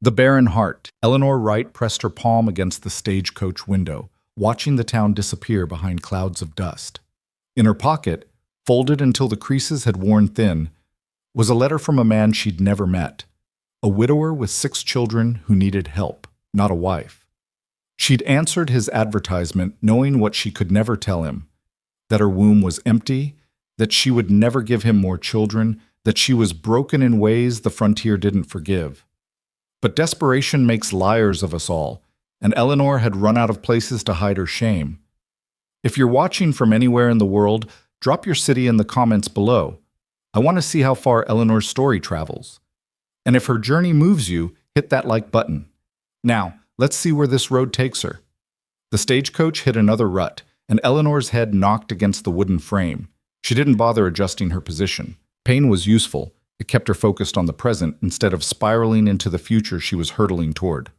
The Barren Heart. Eleanor Wright pressed her palm against the stagecoach window, watching the town disappear behind clouds of dust. In her pocket, folded until the creases had worn thin, was a letter from a man she'd never met, a widower with 6 children who needed help, not a wife. She'd answered his advertisement knowing what she could never tell him, that her womb was empty, that she would never give him more children, that she was broken in ways the frontier didn't forgive. But desperation makes liars of us all, and Eleanor had run out of places to hide her shame. If you're watching from anywhere in the world, drop your city in the comments below. I want to see how far Eleanor's story travels. And if her journey moves you, hit that like button. Now, let's see where this road takes her. The stagecoach hit another rut, and Eleanor's head knocked against the wooden frame. She didn't bother adjusting her position. Pain was useful. It kept her focused on the present instead of spiraling into the future she was hurtling toward.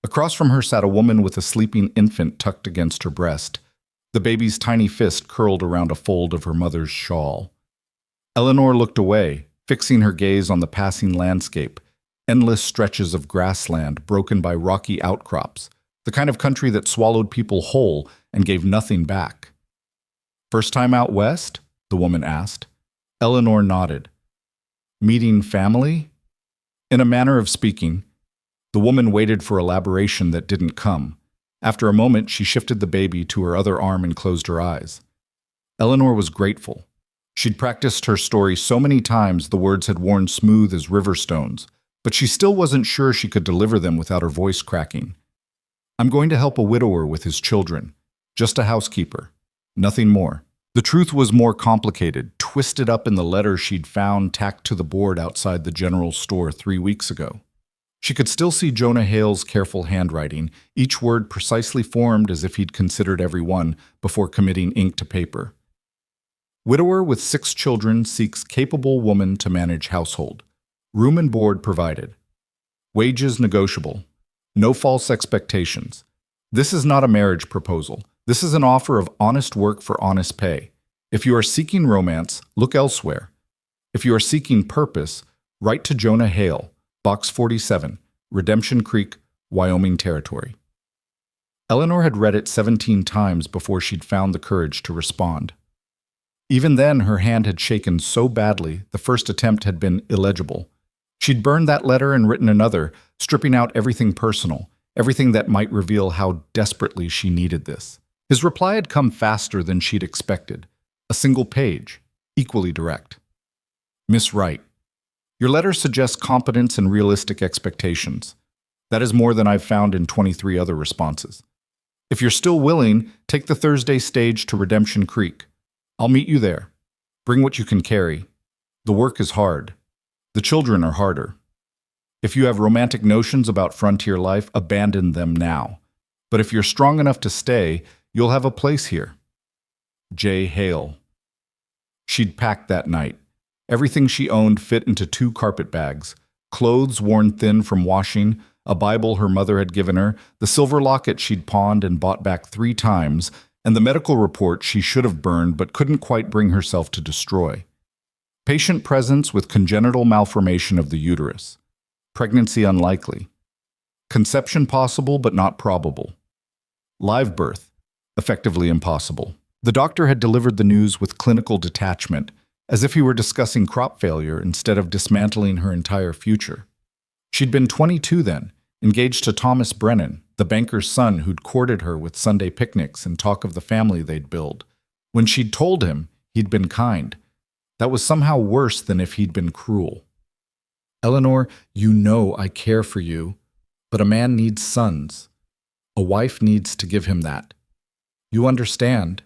Across from her sat a woman with a sleeping infant tucked against her breast. The baby's tiny fist curled around a fold of her mother's shawl. Eleanor looked away, fixing her gaze on the passing landscape, endless stretches of grassland broken by rocky outcrops, the kind of country that swallowed people whole and gave nothing back. "First time out west?" the woman asked. Eleanor nodded. "Meeting family?" In a manner of speaking, the woman waited for elaboration that didn't come. After a moment, she shifted the baby to her other arm and closed her eyes. Eleanor was grateful. She'd practiced her story so many times the words had worn smooth as river stones, but she still wasn't sure she could deliver them without her voice cracking. "I'm going to help a widower with his children. Just a housekeeper. Nothing more." The truth was more complicated, twisted up in the letter she'd found tacked to the board outside the general store 3 weeks ago. She could still see Jonah Hale's careful handwriting, each word precisely formed as if he'd considered every one before committing ink to paper. Widower with 6 children seeks capable woman to manage household. Room and board provided. Wages negotiable. No false expectations. This is not a marriage proposal. This is an offer of honest work for honest pay. If you are seeking romance, look elsewhere. If you are seeking purpose, write to Jonah Hale, Box 47, Redemption Creek, Wyoming Territory. Eleanor had read it 17 times before she'd found the courage to respond. Even then, her hand had shaken so badly, the first attempt had been illegible. She'd burned that letter and written another, stripping out everything personal, everything that might reveal how desperately she needed this. His reply had come faster than she'd expected. A single page, equally direct. "Miss Wright, your letter suggests competence and realistic expectations. That is more than I've found in 23 other responses. If you're still willing, take the Thursday stage to Redemption Creek. I'll meet you there. Bring what you can carry. The work is hard. The children are harder. If you have romantic notions about frontier life, abandon them now. But if you're strong enough to stay, you'll have a place here. J. Hale." She'd packed that night. Everything she owned fit into 2 carpet bags, clothes worn thin from washing, a Bible her mother had given her, the silver locket she'd pawned and bought back 3 times, and the medical report she should have burned but couldn't quite bring herself to destroy. Patient presence with congenital malformation of the uterus. Pregnancy unlikely. Conception possible but not probable. Live birth. Effectively impossible. The doctor had delivered the news with clinical detachment, as if he were discussing crop failure instead of dismantling her entire future. She'd been 22 then, engaged to Thomas Brennan, the banker's son who'd courted her with Sunday picnics and talk of the family they'd build. When she'd told him, he'd been kind. That was somehow worse than if he'd been cruel. "Eleanor, you know I care for you, but a man needs sons. A wife needs to give him that. You understand?"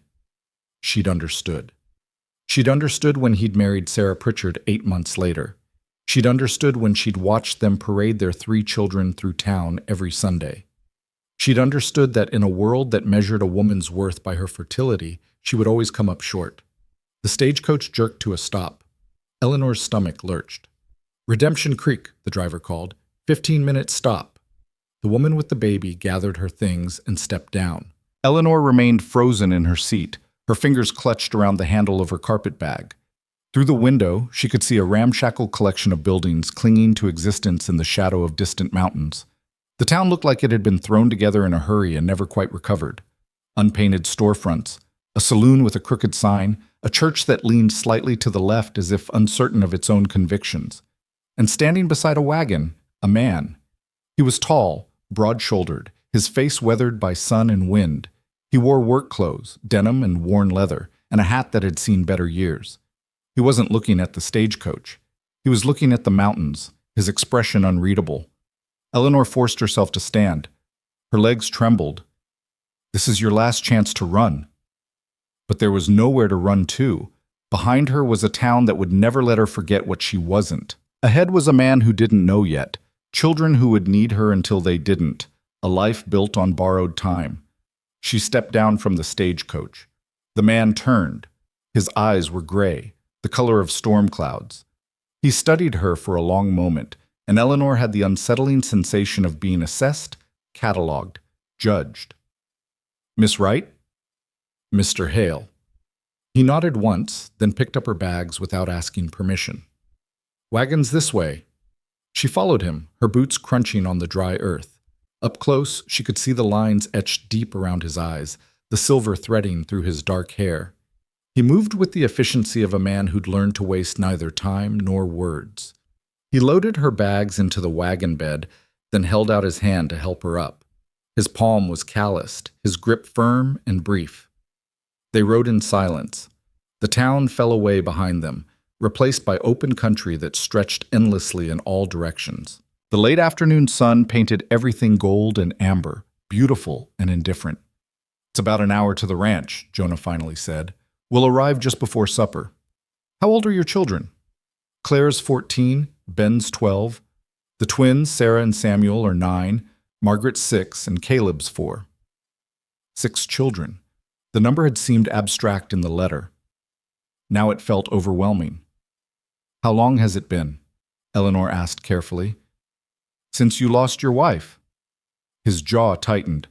She'd understood. She'd understood when he'd married Sarah Pritchard 8 months later. She'd understood when she'd watched them parade their 3 children through town every Sunday. She'd understood that in a world that measured a woman's worth by her fertility, she would always come up short. The stagecoach jerked to a stop. Eleanor's stomach lurched. "Redemption Creek," the driver called. 15-minute stop. The woman with the baby gathered her things and stepped down. Eleanor remained frozen in her seat, her fingers clutched around the handle of her carpet bag. Through the window, she could see a ramshackle collection of buildings clinging to existence in the shadow of distant mountains. The town looked like it had been thrown together in a hurry and never quite recovered. Unpainted storefronts, a saloon with a crooked sign, a church that leaned slightly to the left as if uncertain of its own convictions. And standing beside a wagon, a man. He was tall, broad-shouldered, his face weathered by sun and wind. He wore work clothes, denim and worn leather, and a hat that had seen better years. He wasn't looking at the stagecoach. He was looking at the mountains, his expression unreadable. Eleanor forced herself to stand. Her legs trembled. This is your last chance to run. But there was nowhere to run to. Behind her was a town that would never let her forget what she wasn't. Ahead was a man who didn't know yet, children who would need her until they didn't, a life built on borrowed time. She stepped down from the stagecoach. The man turned. His eyes were gray, the color of storm clouds. He studied her for a long moment, and Eleanor had the unsettling sensation of being assessed, catalogued, judged. Miss Wright? Mr. Hale. He nodded once, then picked up her bags without asking permission. Wagons this way. She followed him, her boots crunching on the dry earth. Up close, she could see the lines etched deep around his eyes, the silver threading through his dark hair. He moved with the efficiency of a man who'd learned to waste neither time nor words. He loaded her bags into the wagon bed, then held out his hand to help her up. His palm was calloused, his grip firm and brief. They rode in silence. The town fell away behind them, replaced by open country that stretched endlessly in all directions. The late afternoon sun painted everything gold and amber, beautiful and indifferent. It's about an hour to the ranch, Jonah finally said. We'll arrive just before supper. How old are your children? Claire's 14, Ben's 12. The twins, Sarah and Samuel, are 9, Margaret's 6, and Caleb's 4. 6 children. The number had seemed abstract in the letter. Now it felt overwhelming. How long has it been? Eleanor asked carefully. Since you lost your wife. His jaw tightened.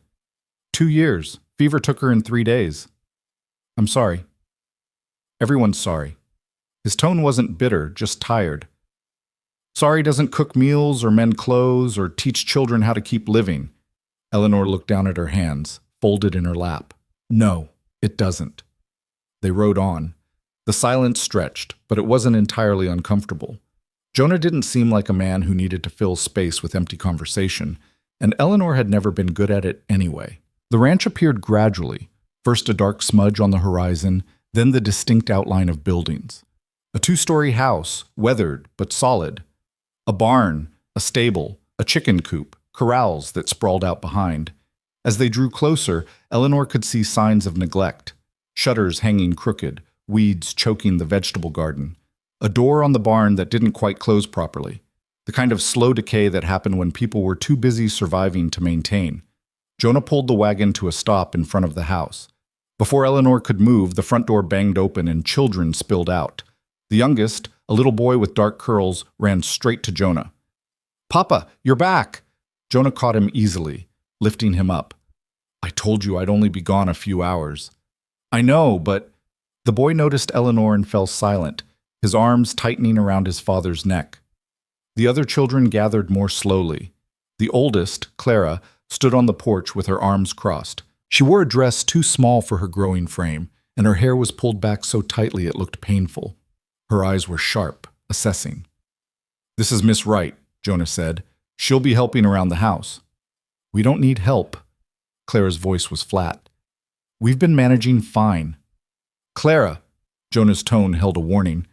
2 years. Fever took her in 3 days. I'm sorry. Everyone's sorry. His tone wasn't bitter, just tired. Sorry doesn't cook meals or mend clothes or teach children how to keep living. Eleanor looked down at her hands, folded in her lap. No, it doesn't. They rode on. The silence stretched, but it wasn't entirely uncomfortable. Jonah didn't seem like a man who needed to fill space with empty conversation, and Eleanor had never been good at it anyway. The ranch appeared gradually, first a dark smudge on the horizon, then the distinct outline of buildings. A 2-story house, weathered but solid. A barn, a stable, a chicken coop, corrals that sprawled out behind. As they drew closer, Eleanor could see signs of neglect. Shutters hanging crooked, weeds choking the vegetable garden. A door on the barn that didn't quite close properly. The kind of slow decay that happened when people were too busy surviving to maintain. Jonah pulled the wagon to a stop in front of the house. Before Eleanor could move, the front door banged open and children spilled out. The youngest, a little boy with dark curls, ran straight to Jonah. Papa, you're back! Jonah caught him easily, lifting him up. I told you I'd only be gone a few hours. I know, but... The boy noticed Eleanor and fell silent, his arms tightening around his father's neck. The other children gathered more slowly. The oldest, Clara, stood on the porch with her arms crossed. She wore a dress too small for her growing frame, and her hair was pulled back so tightly it looked painful. Her eyes were sharp, assessing. This is Miss Wright, Jonah said. She'll be helping around the house. We don't need help. Clara's voice was flat. We've been managing fine. Clara, Jonah's tone held a warning.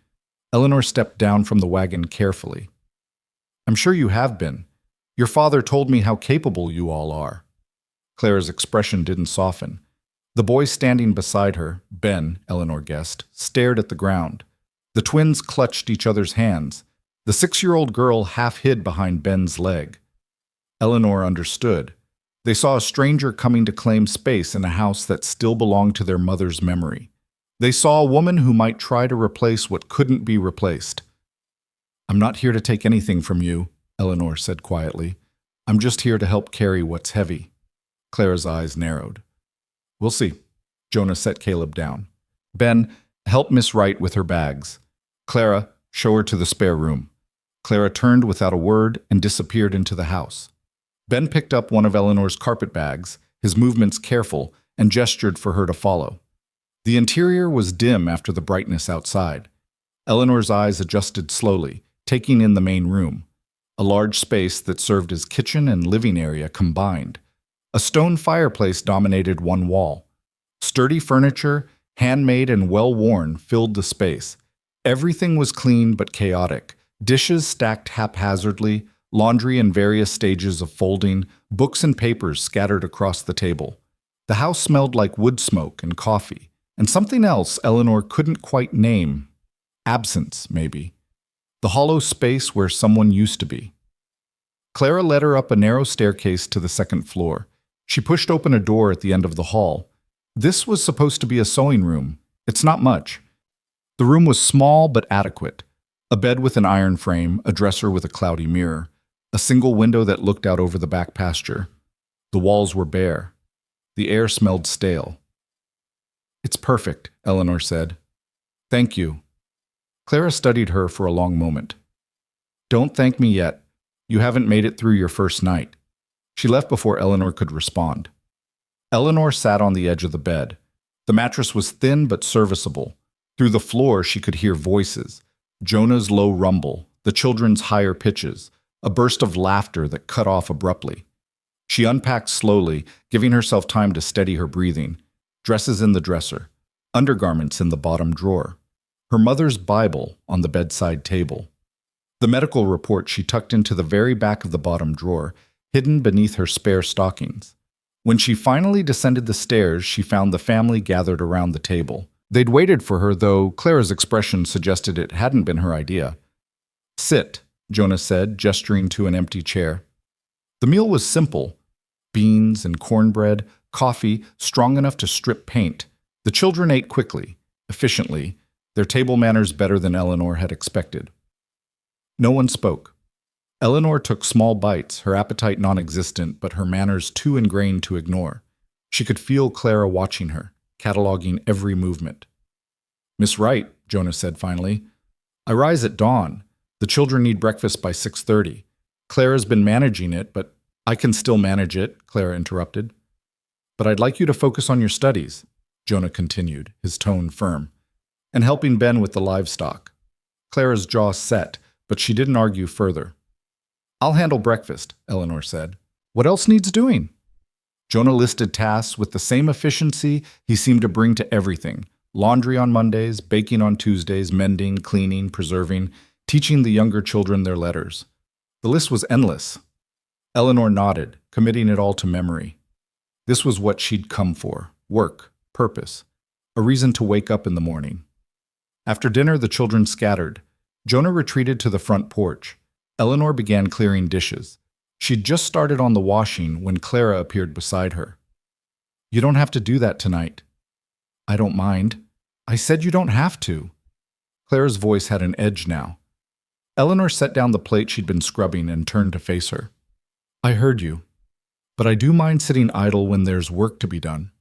Eleanor stepped down from the wagon carefully. I'm sure you have been. Your father told me how capable you all are. Clara's expression didn't soften. The boy standing beside her, Ben, Eleanor guessed, stared at the ground. The twins clutched each other's hands. The 6-year-old girl half hid behind Ben's leg. Eleanor understood. They saw a stranger coming to claim space in a house that still belonged to their mother's memory. They saw a woman who might try to replace what couldn't be replaced. I'm not here to take anything from you, Eleanor said quietly. I'm just here to help carry what's heavy. Clara's eyes narrowed. We'll see. Jonah set Caleb down. Ben, help Miss Wright with her bags. Clara, show her to the spare room. Clara turned without a word and disappeared into the house. Ben picked up one of Eleanor's carpet bags, his movements careful, and gestured for her to follow. The interior was dim after the brightness outside. Eleanor's eyes adjusted slowly, taking in the main room, a large space that served as kitchen and living area combined. A stone fireplace dominated one wall. Sturdy furniture, handmade and well-worn, filled the space. Everything was clean but chaotic. Dishes stacked haphazardly, laundry in various stages of folding, books and papers scattered across the table. The house smelled like wood smoke and coffee, and something else Eleanor couldn't quite name. Absence, maybe. The hollow space where someone used to be. Clara led her up a narrow staircase to the second floor. She pushed open a door at the end of the hall. This was supposed to be a sewing room. It's not much. The room was small but adequate. A bed with an iron frame, a dresser with a cloudy mirror, a single window that looked out over the back pasture. The walls were bare. The air smelled stale. "It's perfect," Eleanor said. "Thank you." Clara studied her for a long moment. "Don't thank me yet. You haven't made it through your first night." She left before Eleanor could respond. Eleanor sat on the edge of the bed. The mattress was thin but serviceable. Through the floor she could hear voices. Jonah's low rumble, the children's higher pitches, a burst of laughter that cut off abruptly. She unpacked slowly, giving herself time to steady her breathing. Dresses in the dresser, undergarments in the bottom drawer. Her mother's Bible on the bedside table. The medical report she tucked into the very back of the bottom drawer, hidden beneath her spare stockings. When she finally descended the stairs, she found the family gathered around the table. They'd waited for her, though Clara's expression suggested it hadn't been her idea. "Sit," Jonah said, gesturing to an empty chair. The meal was simple. Beans and cornbread, coffee, strong enough to strip paint. The children ate quickly, efficiently, their table manners better than Eleanor had expected. No one spoke. Eleanor took small bites, her appetite non-existent, but her manners too ingrained to ignore. She could feel Clara watching her, cataloging every movement. "Miss Wright," Jonah said finally, "I rise at dawn. The children need breakfast by 6:30. Clara's been managing it, but—" "I can still manage it," Clara interrupted. "But I'd like you to focus on your studies," Jonah continued, his tone firm, "and helping Ben with the livestock." Clara's jaw set, but she didn't argue further. "I'll handle breakfast," Eleanor said. "What else needs doing?" Jonah listed tasks with the same efficiency he seemed to bring to everything. Laundry on Mondays, baking on Tuesdays, mending, cleaning, preserving, teaching the younger children their letters. The list was endless. Eleanor nodded, committing it all to memory. This was what she'd come for: work, purpose, a reason to wake up in the morning. After dinner, the children scattered. Jonah retreated to the front porch. Eleanor began clearing dishes. She'd just started on the washing when Clara appeared beside her. "You don't have to do that tonight." "I don't mind." "I said you don't have to." Clara's voice had an edge now. Eleanor set down the plate she'd been scrubbing and turned to face her. "I heard you, but I do mind sitting idle when there's work to be done."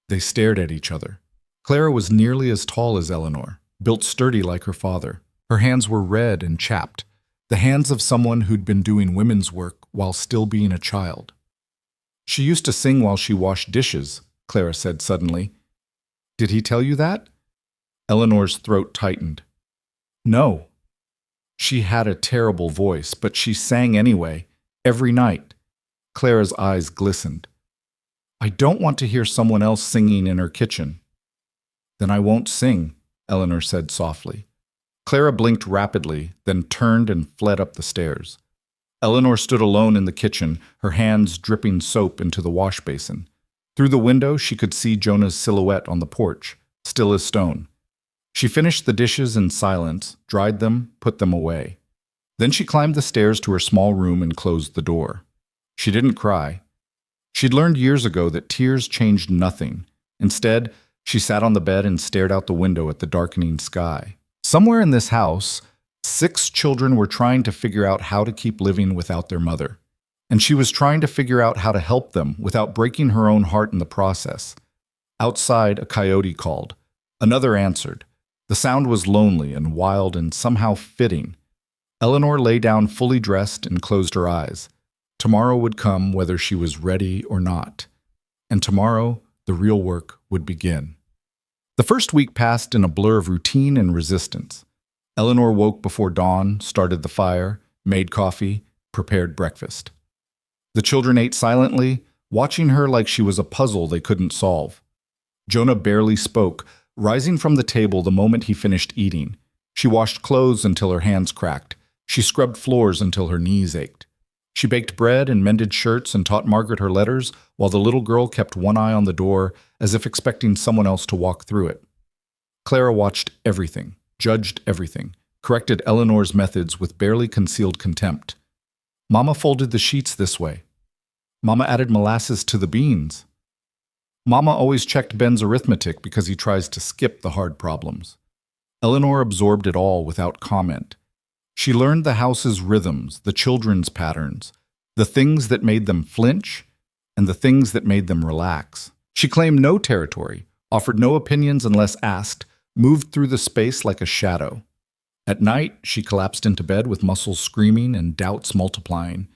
They stared at each other. Clara was nearly as tall as Eleanor, built sturdy like her father. Her hands were red and chapped, the hands of someone who'd been doing women's work while still being a child. "She used to sing while she washed dishes," Clara said suddenly. "Did he tell you that?" Eleanor's throat tightened. "No." She had a terrible voice, but she sang anyway, every night. Clara's eyes glistened. "I don't want to hear someone else singing in her kitchen." "Then I won't sing," Eleanor said softly. Clara blinked rapidly, then turned and fled up the stairs. Eleanor stood alone in the kitchen, her hands dripping soap into the wash basin. Through the window, she could see Jonah's silhouette on the porch, still as stone. She finished the dishes in silence, dried them, put them away. Then she climbed the stairs to her small room and closed the door. She didn't cry. She'd learned years ago that tears changed nothing. Instead, she sat on the bed and stared out the window at the darkening sky. Somewhere in this house, 6 children were trying to figure out how to keep living without their mother. And she was trying to figure out how to help them without breaking her own heart in the process. Outside, a coyote called. Another answered. The sound was lonely and wild and somehow fitting. Eleanor lay down fully dressed and closed her eyes. Tomorrow would come whether she was ready or not. And tomorrow, the real work would begin. The first week passed in a blur of routine and resistance. Eleanor woke before dawn, started the fire, made coffee, prepared breakfast. The children ate silently, watching her like she was a puzzle they couldn't solve. Jonah barely spoke, rising from the table the moment he finished eating. She washed clothes until her hands cracked. She scrubbed floors until her knees ached. She baked bread and mended shirts and taught Margaret her letters, while the little girl kept one eye on the door, as if expecting someone else to walk through it. Clara watched everything, judged everything, corrected Eleanor's methods with barely concealed contempt. Mama folded the sheets this way. Mama added molasses to the beans. Mama always checked Ben's arithmetic because he tries to skip the hard problems. Eleanor absorbed it all without comment. She learned the house's rhythms, the children's patterns, the things that made them flinch, and the things that made them relax. She claimed no territory, offered no opinions unless asked, moved through the space like a shadow. At night, she collapsed into bed with muscles screaming and doubts multiplying.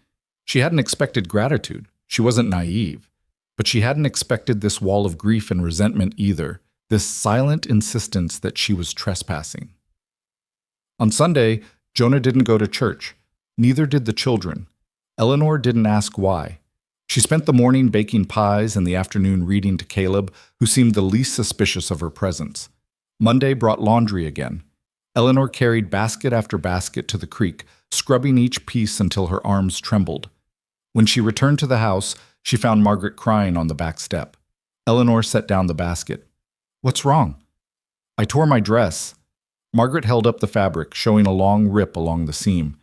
She hadn't expected gratitude. She wasn't naive. But she hadn't expected this wall of grief and resentment either, this silent insistence that she was trespassing. On Sunday, Jonah didn't go to church. Neither did the children. Eleanor didn't ask why. She spent the morning baking pies and the afternoon reading to Caleb, who seemed the least suspicious of her presence. Monday brought laundry again. Eleanor carried basket after basket to the creek, scrubbing each piece until her arms trembled. When she returned to the house, she found Margaret crying on the back step. Eleanor set down the basket. "What's wrong?" "I tore my dress." Margaret held up the fabric, showing a long rip along the seam.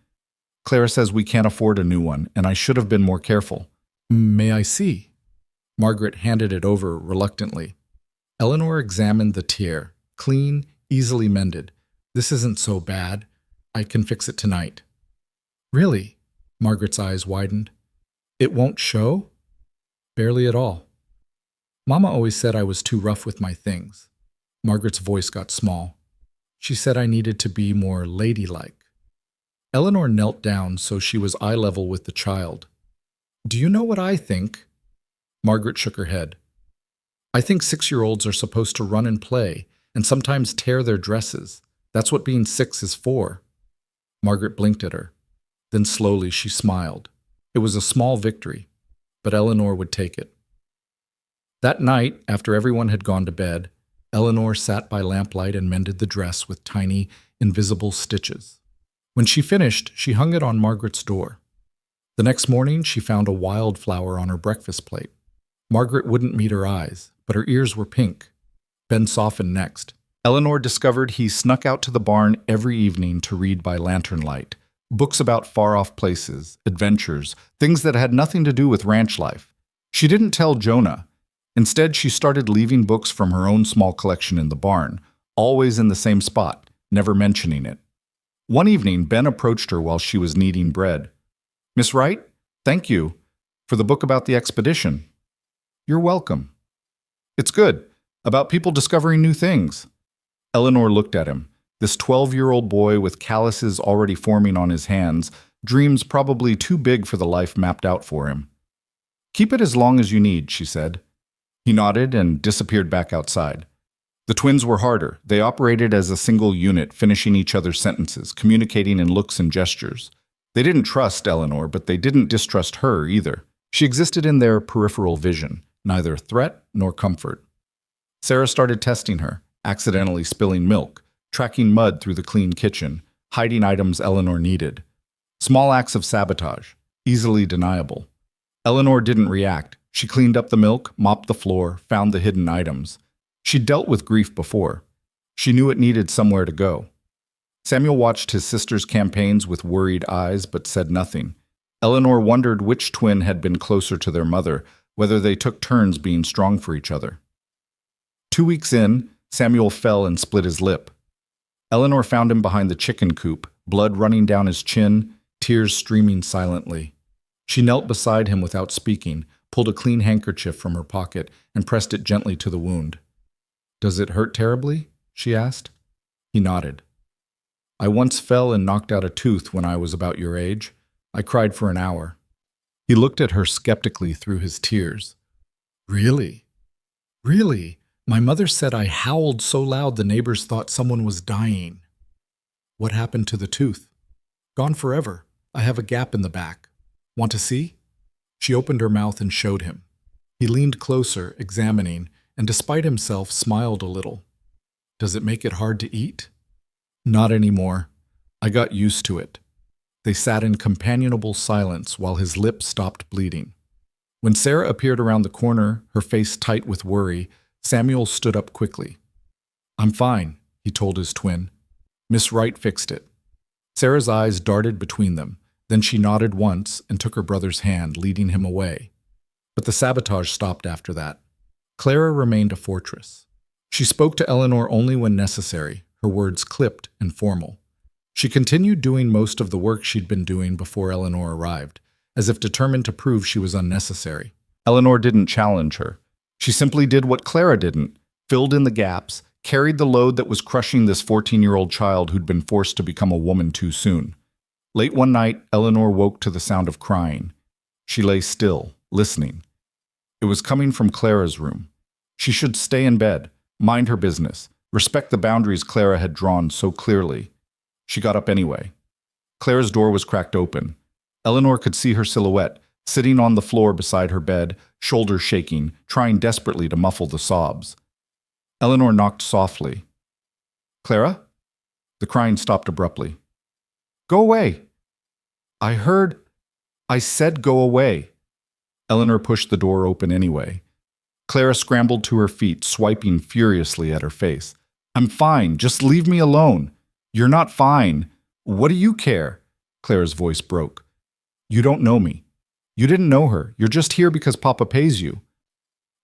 "Clara says we can't afford a new one, and I should have been more careful." "May I see?" Margaret handed it over reluctantly. Eleanor examined the tear, clean, easily mended. "This isn't so bad. I can fix it tonight." "Really?" Margaret's eyes widened. "It won't show?" "Barely at all. Mama always said I was too rough with my things." Margaret's voice got small. "She said I needed to be more ladylike." Eleanor knelt down so she was eye level with the child. "Do you know what I think?" Margaret shook her head. "I think 6-year-olds are supposed to run and play, and sometimes tear their dresses. That's what being 6 is for." Margaret blinked at her. Then slowly she smiled. It was a small victory, but Eleanor would take it. That night, after everyone had gone to bed, Eleanor sat by lamplight and mended the dress with tiny, invisible stitches. When she finished, she hung it on Margaret's door. The next morning, she found a wildflower on her breakfast plate. Margaret wouldn't meet her eyes, but her ears were pink. Ben softened next. Eleanor discovered he snuck out to the barn every evening to read by lantern light. Books about far-off places, adventures, things that had nothing to do with ranch life. She didn't tell Jonah. Instead, she started leaving books from her own small collection in the barn, always in the same spot, never mentioning it. One evening, Ben approached her while she was kneading bread. "Miss Wright, thank you for the book about the expedition." "You're welcome." "It's good, about people discovering new things." Eleanor looked at him. This 12-year-old boy with calluses already forming on his hands, dreams probably too big for the life mapped out for him. "Keep it as long as you need," she said. He nodded and disappeared back outside. The twins were harder. They operated as a single unit, finishing each other's sentences, communicating in looks and gestures. They didn't trust Eleanor, but they didn't distrust her either. She existed in their peripheral vision, neither threat nor comfort. Sarah started testing her, accidentally spilling milk, tracking mud through the clean kitchen, hiding items Eleanor needed. Small acts of sabotage, easily deniable. Eleanor didn't react. She cleaned up the milk, mopped the floor, found the hidden items. She'd dealt with grief before. She knew it needed somewhere to go. Samuel watched his sister's campaigns with worried eyes but said nothing. Eleanor wondered which twin had been closer to their mother, whether they took turns being strong for each other. 2 weeks in, Samuel fell and split his lip. Eleanor found him behind the chicken coop, blood running down his chin, tears streaming silently. She knelt beside him without speaking, pulled a clean handkerchief from her pocket, and pressed it gently to the wound. "Does it hurt terribly?" she asked. He nodded. I once fell and knocked out a tooth when I was about your age. I cried for an hour. He looked at her skeptically through his tears. Really? Really? My mother said I howled so loud the neighbors thought someone was dying. What happened to the tooth? Gone forever. I have a gap in the back. Want to see? She opened her mouth and showed him. He leaned closer, examining, and despite himself, smiled a little. Does it make it hard to eat? Not anymore. I got used to it. They sat in companionable silence while his lip stopped bleeding. When Sarah appeared around the corner, her face tight with worry, Samuel stood up quickly. I'm fine, he told his twin. Miss Wright fixed it. Sarah's eyes darted between them. Then she nodded once and took her brother's hand, leading him away. But the sabotage stopped after that. Clara remained a fortress. She spoke to Eleanor only when necessary, her words clipped and formal. She continued doing most of the work she'd been doing before Eleanor arrived, as if determined to prove she was unnecessary. Eleanor didn't challenge her. She simply did what Clara didn't, filled in the gaps, carried the load that was crushing this 14-year-old child who'd been forced to become a woman too soon. Late one night, Eleanor woke to the sound of crying. She lay still, listening. It was coming from Clara's room. She should stay in bed, mind her business, respect the boundaries Clara had drawn so clearly. She got up anyway. Clara's door was cracked open. Eleanor could see her silhouette, sitting on the floor beside her bed, shoulders shaking, trying desperately to muffle the sobs. Eleanor knocked softly. Clara? The crying stopped abruptly. Go away. I said go away. Eleanor pushed the door open anyway. Clara scrambled to her feet, swiping furiously at her face. I'm fine. Just leave me alone. You're not fine. What do you care? Clara's voice broke. You don't know me. You didn't know her. You're just here because Papa pays you.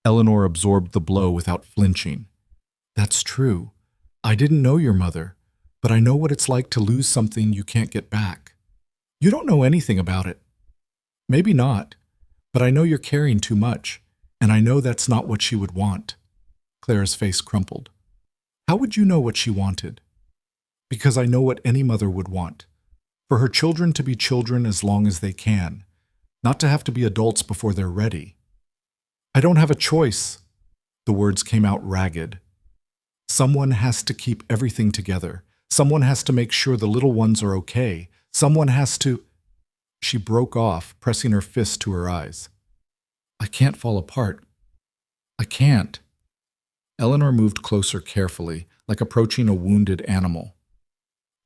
Eleanor absorbed the blow without flinching. That's true. I didn't know your mother, but I know what it's like to lose something you can't get back. You don't know anything about it. Maybe not, but I know you're caring too much, and I know that's not what she would want. Clara's face crumpled. How would you know what she wanted? Because I know what any mother would want. For her children to be children as long as they can, not to have to be adults before they're ready. I don't have a choice. The words came out ragged. Someone has to keep everything together. Someone has to make sure the little ones are okay. Someone has to... She broke off, pressing her fist to her eyes. I can't fall apart. I can't. Eleanor moved closer carefully, like approaching a wounded animal.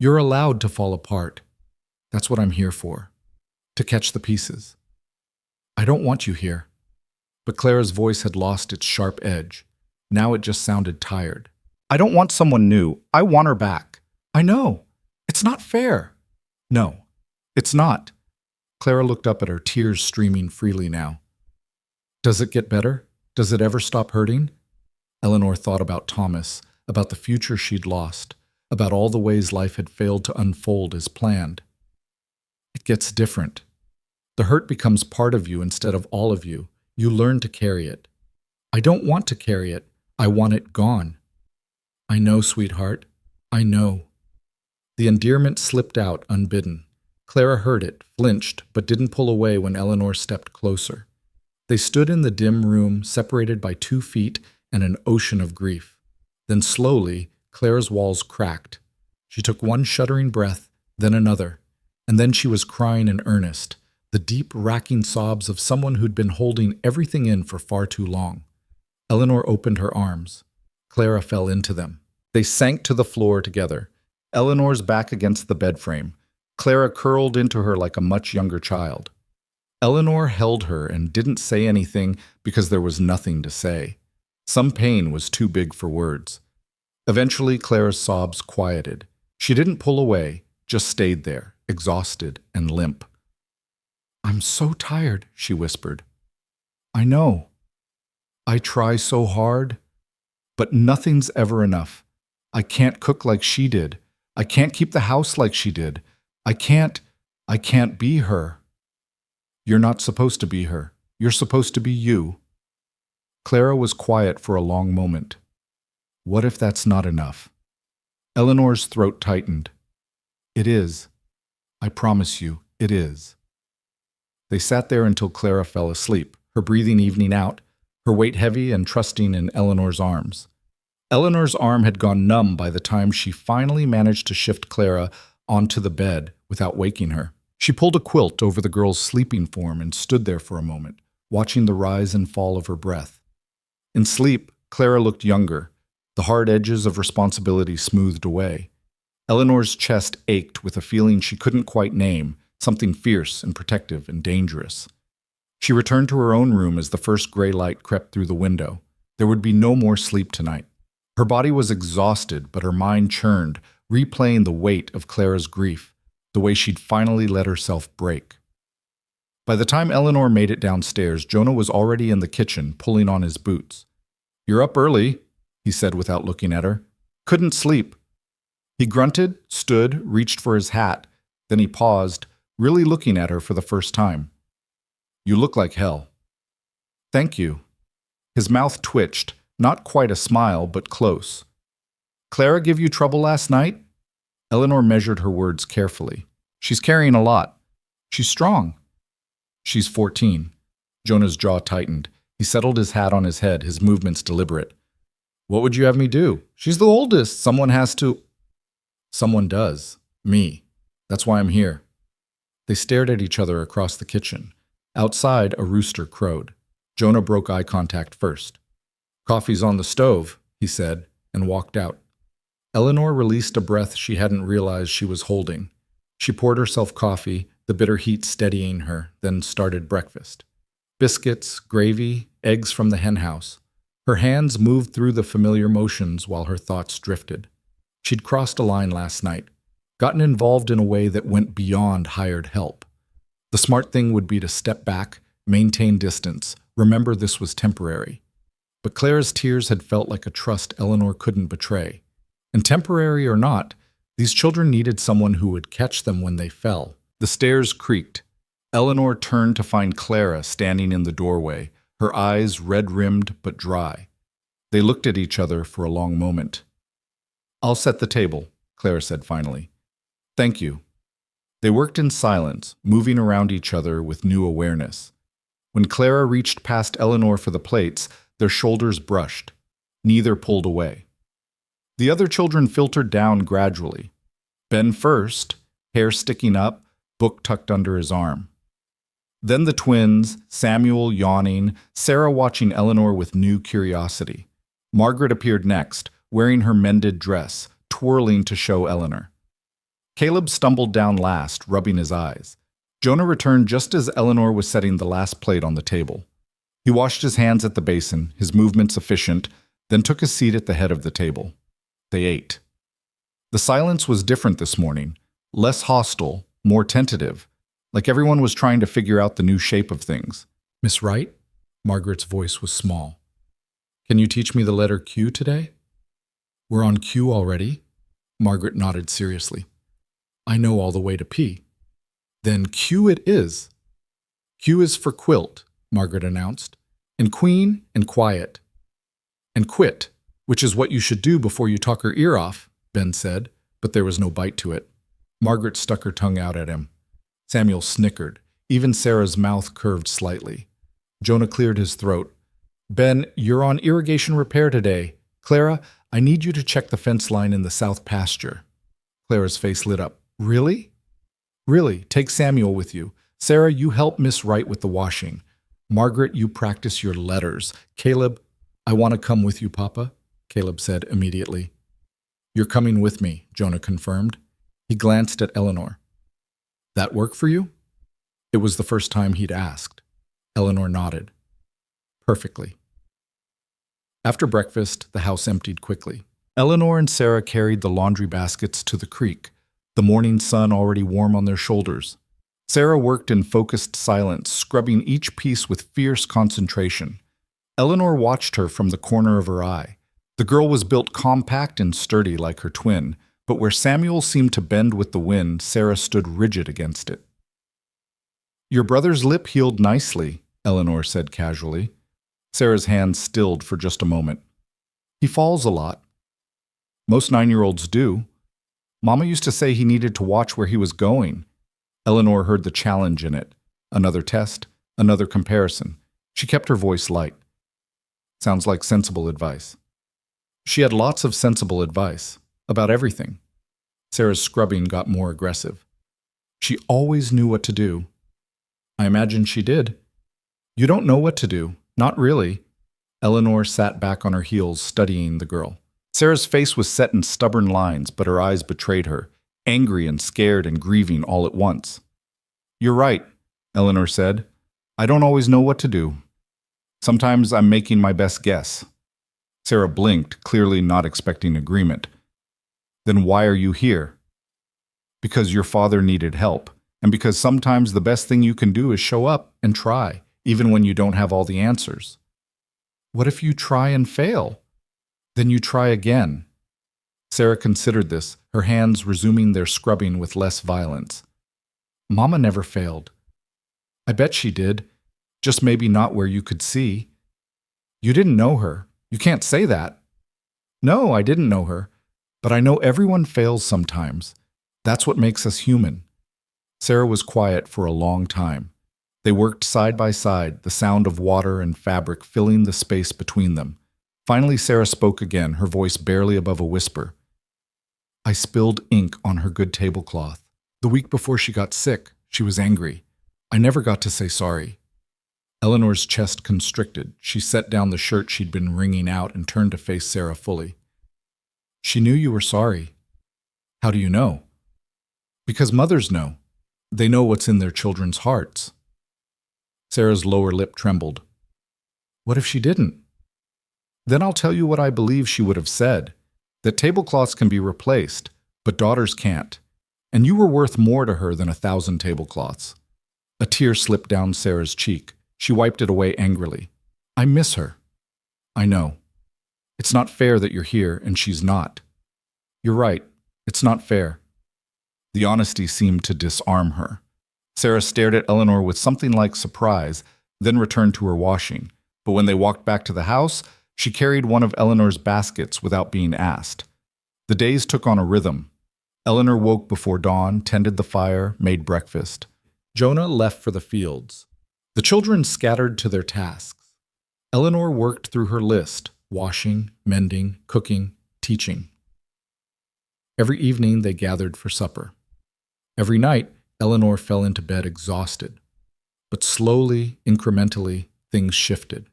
You're allowed to fall apart. That's what I'm here for. To catch the pieces. I don't want you here. But Clara's voice had lost its sharp edge. Now it just sounded tired. I don't want someone new. I want her back. I know. It's not fair. No, it's not. Clara looked up at her, tears streaming freely now. Does it get better? Does it ever stop hurting? Eleanor thought about Thomas, about the future she'd lost, about all the ways life had failed to unfold as planned. It gets different. The hurt becomes part of you instead of all of you. You learn to carry it. I don't want to carry it. I want it gone. I know, sweetheart. I know. The endearment slipped out unbidden. Clara heard it, flinched, but didn't pull away when Eleanor stepped closer. They stood in the dim room, separated by 2 feet and an ocean of grief. Then slowly, Clara's walls cracked. She took one shuddering breath, then another, and then she was crying in earnest, the deep, racking sobs of someone who'd been holding everything in for far too long. Eleanor opened her arms. Clara fell into them. They sank to the floor together, Eleanor's back against the bed frame. Clara curled into her like a much younger child. Eleanor held her and didn't say anything because there was nothing to say. Some pain was too big for words. Eventually, Clara's sobs quieted. She didn't pull away, just stayed there, exhausted and limp. I'm so tired, she whispered. I know. I try so hard, but nothing's ever enough. I can't cook like she did. I can't keep the house like she did. I can't be her. You're not supposed to be her. You're supposed to be you. Clara was quiet for a long moment. What if that's not enough? Eleanor's throat tightened. It is. I promise you, it is. They sat there until Clara fell asleep, her breathing evening out, her weight heavy and trusting in Eleanor's arms. Eleanor's arm had gone numb by the time she finally managed to shift Clara onto the bed without waking her. She pulled a quilt over the girl's sleeping form and stood there for a moment, watching the rise and fall of her breath. In sleep, Clara looked younger, the hard edges of responsibility smoothed away. Eleanor's chest ached with a feeling she couldn't quite name, something fierce and protective and dangerous. She returned to her own room as the first gray light crept through the window. There would be no more sleep tonight. Her body was exhausted, but her mind churned, replaying the weight of Clara's grief, the way she'd finally let herself break. By the time Eleanor made it downstairs, Jonah was already in the kitchen, pulling on his boots. "You're up early," he said without looking at her. "Couldn't sleep." He grunted, stood, reached for his hat. Then he paused, really looking at her for the first time. "You look like hell." "Thank you." His mouth twitched, not quite a smile, but close. "Clara give you trouble last night?" Eleanor measured her words carefully. "She's carrying a lot. She's strong." "She's 14. Jonah's jaw tightened. He settled his hat on his head, his movements deliberate. "What would you have me do? She's the oldest. Someone has to—" "Someone does. Me. That's why I'm here." They stared at each other across the kitchen. Outside, a rooster crowed. Jonah broke eye contact first. "Coffee's on the stove," he said, and walked out. Eleanor released a breath she hadn't realized she was holding. She poured herself coffee, the bitter heat steadying her, then started breakfast. Biscuits, gravy, eggs from the henhouse. Her hands moved through the familiar motions while her thoughts drifted. She'd crossed a line last night, gotten involved in a way that went beyond hired help. The smart thing would be to step back, maintain distance, remember this was temporary. But Clara's tears had felt like a trust Eleanor couldn't betray. And temporary or not, these children needed someone who would catch them when they fell. The stairs creaked. Eleanor turned to find Clara standing in the doorway, her eyes red-rimmed but dry. They looked at each other for a long moment. "I'll set the table," Clara said finally. "Thank you." They worked in silence, moving around each other with new awareness. When Clara reached past Eleanor for the plates, their shoulders brushed. Neither pulled away. The other children filtered down gradually. Ben first, hair sticking up, book tucked under his arm. Then the twins, Samuel yawning, Sarah watching Eleanor with new curiosity. Margaret appeared next, wearing her mended dress, twirling to show Eleanor. Caleb stumbled down last, rubbing his eyes. Jonah returned just as Eleanor was setting the last plate on the table. He washed his hands at the basin, his movements efficient, then took a seat at the head of the table. They ate. The silence was different this morning, less hostile, more tentative, like everyone was trying to figure out the new shape of things. "Miss Wright?" Margaret's voice was small. "Can you teach me the letter Q today?" "We're on Q already?" Margaret nodded seriously. "I know all the way to P." "Then Q it is." "Q is for quilt," Margaret announced, "and queen and quiet. And quit, which is what you should do before you talk her ear off," Ben said, but there was no bite to it. Margaret stuck her tongue out at him. Samuel snickered. Even Sarah's mouth curved slightly. Jonah cleared his throat. "Ben, you're on irrigation repair today. Clara, I need you to check the fence line in the south pasture." Clara's face lit up. "Really?" "Really. Take Samuel with you. Sarah, you help Miss Wright with the washing. Margaret, you practice your letters. Caleb—" "I want to come with you, Papa," Caleb said immediately. "You're coming with me," Jonah confirmed. He glanced at Eleanor. "That work for you?" It was the first time he'd asked. Eleanor nodded. "Perfectly." After breakfast, the house emptied quickly. Eleanor and Sarah carried the laundry baskets to the creek, the morning sun already warm on their shoulders. Sarah worked in focused silence, scrubbing each piece with fierce concentration. Eleanor watched her from the corner of her eye. The girl was built compact and sturdy like her twin, but where Samuel seemed to bend with the wind, Sarah stood rigid against it. "Your brother's lip healed nicely," Eleanor said casually. Sarah's hand stilled for just a moment. "He falls a lot." Most 9-year-olds do. Mama used to say he needed to watch where he was going. Eleanor heard the challenge in it. Another test, another comparison. She kept her voice light. Sounds like sensible advice. She had lots of sensible advice about everything. Sarah's scrubbing got more aggressive. She always knew what to do. I imagine she did. You don't know what to do. Not really. Eleanor sat back on her heels, studying the girl. Sarah's face was set in stubborn lines, but her eyes betrayed her, angry and scared and grieving all at once. You're right, Eleanor said. I don't always know what to do. Sometimes I'm making my best guess. Sarah blinked, clearly not expecting agreement. Then why are you here? Because your father needed help, and because sometimes the best thing you can do is show up and try, even when you don't have all the answers. What if you try and fail? Then you try again. Sarah considered this, her hands resuming their scrubbing with less violence. Mama never failed. I bet she did, just maybe not where you could see. You didn't know her. You can't say that. No, I didn't know her, but I know everyone fails sometimes. That's what makes us human. Sarah was quiet for a long time. They worked side by side, the sound of water and fabric filling the space between them. Finally, Sarah spoke again, her voice barely above a whisper. I spilled ink on her good tablecloth. The week before she got sick, she was angry. I never got to say sorry. Eleanor's chest constricted. She set down the shirt she'd been wringing out and turned to face Sarah fully. She knew you were sorry. How do you know? Because mothers know. They know what's in their children's hearts. Sarah's lower lip trembled. What if she didn't? Then I'll tell you what I believe she would have said, that tablecloths can be replaced, but daughters can't. And you were worth more to her than 1,000 tablecloths. A tear slipped down Sarah's cheek. She wiped it away angrily. I miss her. I know. It's not fair that you're here and she's not. You're right. It's not fair. The honesty seemed to disarm her. Sarah stared at Eleanor with something like surprise, then returned to her washing. But when they walked back to the house, she carried one of Eleanor's baskets without being asked. The days took on a rhythm. Eleanor woke before dawn, tended the fire, made breakfast. Jonah left for the fields. The children scattered to their tasks. Eleanor worked through her list, washing, mending, cooking, teaching. Every evening they gathered for supper. Every night, Eleanor fell into bed exhausted. But slowly, incrementally, things shifted.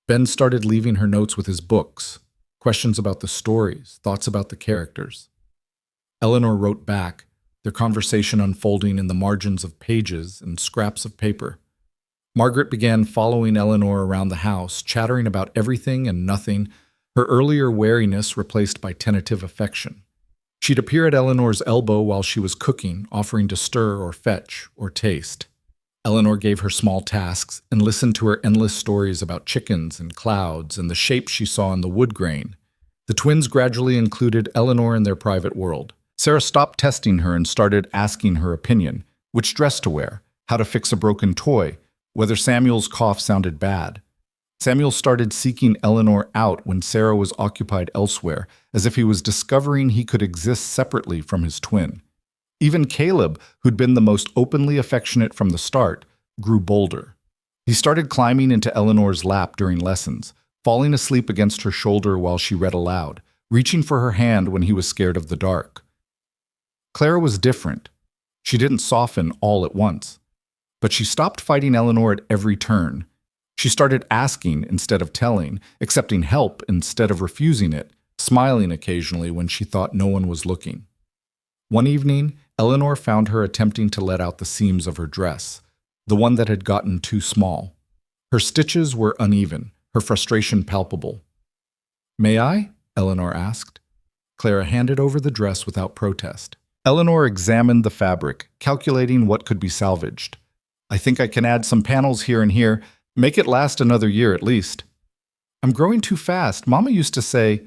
Ben started leaving her notes with his books, questions about the stories, thoughts about the characters. Eleanor wrote back, their conversation unfolding in the margins of pages and scraps of paper. Margaret began following Eleanor around the house, chattering about everything and nothing, her earlier wariness replaced by tentative affection. She'd appear at Eleanor's elbow while she was cooking, offering to stir or fetch or taste. Eleanor gave her small tasks and listened to her endless stories about chickens and clouds and the shapes she saw in the wood grain. The twins gradually included Eleanor in their private world. Sarah stopped testing her and started asking her opinion, which dress to wear, how to fix a broken toy, whether Samuel's cough sounded bad. Samuel started seeking Eleanor out when Sarah was occupied elsewhere, as if he was discovering he could exist separately from his twin. Even Caleb, who'd been the most openly affectionate from the start, grew bolder. He started climbing into Eleanor's lap during lessons, falling asleep against her shoulder while she read aloud, reaching for her hand when he was scared of the dark. Clara was different. She didn't soften all at once. But she stopped fighting Eleanor at every turn. She started asking instead of telling, accepting help instead of refusing it, smiling occasionally when she thought no one was looking. One evening, Eleanor found her attempting to let out the seams of her dress, the one that had gotten too small. Her stitches were uneven, her frustration palpable. "May I?" Eleanor asked. Clara handed over the dress without protest. Eleanor examined the fabric, calculating what could be salvaged. "I think I can add some panels here and here, make it last another year at least." "I'm growing too fast. Mama used to say—"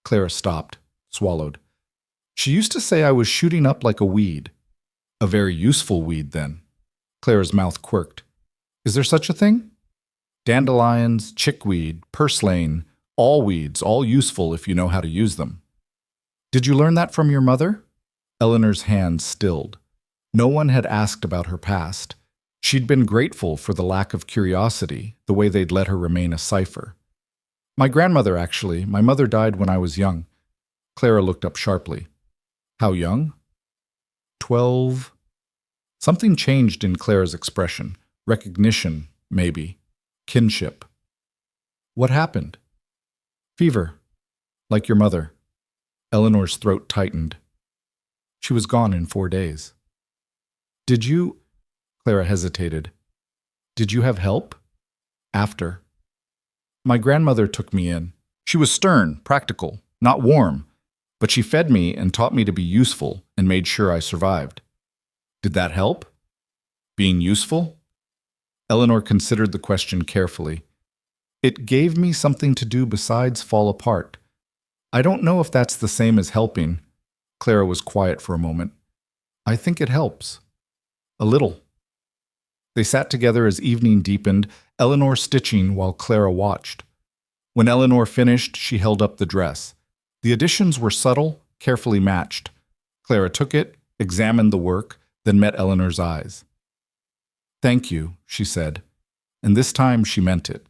Clara stopped, swallowed. "She used to say I was shooting up like a weed." "A very useful weed, then." Clara's mouth quirked. "Is there such a thing?" "Dandelions, chickweed, purslane, All weeds, all useful if you know how to use them. Did you learn that from your mother? Eleanor's hand stilled. No one had asked about her past. She'd been grateful for the lack of curiosity, the way they'd let her remain a cipher. My grandmother, actually. My mother died when I was young. Clara looked up sharply. How young? 12. Something changed in Clara's expression. Recognition, maybe. Kinship. What happened? Fever. Like your mother. Eleanor's throat tightened. She was gone in 4 days. Did you... Clara hesitated. Did you have help? After. My grandmother took me in. She was stern, practical, not warm, but she fed me and taught me to be useful and made sure I survived. Did that help? Being useful? Eleanor considered the question carefully. It gave me something to do besides fall apart. I don't know if that's the same as helping. Clara was quiet for a moment. I think it helps. A little. They sat together as evening deepened, Eleanor stitching while Clara watched. When Eleanor finished, she held up the dress. The additions were subtle, carefully matched. Clara took it, examined the work, then met Eleanor's eyes. Thank you, she said, and this time she meant it.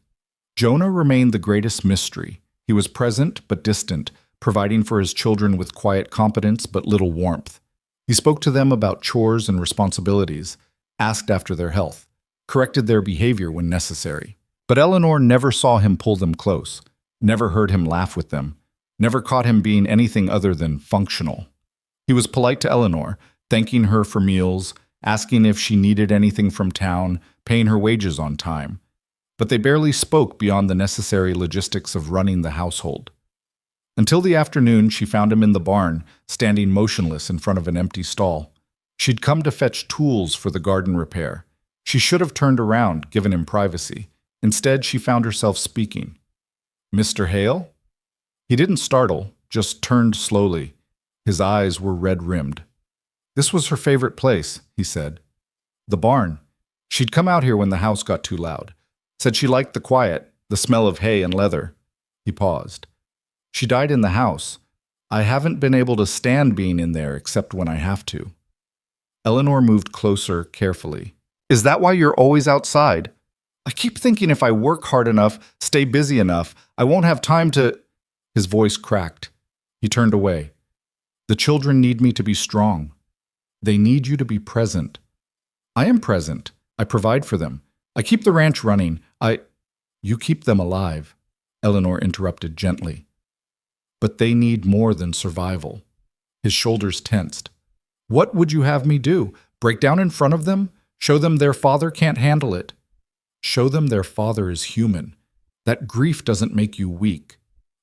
Jonah remained the greatest mystery. He was present but distant, providing for his children with quiet competence but little warmth. He spoke to them about chores and responsibilities, asked after their health, corrected their behavior when necessary. But Eleanor never saw him pull them close, never heard him laugh with them, never caught him being anything other than functional. He was polite to Eleanor, thanking her for meals, asking if she needed anything from town, paying her wages on time. But they barely spoke beyond the necessary logistics of running the household. Until the afternoon, she found him in the barn, standing motionless in front of an empty stall. She'd come to fetch tools for the garden repair. She should have turned around, given him privacy. Instead, she found herself speaking. Mr. Hale? He didn't startle, just turned slowly. His eyes were red-rimmed. This was her favorite place, he said. The barn. She'd come out here when the house got too loud. Said she liked the quiet, the smell of hay and leather. He paused. She died in the house. I haven't been able to stand being in there except when I have to. Eleanor moved closer, carefully. Is that why you're always outside? I keep thinking if I work hard enough, stay busy enough, I won't have time to... His voice cracked. He turned away. The children need me to be strong. They need you to be present. I am present. I provide for them. I keep the ranch running. You keep them alive, Eleanor interrupted gently. But they need more than survival. His shoulders tensed. What would you have me do? Break down in front of them? Show them their father can't handle it? Show them their father is human. That grief doesn't make you weak.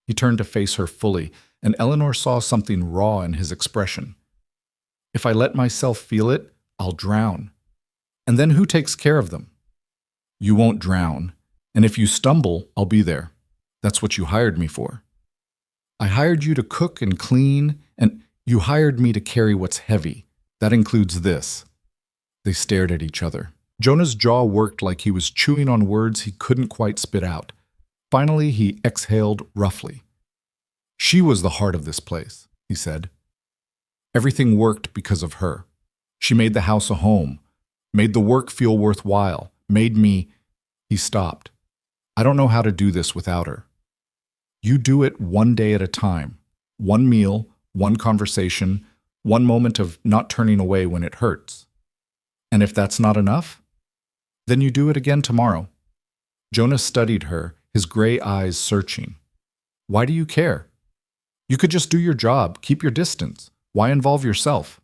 He turned to face her fully, and Eleanor saw something raw in his expression. If I let myself feel it, I'll drown. And then who takes care of them? You won't drown, and if you stumble, I'll be there. That's what you hired me for. I hired you to cook and clean, and you hired me to carry what's heavy. That includes this. They stared at each other. Jonah's jaw worked like he was chewing on words he couldn't quite spit out. Finally, he exhaled roughly. She was the heart of this place, he said. Everything worked because of her. She made the house a home, made the work feel worthwhile, made me... He stopped. I don't know how to do this without her. You do it one day at a time. One meal, one conversation, one moment of not turning away when it hurts. And if that's not enough, then you do it again tomorrow. Jonah studied her, his gray eyes searching. Why do you care? You could just do your job, keep your distance. Why involve yourself?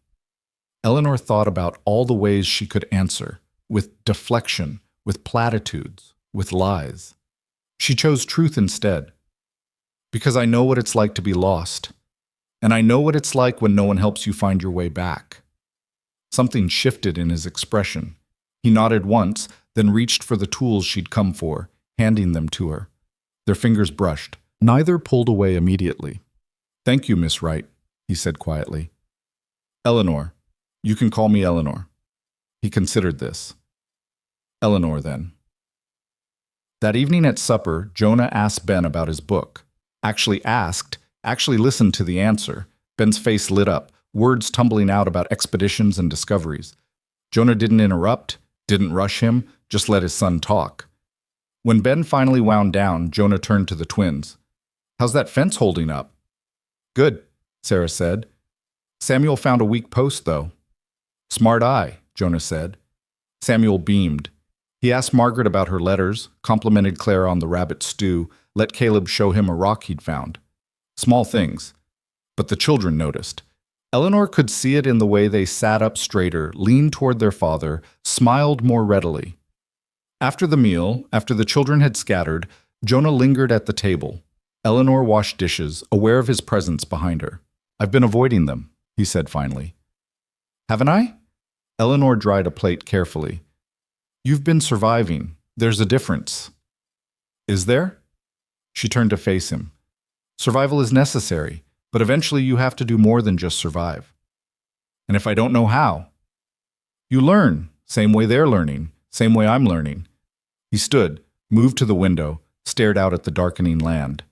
Eleanor thought about all the ways she could answer, with deflection, with platitudes, with lies. She chose truth instead. Because I know what it's like to be lost. And I know what it's like when no one helps you find your way back. Something shifted in his expression. He nodded once, then reached for the tools she'd come for, handing them to her. Their fingers brushed. Neither pulled away immediately. Thank you, Miss Wright, he said quietly. Eleanor. You can call me Eleanor. He considered this. Eleanor, then. That evening at supper, Jonah asked Ben about his book. Actually asked, actually listened to the answer. Ben's face lit up, words tumbling out about expeditions and discoveries. Jonah didn't interrupt, didn't rush him, just let his son talk. When Ben finally wound down, Jonah turned to the twins. "How's that fence holding up?" "Good," Sarah said. "Samuel found a weak post, though." "Smart eye," Jonah said. Samuel beamed. He asked Margaret about her letters, complimented Clara on the rabbit stew, let Caleb show him a rock he'd found. Small things. But the children noticed. Eleanor could see it in the way they sat up straighter, leaned toward their father, smiled more readily. After the meal, after the children had scattered, Jonah lingered at the table. Eleanor washed dishes, aware of his presence behind her. "I've been avoiding them," he said finally. "Haven't I?" Eleanor dried a plate carefully. "You've been surviving. There's a difference." "Is there?" She turned to face him. "Survival is necessary, but eventually you have to do more than just survive." "And if I don't know how?" "You learn, same way they're learning, same way I'm learning." He stood, moved to the window, stared out at the darkening land.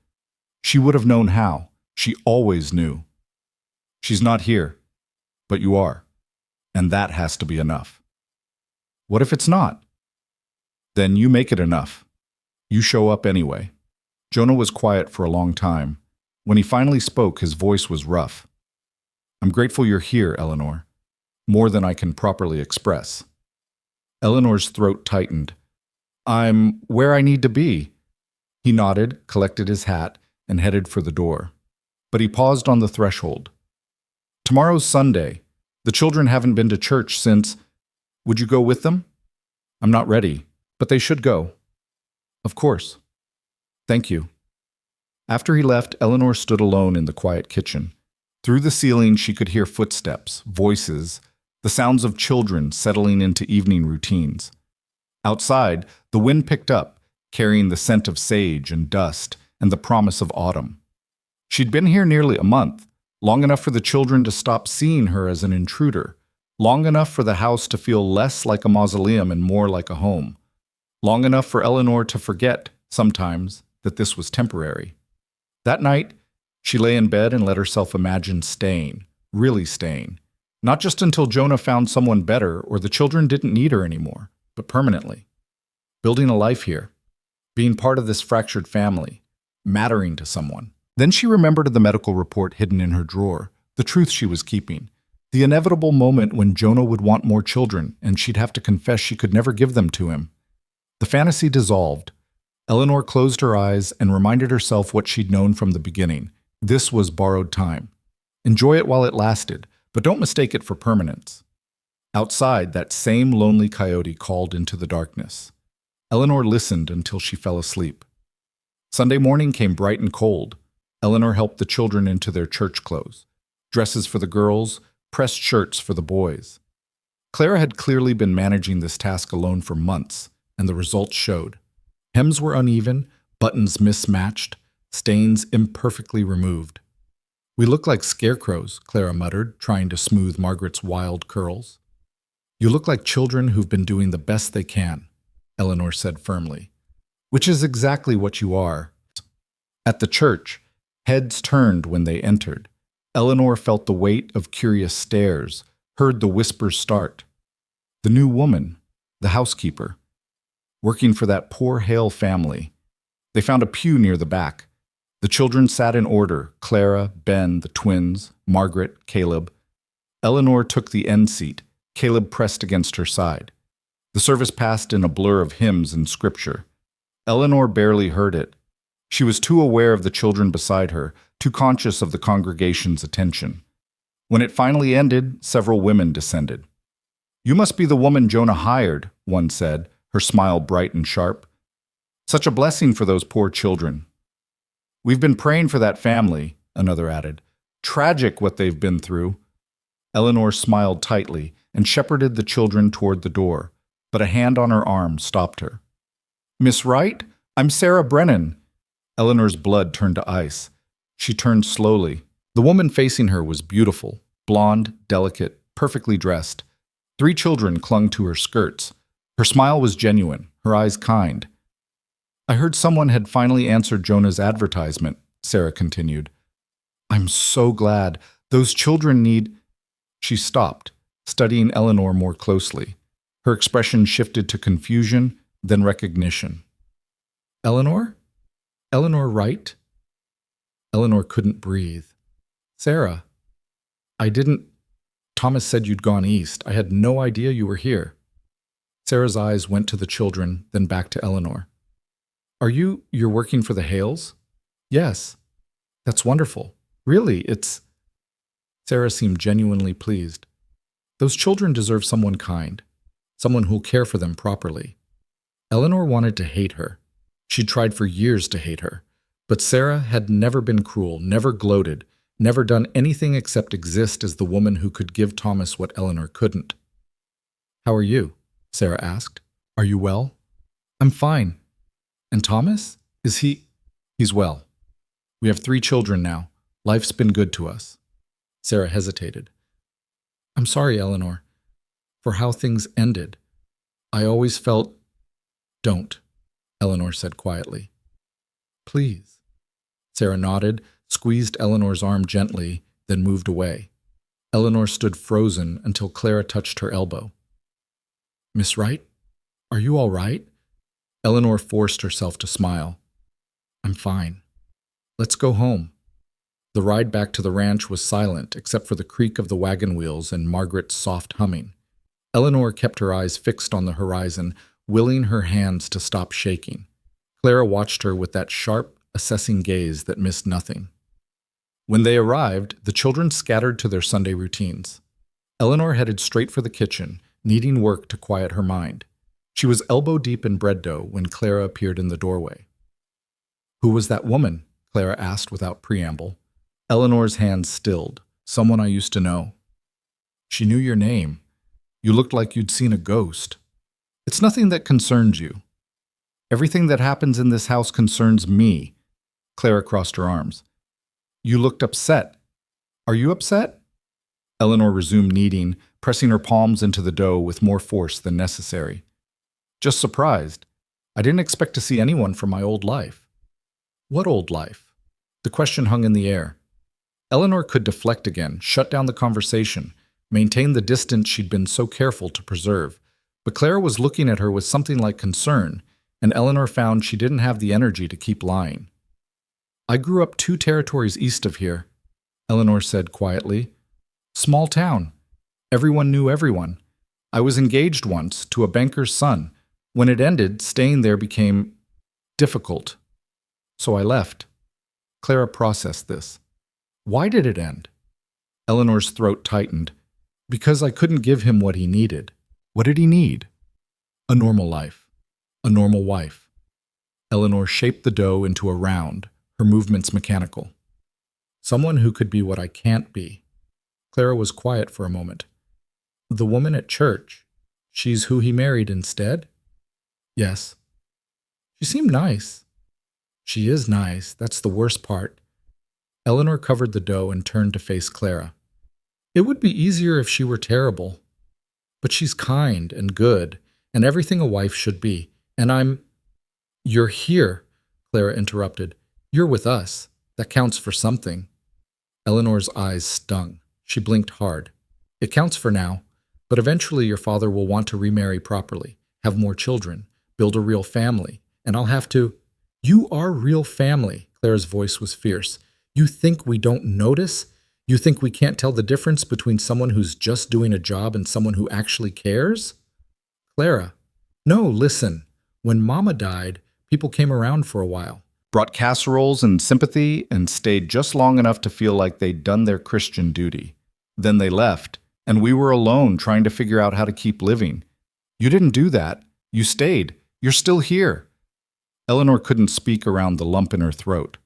She would have known how. She always knew. "She's not here, but you are. And that has to be enough." "What if it's not?" "Then you make it enough. You show up anyway." Jonah was quiet for a long time. When he finally spoke, his voice was rough. "I'm grateful you're here, Eleanor. More than I can properly express." Eleanor's throat tightened. "I'm where I need to be." He nodded, collected his hat, and headed for the door. But he paused on the threshold. "Tomorrow's Sunday. The children haven't been to church since. Would you go with them?" "I'm not ready, but they should go." "Of course." "Thank you." After he left, Eleanor stood alone in the quiet kitchen. Through the ceiling, she could hear footsteps, voices, the sounds of children settling into evening routines. Outside, the wind picked up, carrying the scent of sage and dust and the promise of autumn. She'd been here nearly a month, long enough for the children to stop seeing her as an intruder, long enough for the house to feel less like a mausoleum and more like a home, long enough for Eleanor to forget, sometimes, that this was temporary. That night, she lay in bed and let herself imagine staying, really staying, not just until Jonah found someone better or the children didn't need her anymore, but permanently. Building a life here, being part of this fractured family, mattering to someone. Then she remembered the medical report hidden in her drawer, the truth she was keeping, the inevitable moment when Jonah would want more children and she'd have to confess she could never give them to him. The fantasy dissolved. Eleanor closed her eyes and reminded herself what she'd known from the beginning. This was borrowed time. Enjoy it while it lasted, but don't mistake it for permanence. Outside, that same lonely coyote called into the darkness. Eleanor listened until she fell asleep. Sunday morning came bright and cold. Eleanor helped the children into their church clothes. Dresses for the girls, pressed shirts for the boys. Clara had clearly been managing this task alone for months, and the results showed. Hems were uneven, buttons mismatched, stains imperfectly removed. "We look like scarecrows," Clara muttered, trying to smooth Margaret's wild curls. "You look like children who've been doing the best they can," Eleanor said firmly. "Which is exactly what you are." At the church, heads turned when they entered. Eleanor felt the weight of curious stares, heard the whispers start. The new woman, the housekeeper, working for that poor Hale family. They found a pew near the back. The children sat in order, Clara, Ben, the twins, Margaret, Caleb. Eleanor took the end seat, Caleb pressed against her side. The service passed in a blur of hymns and scripture. Eleanor barely heard it. She was too aware of the children beside her, too conscious of the congregation's attention. When it finally ended, several women descended. "You must be the woman Jonah hired," one said, her smile bright and sharp. "Such a blessing for those poor children." "We've been praying for that family," another added. "Tragic what they've been through." Eleanor smiled tightly and shepherded the children toward the door, but a hand on her arm stopped her. "Miss Wright? I'm Sarah Brennan." Eleanor's blood turned to ice. She turned slowly. The woman facing her was beautiful, blonde, delicate, perfectly dressed. 3 children clung to her skirts. Her smile was genuine, her eyes kind. "I heard someone had finally answered Jonah's advertisement," Sarah continued. I'm so glad. Those children need... She stopped, studying Eleanor more closely. Her expression shifted to confusion, then recognition. Eleanor? Eleanor Wright? Eleanor couldn't breathe. Sarah, I didn't... Thomas said you'd gone east. I had no idea you were here. Sarah's eyes went to the children, then back to Eleanor. You're working for the Hales? Yes. That's wonderful. Really, it's... Sarah seemed genuinely pleased. Those children deserve someone kind, someone who'll care for them properly. Eleanor wanted to hate her. She'd tried for years to hate her. But Sarah had never been cruel, never gloated, never done anything except exist as the woman who could give Thomas what Eleanor couldn't. How are you? Sarah asked. Are you well? I'm fine. And Thomas? Is he... He's well. We have 3 children now. Life's been good to us. Sarah hesitated. I'm sorry, Eleanor, for how things ended. I always felt... Don't, Eleanor said quietly. Please. Sarah nodded, squeezed Eleanor's arm gently, then moved away. Eleanor stood frozen until Clara touched her elbow. Miss Wright, are you all right? Eleanor forced herself to smile. I'm fine. Let's go home. The ride back to the ranch was silent except for the creak of the wagon wheels and Margaret's soft humming. Eleanor kept her eyes fixed on the horizon, willing her hands to stop shaking. Clara watched her with that sharp, assessing gaze that missed nothing. When they arrived, the children scattered to their Sunday routines. Eleanor headed straight for the kitchen, needing work to quiet her mind. She was elbow-deep in bread dough when Clara appeared in the doorway. Who was that woman? Clara asked without preamble. Eleanor's hands stilled. Someone I used to know. She knew your name. You looked like you'd seen a ghost. It's nothing that concerns you. Everything that happens in this house concerns me. Clara crossed her arms. You looked upset. Are you upset? Eleanor resumed kneading, pressing her palms into the dough with more force than necessary. Just surprised. I didn't expect to see anyone from my old life. What old life? The question hung in the air. Eleanor could deflect again, shut down the conversation, maintain the distance she'd been so careful to preserve. But Clara was looking at her with something like concern, and Eleanor found she didn't have the energy to keep lying. I grew up 2 territories east of here, Eleanor said quietly. Small town. Everyone knew everyone. I was engaged once to a banker's son. When it ended, staying there became difficult. So I left. Clara processed this. Why did it end? Eleanor's throat tightened. Because I couldn't give him what he needed. What did he need? A normal life. A normal wife. Eleanor shaped the dough into a round, her movements mechanical. Someone who could be what I can't be. Clara was quiet for a moment. The woman at church, she's who he married instead? Yes. She seemed nice. She is nice, that's the worst part. Eleanor covered the dough and turned to face Clara. It would be easier if she were terrible. But she's kind and good, and everything a wife should be. And You're here, Clara interrupted. You're with us. That counts for something. Eleanor's eyes stung. She blinked hard. It counts for now, but eventually your father will want to remarry properly, have more children, build a real family, and I'll have to... You are real family, Clara's voice was fierce. You think we don't notice? You think we can't tell the difference between someone who's just doing a job and someone who actually cares? Clara, no, listen. When Mama died, people came around for a while. Brought casseroles and sympathy and stayed just long enough to feel like they'd done their Christian duty. Then they left, and we were alone trying to figure out how to keep living. You didn't do that. You stayed. You're still here. Eleanor couldn't speak around the lump in her throat.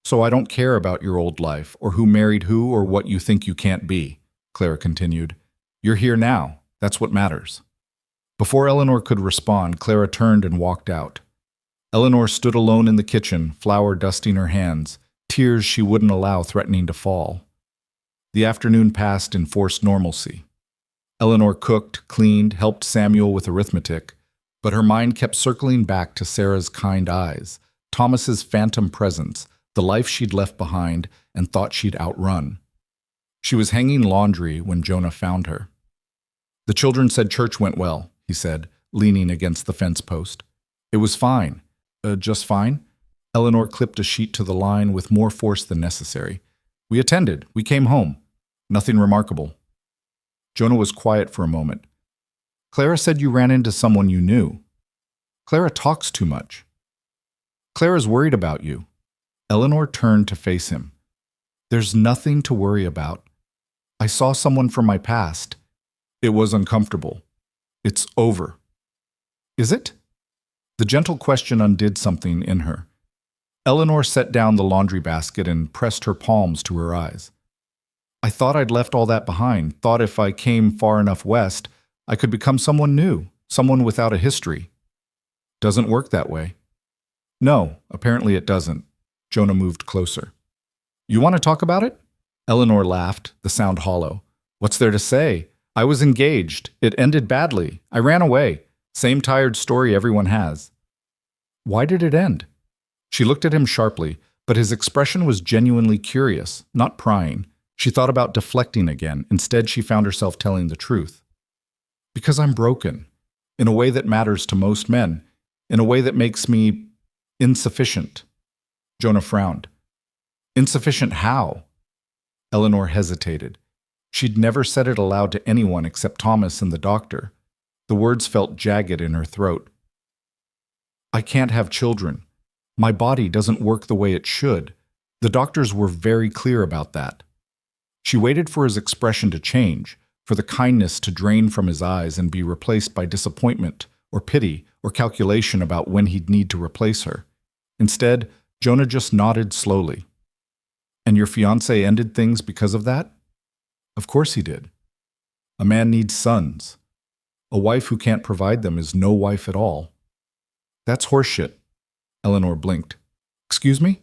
So I don't care about your old life, or who married who, or what you think you can't be, Clara continued. You're here now. That's what matters. Before Eleanor could respond, Clara turned and walked out. Eleanor stood alone in the kitchen, flour dusting her hands, tears she wouldn't allow threatening to fall. The afternoon passed in forced normalcy. Eleanor cooked, cleaned, helped Samuel with arithmetic, but her mind kept circling back to Sarah's kind eyes, Thomas's phantom presence, the life she'd left behind and thought she'd outrun. She was hanging laundry when Jonah found her. "The children said church went well," he said, leaning against the fence post. "It was fine." Just fine?" Eleanor clipped a sheet to the line with more force than necessary. "We attended. We came home. Nothing remarkable." Jonah was quiet for a moment. "Clara said you ran into someone you knew." "Clara talks too much." "Clara's worried about you." Eleanor turned to face him. "There's nothing to worry about. I saw someone from my past. It was uncomfortable. It's over." "Is it?" The gentle question undid something in her. Eleanor set down the laundry basket and pressed her palms to her eyes. "I thought I'd left all that behind, thought if I came far enough west, I could become someone new, someone without a history. Doesn't work that way." "No, apparently it doesn't." Jonah moved closer. "You want to talk about it?" Eleanor laughed, the sound hollow. "What's there to say? I was engaged. It ended badly. I ran away. Same tired story everyone has." "Why did it end?" She looked at him sharply, but his expression was genuinely curious, not prying. She thought about deflecting again. Instead, she found herself telling the truth. "Because I'm broken, in a way that matters to most men, in a way that makes me insufficient." Jonah frowned. "Insufficient how?" Eleanor hesitated. She'd never said it aloud to anyone except Thomas and the doctor. The words felt jagged in her throat. "I can't have children. My body doesn't work the way it should. The doctors were very clear about that." She waited for his expression to change, for the kindness to drain from his eyes and be replaced by disappointment or pity or calculation about when he'd need to replace her. Instead, Jonah just nodded slowly. "And your fiancé ended things because of that?" "Of course he did. A man needs sons. A wife who can't provide them is no wife at all." "That's horseshit." Eleanor blinked. "Excuse me?"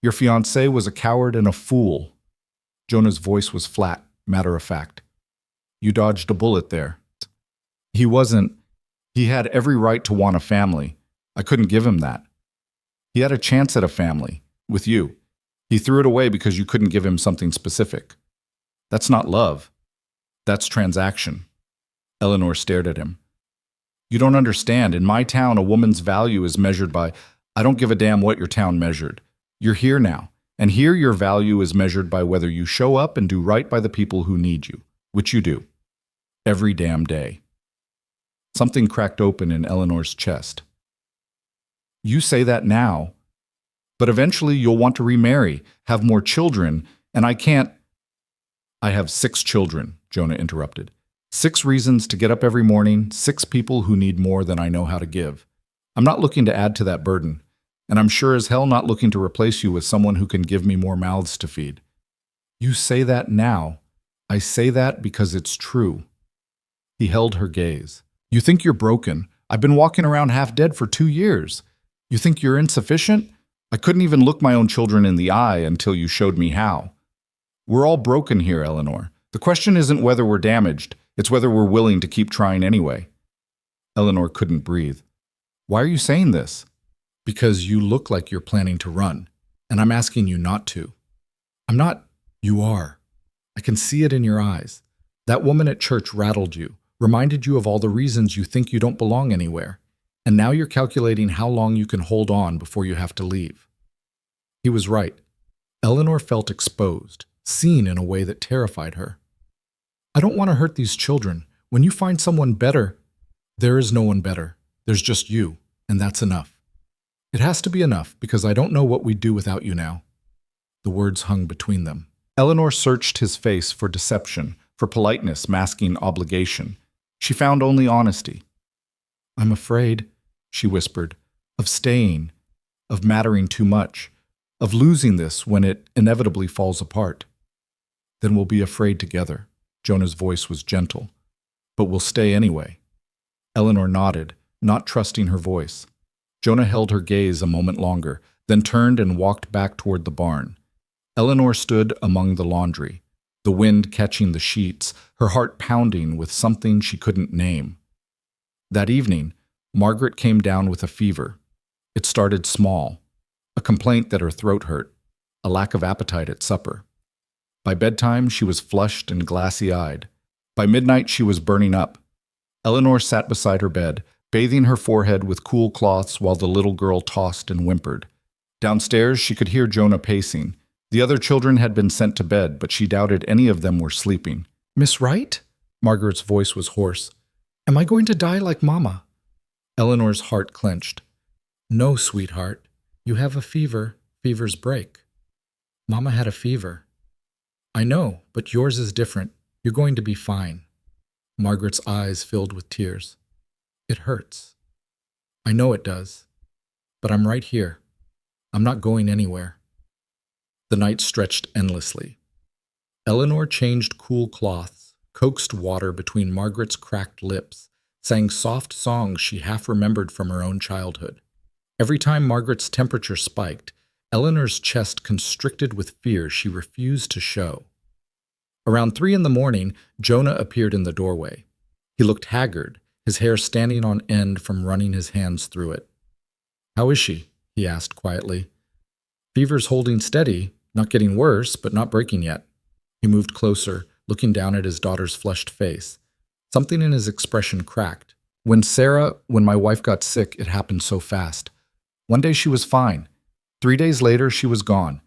"Your fiancé was a coward and a fool." Jonah's voice was flat, matter-of-fact. "You dodged a bullet there." "He wasn't. He had every right to want a family. I couldn't give him that. He had a chance at a family, with you. He threw it away because you couldn't give him something specific. That's not love. That's transaction." Eleanor stared at him. "You don't understand. In my town, a woman's value is measured by, I don't give a damn what your town measured. You're here now, and here your value is measured by whether you show up and do right by the people who need you, which you do. Every damn day." Something cracked open in Eleanor's chest. "You say that now, but eventually you'll want to remarry, have more children, and I can't—" "I have 6 children," Jonah interrupted. 6 reasons to get up every morning, 6 people who need more than I know how to give. I'm not looking to add to that burden, and I'm sure as hell not looking to replace you with someone who can give me more mouths to feed." "You say that now. I say that because it's true." He held her gaze. "You think you're broken. I've been walking around half dead for 2 years. You think you're insufficient? I couldn't even look my own children in the eye until you showed me how. We're all broken here, Eleanor. The question isn't whether we're damaged, it's whether we're willing to keep trying anyway." Eleanor couldn't breathe. "Why are you saying this?" "Because you look like you're planning to run, and I'm asking you not to." "I'm not." "You are. I can see it in your eyes. That woman at church rattled you, reminded you of all the reasons you think you don't belong anywhere. And now you're calculating how long you can hold on before you have to leave." He was right. Eleanor felt exposed, seen in a way that terrified her. "I don't want to hurt these children. When you find someone better—" "There is no one better. There's just you, and that's enough." "It has to be enough, because I don't know what we'd do without you now." The words hung between them. Eleanor searched his face for deception, for politeness masking obligation. She found only honesty. "I'm afraid," she whispered, "of staying, of mattering too much, of losing this when it inevitably falls apart." "Then we'll be afraid together." Jonah's voice was gentle. "But we'll stay anyway." Eleanor nodded, not trusting her voice. Jonah held her gaze a moment longer, then turned and walked back toward the barn. Eleanor stood among the laundry, the wind catching the sheets, her heart pounding with something she couldn't name. That evening, Margaret came down with a fever. It started small. a complaint that her throat hurt, a lack of appetite at supper. By bedtime, she was flushed and glassy-eyed. By midnight, she was burning up. Eleanor sat beside her bed, bathing her forehead with cool cloths while the little girl tossed and whimpered. Downstairs, she could hear Jonah pacing. The other children had been sent to bed, but she doubted any of them were sleeping. "Miss Wright?" Margaret's voice was hoarse. "Am I going to die like Mama?" Eleanor's heart clenched. "No, sweetheart. You have a fever. Fevers break. Mama had a fever." "I know, but yours is different. You're going to be fine." Margaret's eyes filled with tears. "It hurts." "I know it does. But I'm right here. I'm not going anywhere." The night stretched endlessly. Eleanor changed cool cloths, coaxed water between Margaret's cracked lips, sang soft songs she half remembered from her own childhood. Every time Margaret's temperature spiked, Eleanor's chest constricted with fear she refused to show. Around 3 in the morning, Jonah appeared in the doorway. He looked haggard, his hair standing on end from running his hands through it. "How is she?" he asked quietly. "Fever's holding steady, not getting worse, but not breaking yet." He moved closer, looking down at his daughter's flushed face. Something in his expression cracked. When my wife got sick, it happened so fast. One day she was fine. 3 days later, she was gone.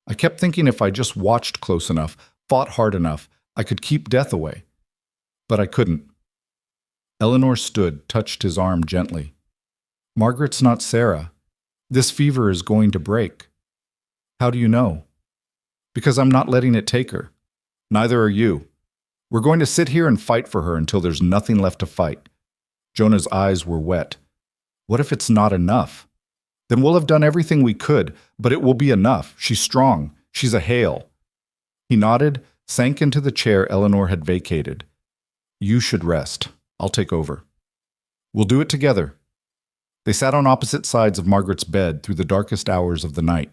I kept thinking if I just watched close enough, fought hard enough, I could keep death away. But I couldn't. Eleanor stood, touched his arm gently. "Margaret's not Sarah. This fever is going to break." "How do you know?" "Because I'm not letting it take her. Neither are you. We're going to sit here and fight for her until there's nothing left to fight." Jonah's eyes were wet. "What if it's not enough? Then we'll have done everything we could, but it will be enough. She's strong. She's a Hale." He nodded, sank into the chair Eleanor had vacated. "You should rest. I'll take over. We'll do it together." They sat on opposite sides of Margaret's bed through the darkest hours of the night.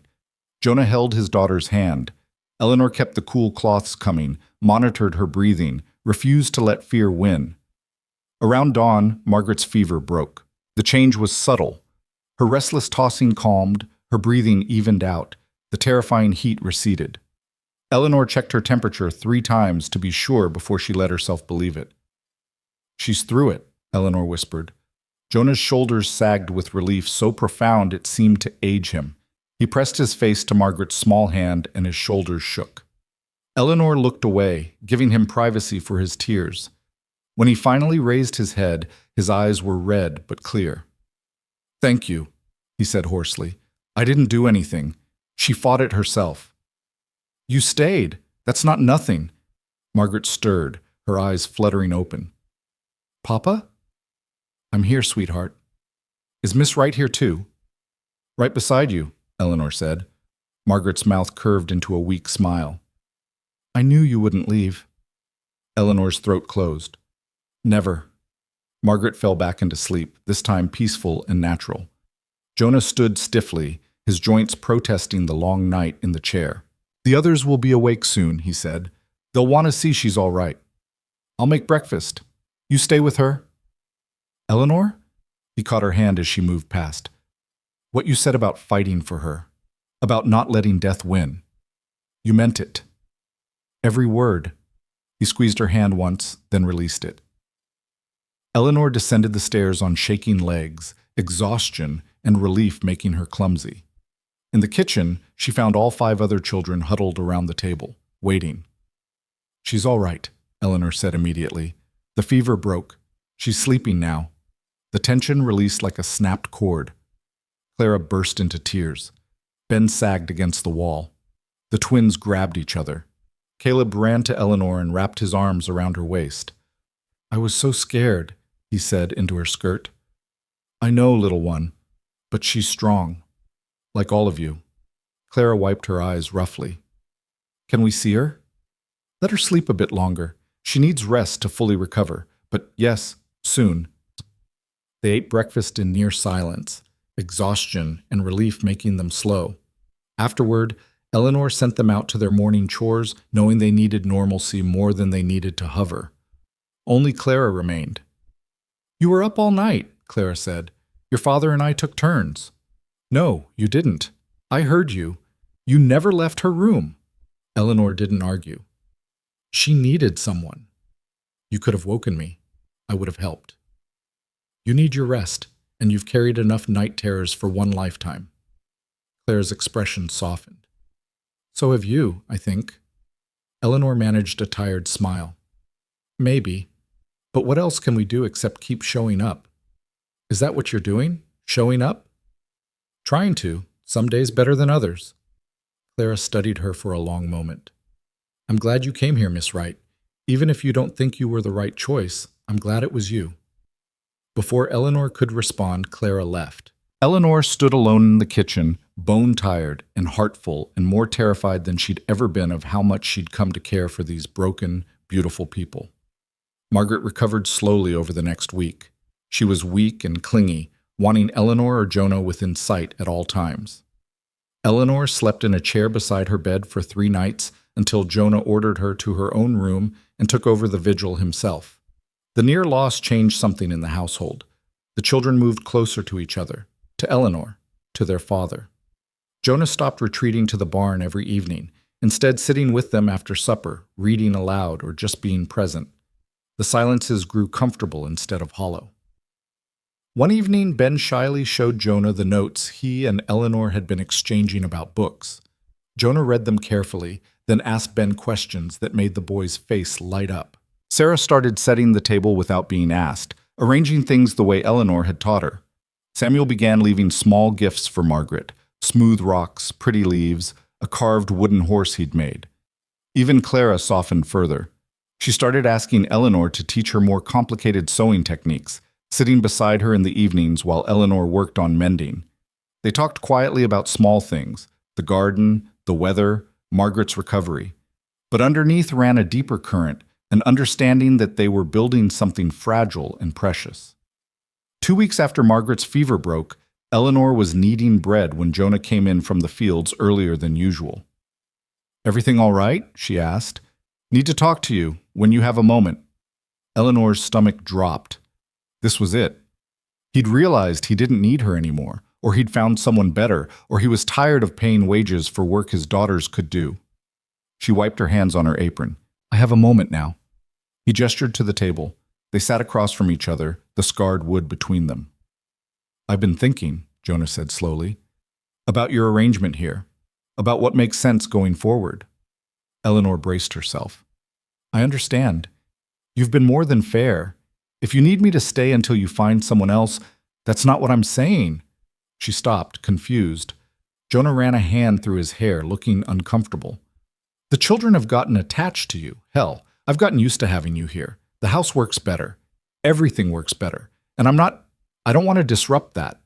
Jonah held his daughter's hand. Eleanor kept the cool cloths coming, monitored her breathing, refused to let fear win. Around dawn, Margaret's fever broke. The change was subtle. Her restless tossing calmed, her breathing evened out, the terrifying heat receded. Eleanor checked her temperature 3 times to be sure before she let herself believe it. "She's through it," Eleanor whispered. Jonah's shoulders sagged with relief so profound it seemed to age him. He pressed his face to Margaret's small hand and his shoulders shook. Eleanor looked away, giving him privacy for his tears. When he finally raised his head, his eyes were red but clear. "Thank you," he said hoarsely. "I didn't do anything. She fought it herself." "You stayed. That's not nothing." Margaret stirred, her eyes fluttering open. "Papa?" "I'm here, sweetheart." "Is Miss Wright here too?" "Right beside you," Eleanor said. Margaret's mouth curved into a weak smile. "I knew you wouldn't leave." Eleanor's throat closed. "Never." Margaret fell back into sleep, this time peaceful and natural. Jonah stood stiffly, his joints protesting the long night in the chair. "The others will be awake soon," he said. "They'll want to see she's all right. I'll make breakfast. You stay with her." "Eleanor?" He caught her hand as she moved past. "What you said about fighting for her, about not letting death win. You meant it. Every word." He squeezed her hand once, then released it. Eleanor descended the stairs on shaking legs, exhaustion and relief making her clumsy. In the kitchen, she found all 5 other children huddled around the table, waiting. "She's all right," Eleanor said immediately. "The fever broke. She's sleeping now." The tension released like a snapped cord. Clara burst into tears. Ben sagged against the wall. The twins grabbed each other. Caleb ran to Eleanor and wrapped his arms around her waist. "I was so scared," he said into her skirt. "I know, little one, but she's strong, like all of you." Clara wiped her eyes roughly. "Can we see her?" "Let her sleep a bit longer. She needs rest to fully recover, but yes, soon." They ate breakfast in near silence, exhaustion and relief making them slow. Afterward, Eleanor sent them out to their morning chores, knowing they needed normalcy more than they needed to hover. Only Clara remained. "You were up all night," Clara said. "Your father and I took turns." "No, you didn't." I heard you. You never left her room. Eleanor didn't argue. She needed someone. You could have woken me. I would have helped. You need your rest, and you've carried enough night terrors for one lifetime. Claire's expression softened. So have you, I think. Eleanor managed a tired smile. Maybe. But what else can we do except keep showing up? Is that what you're doing? Showing up? Trying to. Some days better than others. Clara studied her for a long moment. I'm glad you came here, Miss Wright. Even if you don't think you were the right choice, I'm glad it was you. Before Eleanor could respond, Clara left. Eleanor stood alone in the kitchen, bone-tired and heartful and more terrified than she'd ever been of how much she'd come to care for these broken, beautiful people. Margaret recovered slowly over the next week. She was weak and clingy, wanting Eleanor or Jonah within sight at all times. Eleanor slept in a chair beside her bed for 3 nights until Jonah ordered her to her own room and took over the vigil himself. The near loss changed something in the household. The children moved closer to each other, to Eleanor, to their father. Jonah stopped retreating to the barn every evening, instead sitting with them after supper, reading aloud or just being present. The silences grew comfortable instead of hollow. One evening, Ben shyly showed Jonah the notes he and Eleanor had been exchanging about books. Jonah read them carefully, then asked Ben questions that made the boy's face light up. Sarah started setting the table without being asked, arranging things the way Eleanor had taught her. Samuel began leaving small gifts for Margaret, smooth rocks, pretty leaves, a carved wooden horse he'd made. Even Clara softened further. She started asking Eleanor to teach her more complicated sewing techniques, sitting beside her in the evenings while Eleanor worked on mending. They talked quietly about small things, the garden, the weather, Margaret's recovery. But underneath ran a deeper current, an understanding that they were building something fragile and precious. 2 weeks after Margaret's fever broke, Eleanor was kneading bread when Jonah came in from the fields earlier than usual. "Everything all right?" she asked. "Need to talk to you, when you have a moment." Eleanor's stomach dropped. This was it. He'd realized he didn't need her anymore, or he'd found someone better, or he was tired of paying wages for work his daughters could do. She wiped her hands on her apron. "I have a moment now." He gestured to the table. They sat across from each other, the scarred wood between them. "I've been thinking," Jonah said slowly, "about your arrangement here, about what makes sense going forward." Eleanor braced herself. "I understand. You've been more than fair. If you need me to stay until you find someone else, that's not what I'm saying." She stopped, confused. Jonah ran a hand through his hair, looking uncomfortable. "The children have gotten attached to you. Hell, I've gotten used to having you here. The house works better. Everything works better. And I don't want to disrupt that."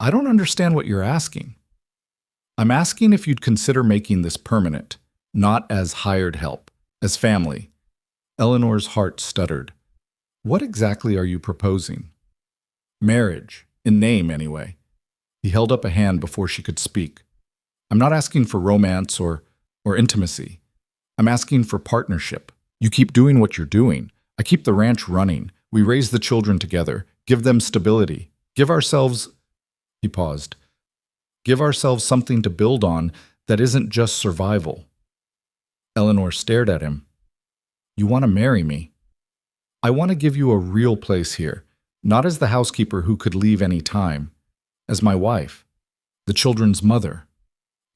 "I don't understand what you're asking." "I'm asking if you'd consider making this permanent, not as hired help, as family." Eleanor's heart stuttered. "What exactly are you proposing?" "Marriage, in name anyway." He held up a hand before she could speak. "I'm not asking for romance or intimacy. I'm asking for partnership. You keep doing what you're doing. I keep the ranch running. We raise the children together, give them stability. Give ourselves—" He paused. "Give ourselves something to build on that isn't just survival." Eleanor stared at him. "You want to marry me? I want to give you a real place here, not as the housekeeper who could leave any time, as my wife, the children's mother,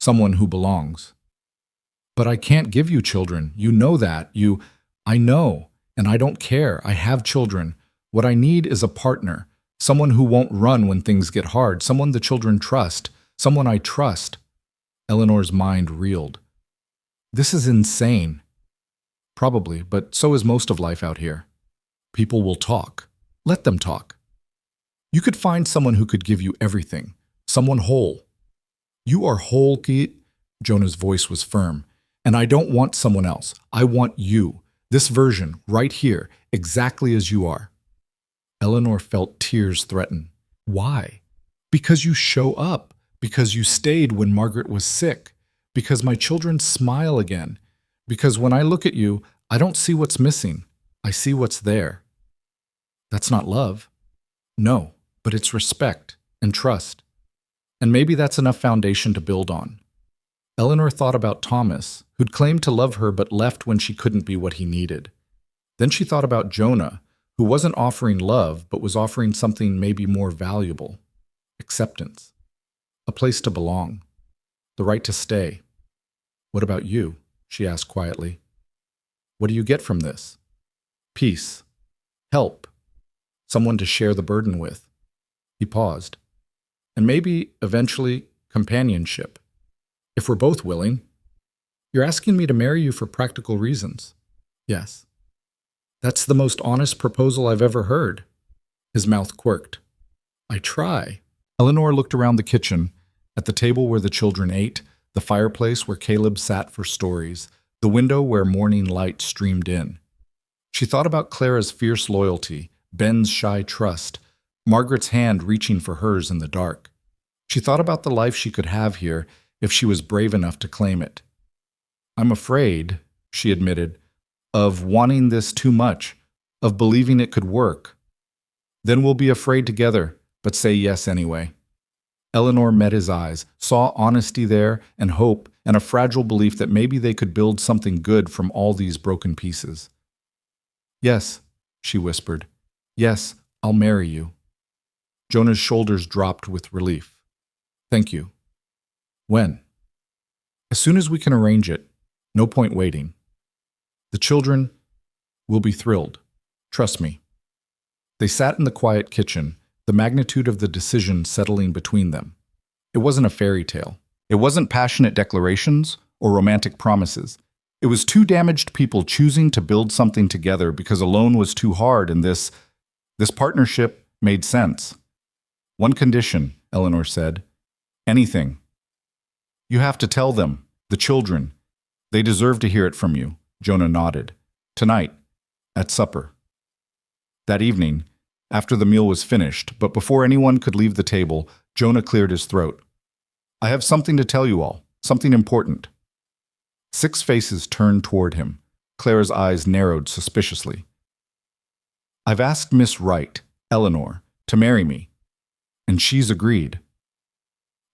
someone who belongs." "But I can't give you children. You know that. I know, and I don't care. I have children. What I need is a partner, someone who won't run when things get hard, someone the children trust, someone I trust." Eleanor's mind reeled. "This is insane." "Probably, but so is most of life out here. People will talk. Let them talk. You could find someone who could give you everything, someone whole." "You are whole, Kate." Jonah's voice was firm. "And I don't want someone else. I want you. This version, right here, exactly as you are." Eleanor felt tears threaten. "Why?" "Because you show up. Because you stayed when Margaret was sick. Because my children smile again. Because when I look at you, I don't see what's missing. I see what's there." "That's not love." "No, but it's respect and trust." And maybe that's enough foundation to build on. Eleanor thought about Thomas, who'd claimed to love her but left when she couldn't be what he needed. Then she thought about Jonah, who wasn't offering love but was offering something maybe more valuable: acceptance, a place to belong, the right to stay. "What about you?" she asked quietly. "What do you get from this?" "Peace, help, someone to share the burden with." He paused. "And maybe, eventually, companionship, if we're both willing." "You're asking me to marry you for practical reasons." "Yes." "That's the most honest proposal I've ever heard." His mouth quirked. "I try." Eleanor looked around the kitchen, at the table where the children ate, the fireplace where Caleb sat for stories, the window where morning light streamed in. She thought about Clara's fierce loyalty, Ben's shy trust, Margaret's hand reaching for hers in the dark. She thought about the life she could have here if she was brave enough to claim it. "I'm afraid," she admitted, "of wanting this too much, of believing it could work." "Then we'll be afraid together, but say yes anyway." Eleanor met his eyes, saw honesty there and hope and a fragile belief that maybe they could build something good from all these broken pieces. "Yes," she whispered. "Yes, I'll marry you." Jonah's shoulders dropped with relief. "Thank you." "When?" "As soon as we can arrange it. No point waiting." "The children will be thrilled. Trust me." They sat in the quiet kitchen, the magnitude of the decision settling between them. It wasn't a fairy tale. It wasn't passionate declarations or romantic promises. It was two damaged people choosing to build something together because alone was too hard, and this partnership made sense. "One condition," Eleanor said. "Anything. You have to tell them, the children. They deserve to hear it from you." Jonah nodded. "Tonight, at supper." That evening, after the meal was finished, but before anyone could leave the table, Jonah cleared his throat. "I have something to tell you all, something important." 6 faces turned toward him. Clara's eyes narrowed suspiciously. "I've asked Miss Wright, Eleanor, to marry me, and she's agreed."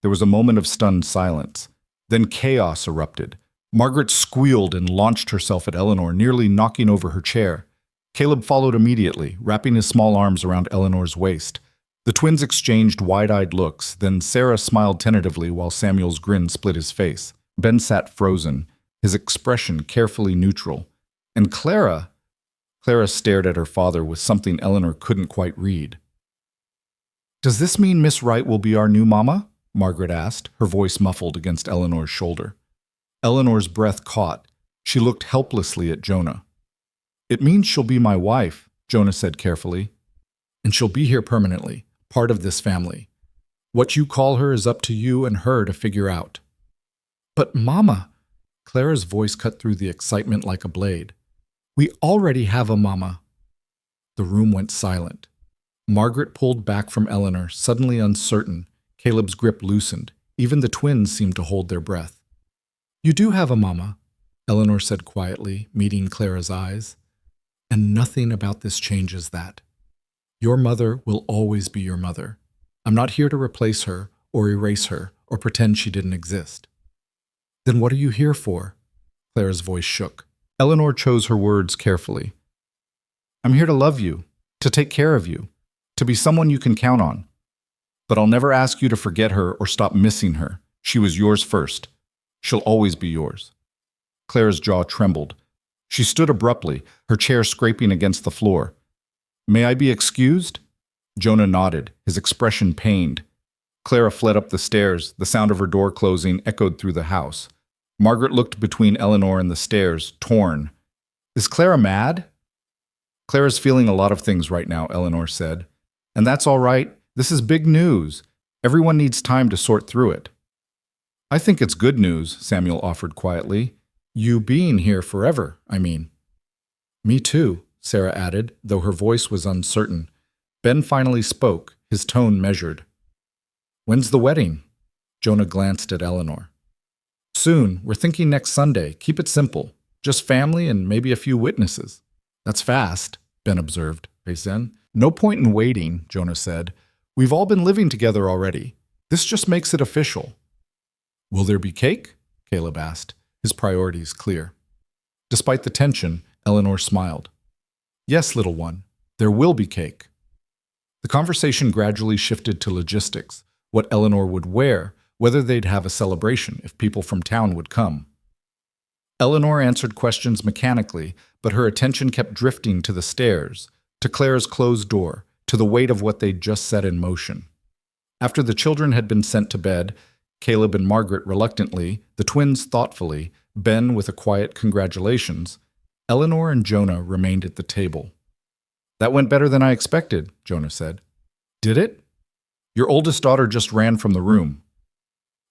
There was a moment of stunned silence. Then chaos erupted. Margaret squealed and launched herself at Eleanor, nearly knocking over her chair. Caleb followed immediately, wrapping his small arms around Eleanor's waist. The twins exchanged wide-eyed looks, then Sarah smiled tentatively while Samuel's grin split his face. Ben sat frozen, his expression carefully neutral. And Clara stared at her father with something Eleanor couldn't quite read. "Does this mean Miss Wright will be our new mama?" Margaret asked, her voice muffled against Eleanor's shoulder. Eleanor's breath caught. She looked helplessly at Jonah. "It means she'll be my wife," Jonah said carefully. "And she'll be here permanently, part of this family. What you call her is up to you and her to figure out." "But Mama," Clara's voice cut through the excitement like a blade. "We already have a Mama." The room went silent. Margaret pulled back from Eleanor, suddenly uncertain. Caleb's grip loosened. Even the twins seemed to hold their breath. "You do have a Mama," Eleanor said quietly, meeting Clara's eyes. "And nothing about this changes that. Your mother will always be your mother. I'm not here to replace her or erase her or pretend she didn't exist." "Then what are you here for?" Clara's voice shook. Eleanor chose her words carefully. "I'm here to love you, to take care of you, to be someone you can count on. But I'll never ask you to forget her or stop missing her. She was yours first. She'll always be yours." Clara's jaw trembled. She stood abruptly, her chair scraping against the floor. "May I be excused?" Jonah nodded, his expression pained. Clara fled up the stairs, the sound of her door closing echoed through the house. Margaret looked between Eleanor and the stairs, torn. "Is Clara mad?" "Clara's feeling a lot of things right now," Eleanor said. "And that's all right. This is big news. Everyone needs time to sort through it." "I think it's good news," Samuel offered quietly. "You being here forever, I mean." "Me too," Sarah added, though her voice was uncertain. Ben finally spoke, his tone measured. "When's the wedding?" Jonah glanced at Eleanor. "Soon. We're thinking next Sunday. Keep it simple. Just family and maybe a few witnesses." "That's fast," Ben observed. "No point in waiting," Jonah said. "We've all been living together already. This just makes it official. Will there be cake? Caleb asked, his priorities clear. Despite the tension, Eleanor smiled. Yes, little one, there will be cake. The conversation gradually shifted to logistics, what Eleanor would wear, whether they'd have a celebration, if people from town would come. Eleanor answered questions mechanically, but her attention kept drifting to the stairs, to Clara's closed door, to the weight of what they'd just set in motion. After the children had been sent to bed, Caleb and Margaret reluctantly, the twins thoughtfully, Ben with a quiet congratulations, Eleanor and Jonah remained at the table. That went better than I expected, Jonah said. Did it? Your oldest daughter just ran from the room.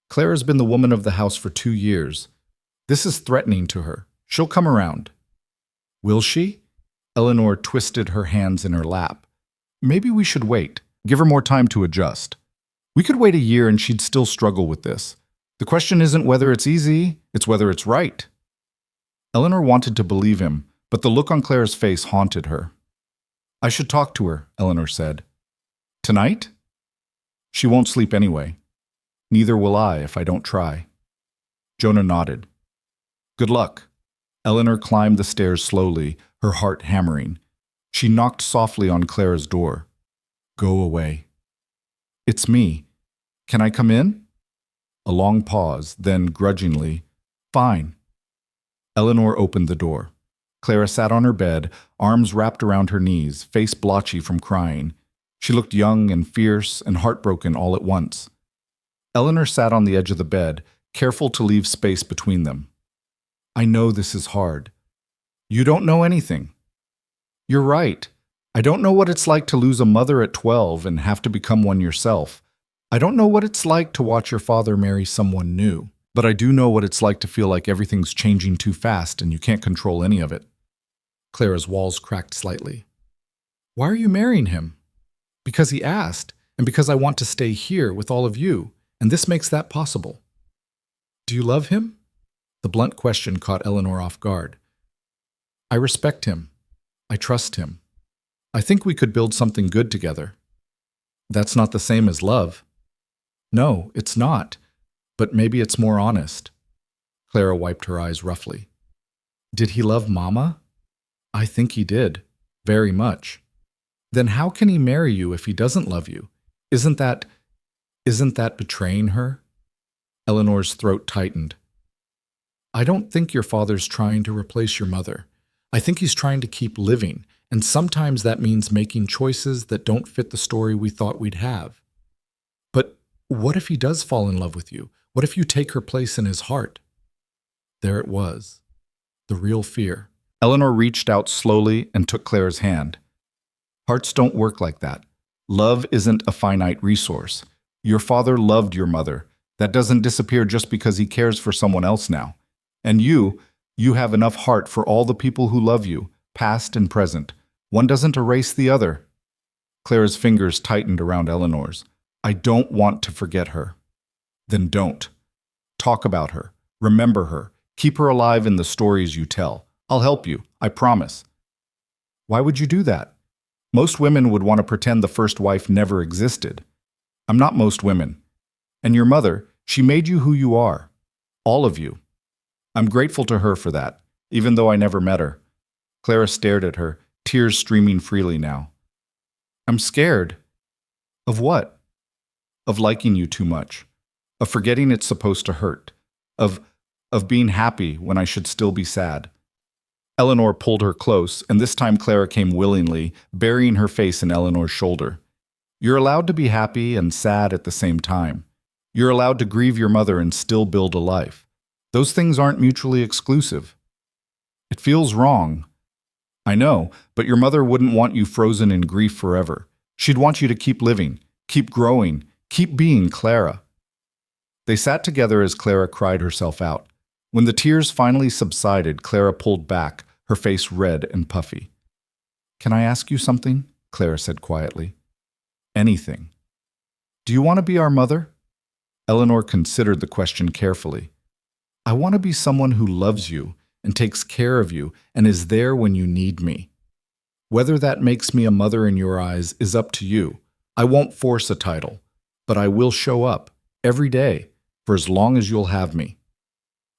Clara's been the woman of the house for 2 years. This is threatening to her. She'll come around. Will she? Eleanor twisted her hands in her lap. Maybe we should wait. Give her more time to adjust. We could wait a year and she'd still struggle with this. The question isn't whether it's easy, it's whether it's right. Eleanor wanted to believe him, but the look on Clara's face haunted her. I should talk to her, Eleanor said. Tonight? She won't sleep anyway. Neither will I if I don't try. Jonah nodded. Good luck. Eleanor climbed the stairs slowly, her heart hammering. She knocked softly on Clara's door. Go away. It's me. Can I come in? A long pause, then grudgingly, Fine. Eleanor opened the door. Clara sat on her bed, arms wrapped around her knees, face blotchy from crying. She looked young and fierce and heartbroken all at once. Eleanor sat on the edge of the bed, careful to leave space between them. I know this is hard. You don't know anything. You're right. I don't know what it's like to lose a mother at 12 and have to become one yourself. I don't know what it's like to watch your father marry someone new, but I do know what it's like to feel like everything's changing too fast and you can't control any of it. Clara's walls cracked slightly. Why are you marrying him? Because he asked, and because I want to stay here with all of you, and this makes that possible. Do you love him? The blunt question caught Eleanor off guard. I respect him. I trust him. I think we could build something good together. That's not the same as love. No, it's not, but maybe it's more honest. Clara wiped her eyes roughly. Did he love Mama? I think he did, very much. Then how can he marry you if he doesn't love you? Isn't that betraying her? Eleanor's throat tightened. I don't think your father's trying to replace your mother. I think he's trying to keep living, and sometimes that means making choices that don't fit the story we thought we'd have. But what if he does fall in love with you? What if you take her place in his heart? There it was, the real fear. Eleanor reached out slowly and took Clara's hand. Hearts don't work like that. Love isn't a finite resource. Your father loved your mother. That doesn't disappear just because he cares for someone else now. And you have enough heart for all the people who love you, past and present. One doesn't erase the other. Clara's fingers tightened around Eleanor's. I don't want to forget her. Then don't. Talk about her. Remember her. Keep her alive in the stories you tell. I'll help you, I promise. Why would you do that? Most women would want to pretend the first wife never existed. I'm not most women. And your mother, she made you who you are. All of you. I'm grateful to her for that, even though I never met her. Clara stared at her, tears streaming freely now. I'm scared. Of what? Of liking you too much. Of forgetting it's supposed to hurt. Of being happy when I should still be sad. Eleanor pulled her close, and this time Clara came willingly, burying her face in Eleanor's shoulder. You're allowed to be happy and sad at the same time. You're allowed to grieve your mother and still build a life. Those things aren't mutually exclusive. It feels wrong. I know, but your mother wouldn't want you frozen in grief forever. She'd want you to keep living, keep growing, keep being Clara. They sat together as Clara cried herself out. When the tears finally subsided, Clara pulled back, her face red and puffy. Can I ask you something? Clara said quietly. Anything. Do you want to be our mother? Eleanor considered the question carefully. I want to be someone who loves you and takes care of you and is there when you need me. Whether that makes me a mother in your eyes is up to you. I won't force a title. but I will show up every day for as long as you'll have me.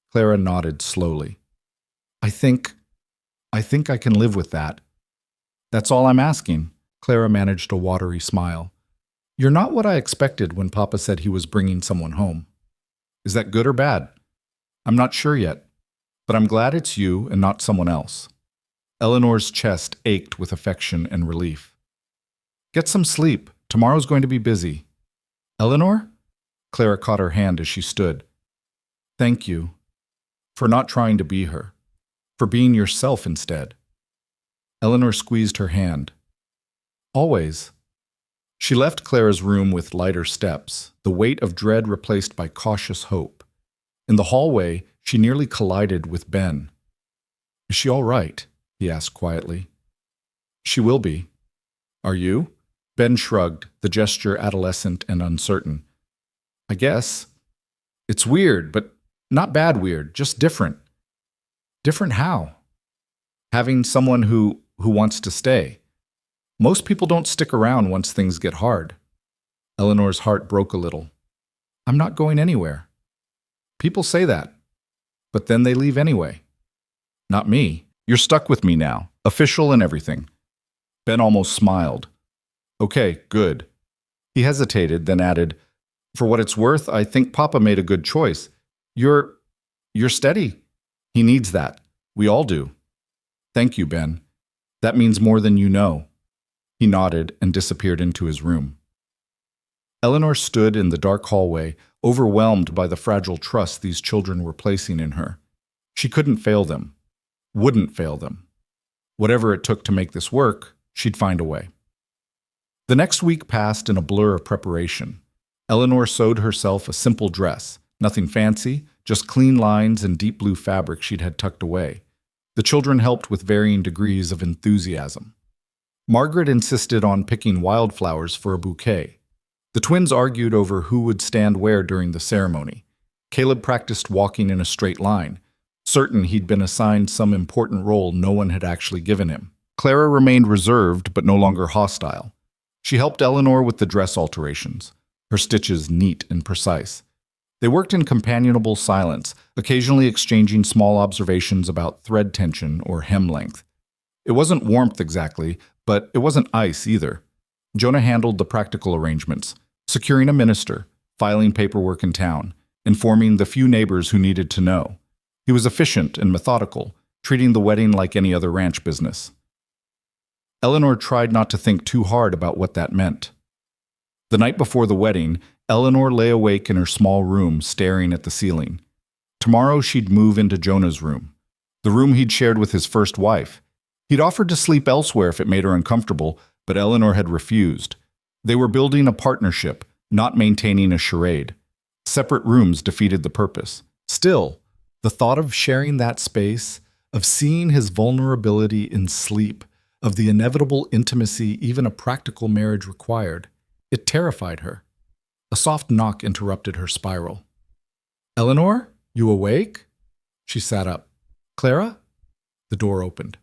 Clara nodded slowly. I think I can live with that. That's all I'm asking. Clara managed a watery smile. You're not what I expected when Papa said he was bringing someone home. Is that good or bad? I'm not sure yet, but I'm glad it's you and not someone else. Eleanor's chest ached with affection and relief. Get some sleep. Tomorrow's going to be busy. Eleanor? Clara caught her hand as she stood. Thank you for not trying to be her, for being yourself instead. Eleanor squeezed her hand. Always. She left Clara's room with lighter steps, the weight of dread replaced by cautious hope. In the hallway, she nearly collided with Ben. Is she all right? He asked quietly. She will be. Are you? Ben shrugged, the gesture adolescent and uncertain. I guess. It's weird, but not bad weird, just different. Different how? Having someone who wants to stay. Most people don't stick around once things get hard. Eleanor's heart broke a little. I'm not going anywhere. People say that, but then they leave anyway. Not me. You're stuck with me now, official and everything. Ben almost smiled. Okay, good. He hesitated, then added, for what it's worth, I think Papa made a good choice. You're steady. He needs that. We all do. Thank you, Ben. That means more than you know. He nodded and disappeared into his room. Eleanor stood in the dark hallway, overwhelmed by the fragile trust these children were placing in her. She couldn't fail them. Wouldn't fail them. Whatever it took to make this work, she'd find a way. The next week passed in a blur of preparation. Eleanor sewed herself a simple dress, nothing fancy, just clean lines and deep blue fabric she'd had tucked away. The children helped with varying degrees of enthusiasm. Margaret insisted on picking wildflowers for a bouquet. The twins argued over who would stand where during the ceremony. Caleb practiced walking in a straight line, certain he'd been assigned some important role no one had actually given him. Clara remained reserved but no longer hostile. She helped Eleanor with the dress alterations, her stitches neat and precise. They worked in companionable silence, occasionally exchanging small observations about thread tension or hem length. It wasn't warmth exactly, but it wasn't ice either. Jonah handled the practical arrangements, securing a minister, filing paperwork in town, informing the few neighbors who needed to know. He was efficient and methodical, treating the wedding like any other ranch business. Eleanor tried not to think too hard about what that meant. The night before the wedding, Eleanor lay awake in her small room, staring at the ceiling. Tomorrow she'd move into Jonah's room, the room he'd shared with his first wife. He'd offered to sleep elsewhere if it made her uncomfortable, but Eleanor had refused. They were building a partnership, not maintaining a charade. Separate rooms defeated the purpose. Still, the thought of sharing that space, of seeing his vulnerability in sleep, of the inevitable intimacy even a practical marriage required, it terrified her. A soft knock interrupted her spiral. Eleanor, you awake? She sat up. Clara? The door opened.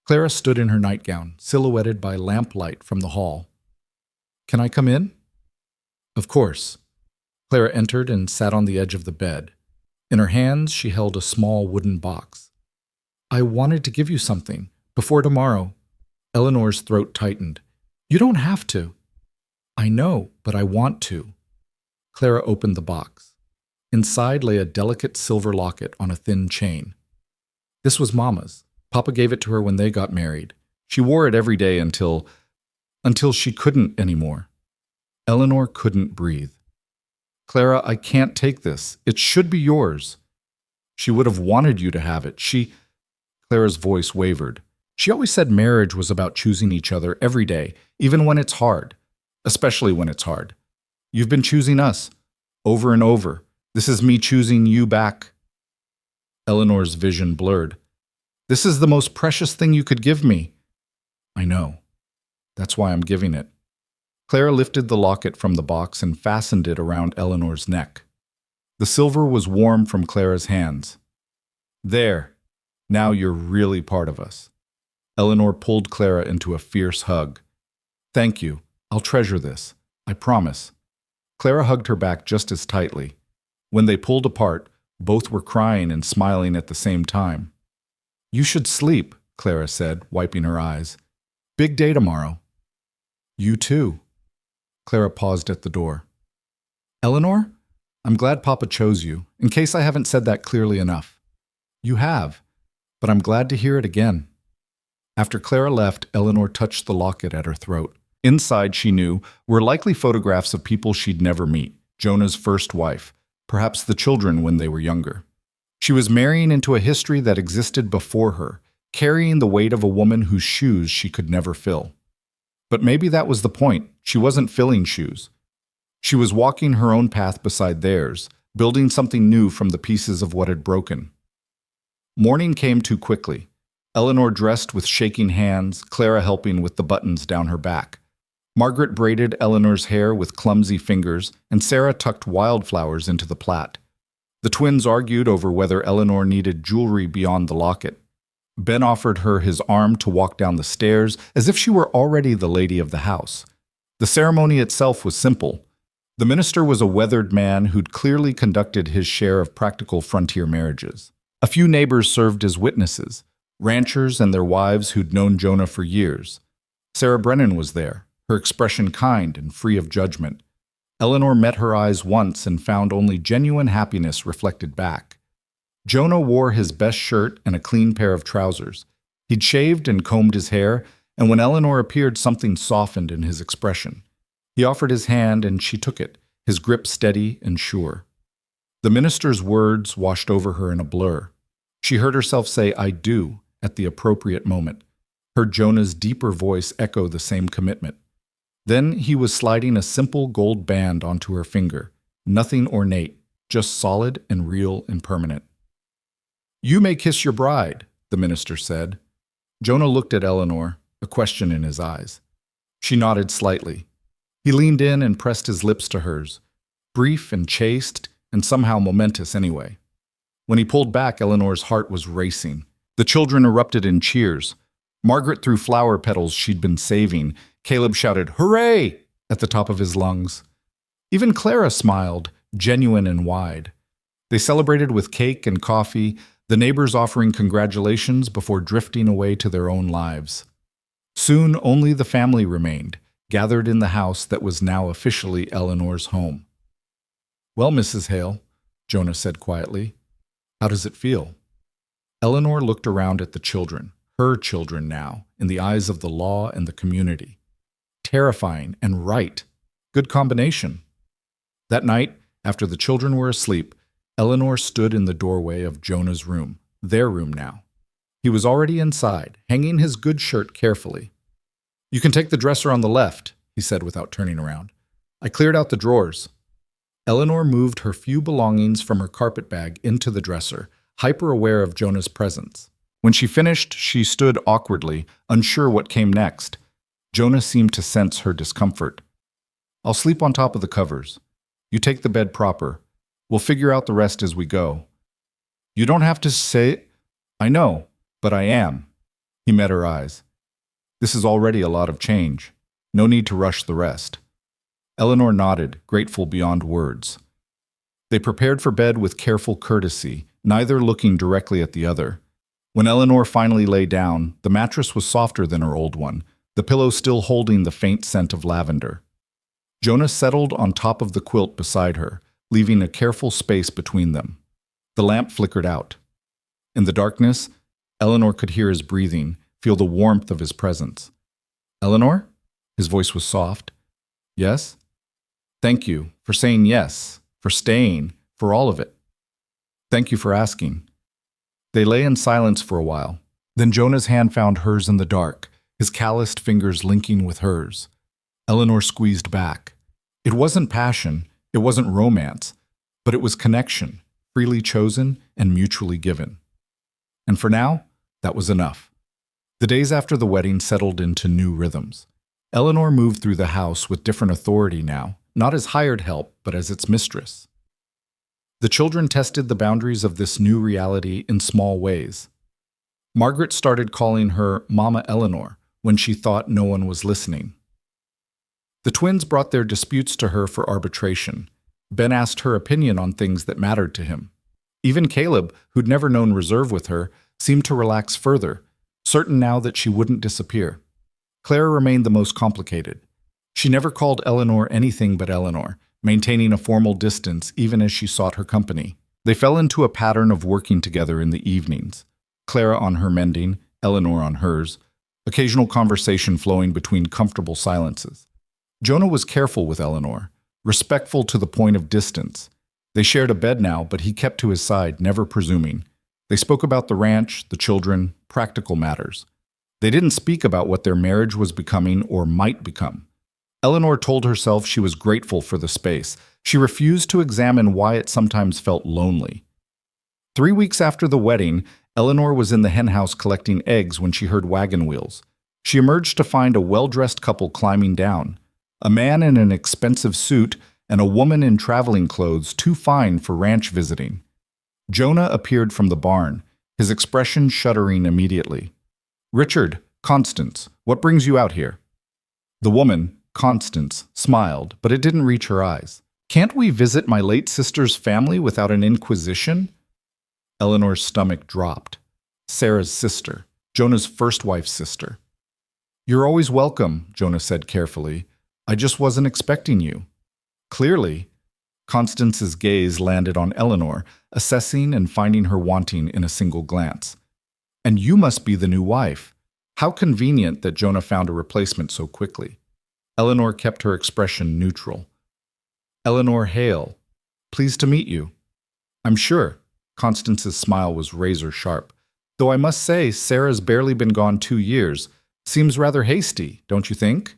Clara stood in her nightgown, silhouetted by lamplight from the hall. Can I come in? Of course. Clara entered and sat on the edge of the bed. In her hands, she held a small wooden box. I wanted to give you something, before tomorrow. Eleanor's throat tightened. You don't have to. I know, but I want to. Clara opened the box. Inside lay a delicate silver locket on a thin chain. This was Mama's. Papa gave it to her when they got married. She wore it every day until she couldn't anymore. Eleanor couldn't breathe. Clara, I can't take this. It should be yours. She would have wanted you to have it. Clara's voice wavered. She always said marriage was about choosing each other every day, even when it's hard, especially when it's hard. You've been choosing us, over and over. This is me choosing you back. Eleanor's vision blurred. This is the most precious thing you could give me. I know. That's why I'm giving it. Clara lifted the locket from the box and fastened it around Eleanor's neck. The silver was warm from Clara's hands. There. Now you're really part of us. Eleanor pulled Clara into a fierce hug. Thank you. I'll treasure this. I promise. Clara hugged her back just as tightly. When they pulled apart, both were crying and smiling at the same time. "You should sleep," Clara said, wiping her eyes. "Big day tomorrow." "You too." Clara paused at the door. "Eleanor, I'm glad Papa chose you, in case I haven't said that clearly enough." "You have, but I'm glad to hear it again." After Clara left, Eleanor touched the locket at her throat. Inside, she knew, were likely photographs of people she'd never meet, Jonah's first wife, perhaps the children when they were younger. She was marrying into a history that existed before her, carrying the weight of a woman whose shoes she could never fill. But maybe that was the point. She wasn't filling shoes. She was walking her own path beside theirs, building something new from the pieces of what had broken. Morning came too quickly. Eleanor dressed with shaking hands, Clara helping with the buttons down her back. Margaret braided Eleanor's hair with clumsy fingers, and Sarah tucked wildflowers into the plait. The twins argued over whether Eleanor needed jewelry beyond the locket. Ben offered her his arm to walk down the stairs as if she were already the lady of the house. The ceremony itself was simple. The minister was a weathered man who'd clearly conducted his share of practical frontier marriages. A few neighbors served as witnesses, ranchers and their wives who'd known Jonah for years. Sarah Brennan was there, her expression kind and free of judgment. Eleanor met her eyes once and found only genuine happiness reflected back. Jonah wore his best shirt and a clean pair of trousers. He'd shaved and combed his hair, and when Eleanor appeared, something softened in his expression. He offered his hand, and she took it, his grip steady and sure. The minister's words washed over her in a blur. She heard herself say, "I do," at the appropriate moment. Heard Jonah's deeper voice echo the same commitment. Then he was sliding a simple gold band onto her finger. Nothing ornate, just solid and real and permanent. "You may kiss your bride," the minister said. Jonah looked at Eleanor, a question in his eyes. She nodded slightly. He leaned in and pressed his lips to hers, brief and chaste, and somehow momentous anyway. When he pulled back, Eleanor's heart was racing. The children erupted in cheers. Margaret threw flower petals she'd been saving. Caleb shouted, "Hooray!" at the top of his lungs. Even Clara smiled, genuine and wide. They celebrated with cake and coffee, the neighbors offering congratulations before drifting away to their own lives. Soon only the family remained, gathered in the house that was now officially Eleanor's home. "Well, Mrs. Hale," Jonah said quietly, "how does it feel?" Eleanor looked around at the children, her children now, in the eyes of the law and the community. Terrifying and right. Good combination. That night, after the children were asleep, Eleanor stood in the doorway of Jonah's room, their room now. He was already inside, hanging his good shirt carefully. "You can take the dresser on the left," he said without turning around. "I cleared out the drawers." Eleanor moved her few belongings from her carpet bag into the dresser, hyper-aware of Jonah's presence. When she finished, she stood awkwardly, unsure what came next. Jonah seemed to sense her discomfort. "I'll sleep on top of the covers. You take the bed proper. We'll figure out the rest as we go." "You don't have to say—" "I know, but I am." He met her eyes. "This is already a lot of change. No need to rush the rest." Eleanor nodded, grateful beyond words. They prepared for bed with careful courtesy, neither looking directly at the other. When Eleanor finally lay down, the mattress was softer than her old one, the pillow still holding the faint scent of lavender. Jonah settled on top of the quilt beside her, leaving a careful space between them. The lamp flickered out. In the darkness, Eleanor could hear his breathing, feel the warmth of his presence. "Eleanor?" His voice was soft. "Yes?" "Thank you for saying yes, for staying, for all of it." "Thank you for asking." They lay in silence for a while. Then Jonah's hand found hers in the dark, his calloused fingers linking with hers. Eleanor squeezed back. It wasn't passion, it wasn't romance, but it was connection, freely chosen and mutually given. And for now, that was enough. The days after the wedding settled into new rhythms. Eleanor moved through the house with different authority now, not as hired help, but as its mistress. The children tested the boundaries of this new reality in small ways. Margaret started calling her Mama Eleanor when she thought no one was listening. The twins brought their disputes to her for arbitration. Ben asked her opinion on things that mattered to him. Even Caleb, who'd never known reserve with her, seemed to relax further, certain now that she wouldn't disappear. Clara remained the most complicated. She never called Eleanor anything but Eleanor, maintaining a formal distance even as she sought her company. They fell into a pattern of working together in the evenings, Clara on her mending, Eleanor on hers, occasional conversation flowing between comfortable silences. Jonah was careful with Eleanor, respectful to the point of distance. They shared a bed now, but he kept to his side, never presuming. They spoke about the ranch, the children, practical matters. They didn't speak about what their marriage was becoming or might become. Eleanor told herself she was grateful for the space. She refused to examine why it sometimes felt lonely. 3 weeks after the wedding, Eleanor was in the henhouse collecting eggs when she heard wagon wheels. She emerged to find a well-dressed couple climbing down. A man in an expensive suit and a woman in traveling clothes too fine for ranch visiting. Jonah appeared from the barn, his expression shuddering immediately. "Richard, Constance, what brings you out here?" The woman, Constance, smiled, but it didn't reach her eyes. "Can't we visit my late sister's family without an inquisition?" Eleanor's stomach dropped. Sarah's sister, Jonah's first wife's sister. "You're always welcome," Jonah said carefully. "I just wasn't expecting you." Clearly, Constance's gaze landed on Eleanor, assessing and finding her wanting in a single glance. "And you must be the new wife. How convenient that Jonah found a replacement so quickly." Eleanor kept her expression neutral. "Eleanor Hale. Pleased to meet you." "I'm sure." Constance's smile was razor sharp. "Though I must say, Sarah's barely been gone 2 years. Seems rather hasty, don't you think?"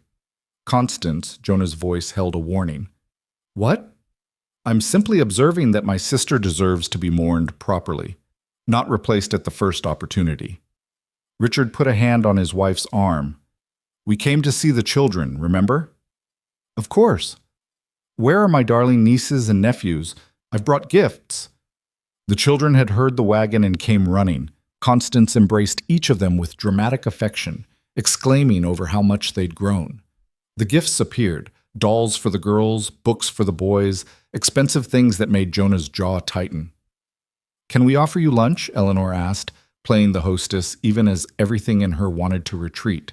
"Constance," Jonah's voice held a warning. "What?" "I'm simply observing that my sister deserves to be mourned properly, not replaced at the first opportunity." Richard put a hand on his wife's arm. "We came to see the children, remember?" "Of course." "Where are my darling nieces and nephews? I've brought gifts." The children had heard the wagon and came running. Constance embraced each of them with dramatic affection, exclaiming over how much they'd grown. The gifts appeared, dolls for the girls, books for the boys, expensive things that made Jonah's jaw tighten. "Can we offer you lunch?" Eleanor asked, playing the hostess even as everything in her wanted to retreat.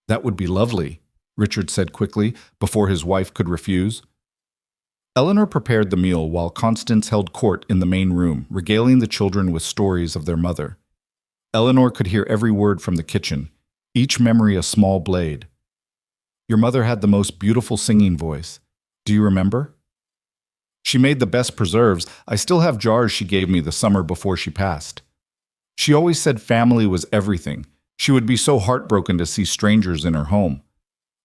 "That would be lovely," Richard said quickly, before his wife could refuse. Eleanor prepared the meal while Constance held court in the main room, regaling the children with stories of their mother. Eleanor could hear every word from the kitchen, each memory a small blade. "Your mother had the most beautiful singing voice. Do you remember?" "She made the best preserves. I still have jars she gave me the summer before she passed. She always said family was everything. She would be so heartbroken to see strangers in her home."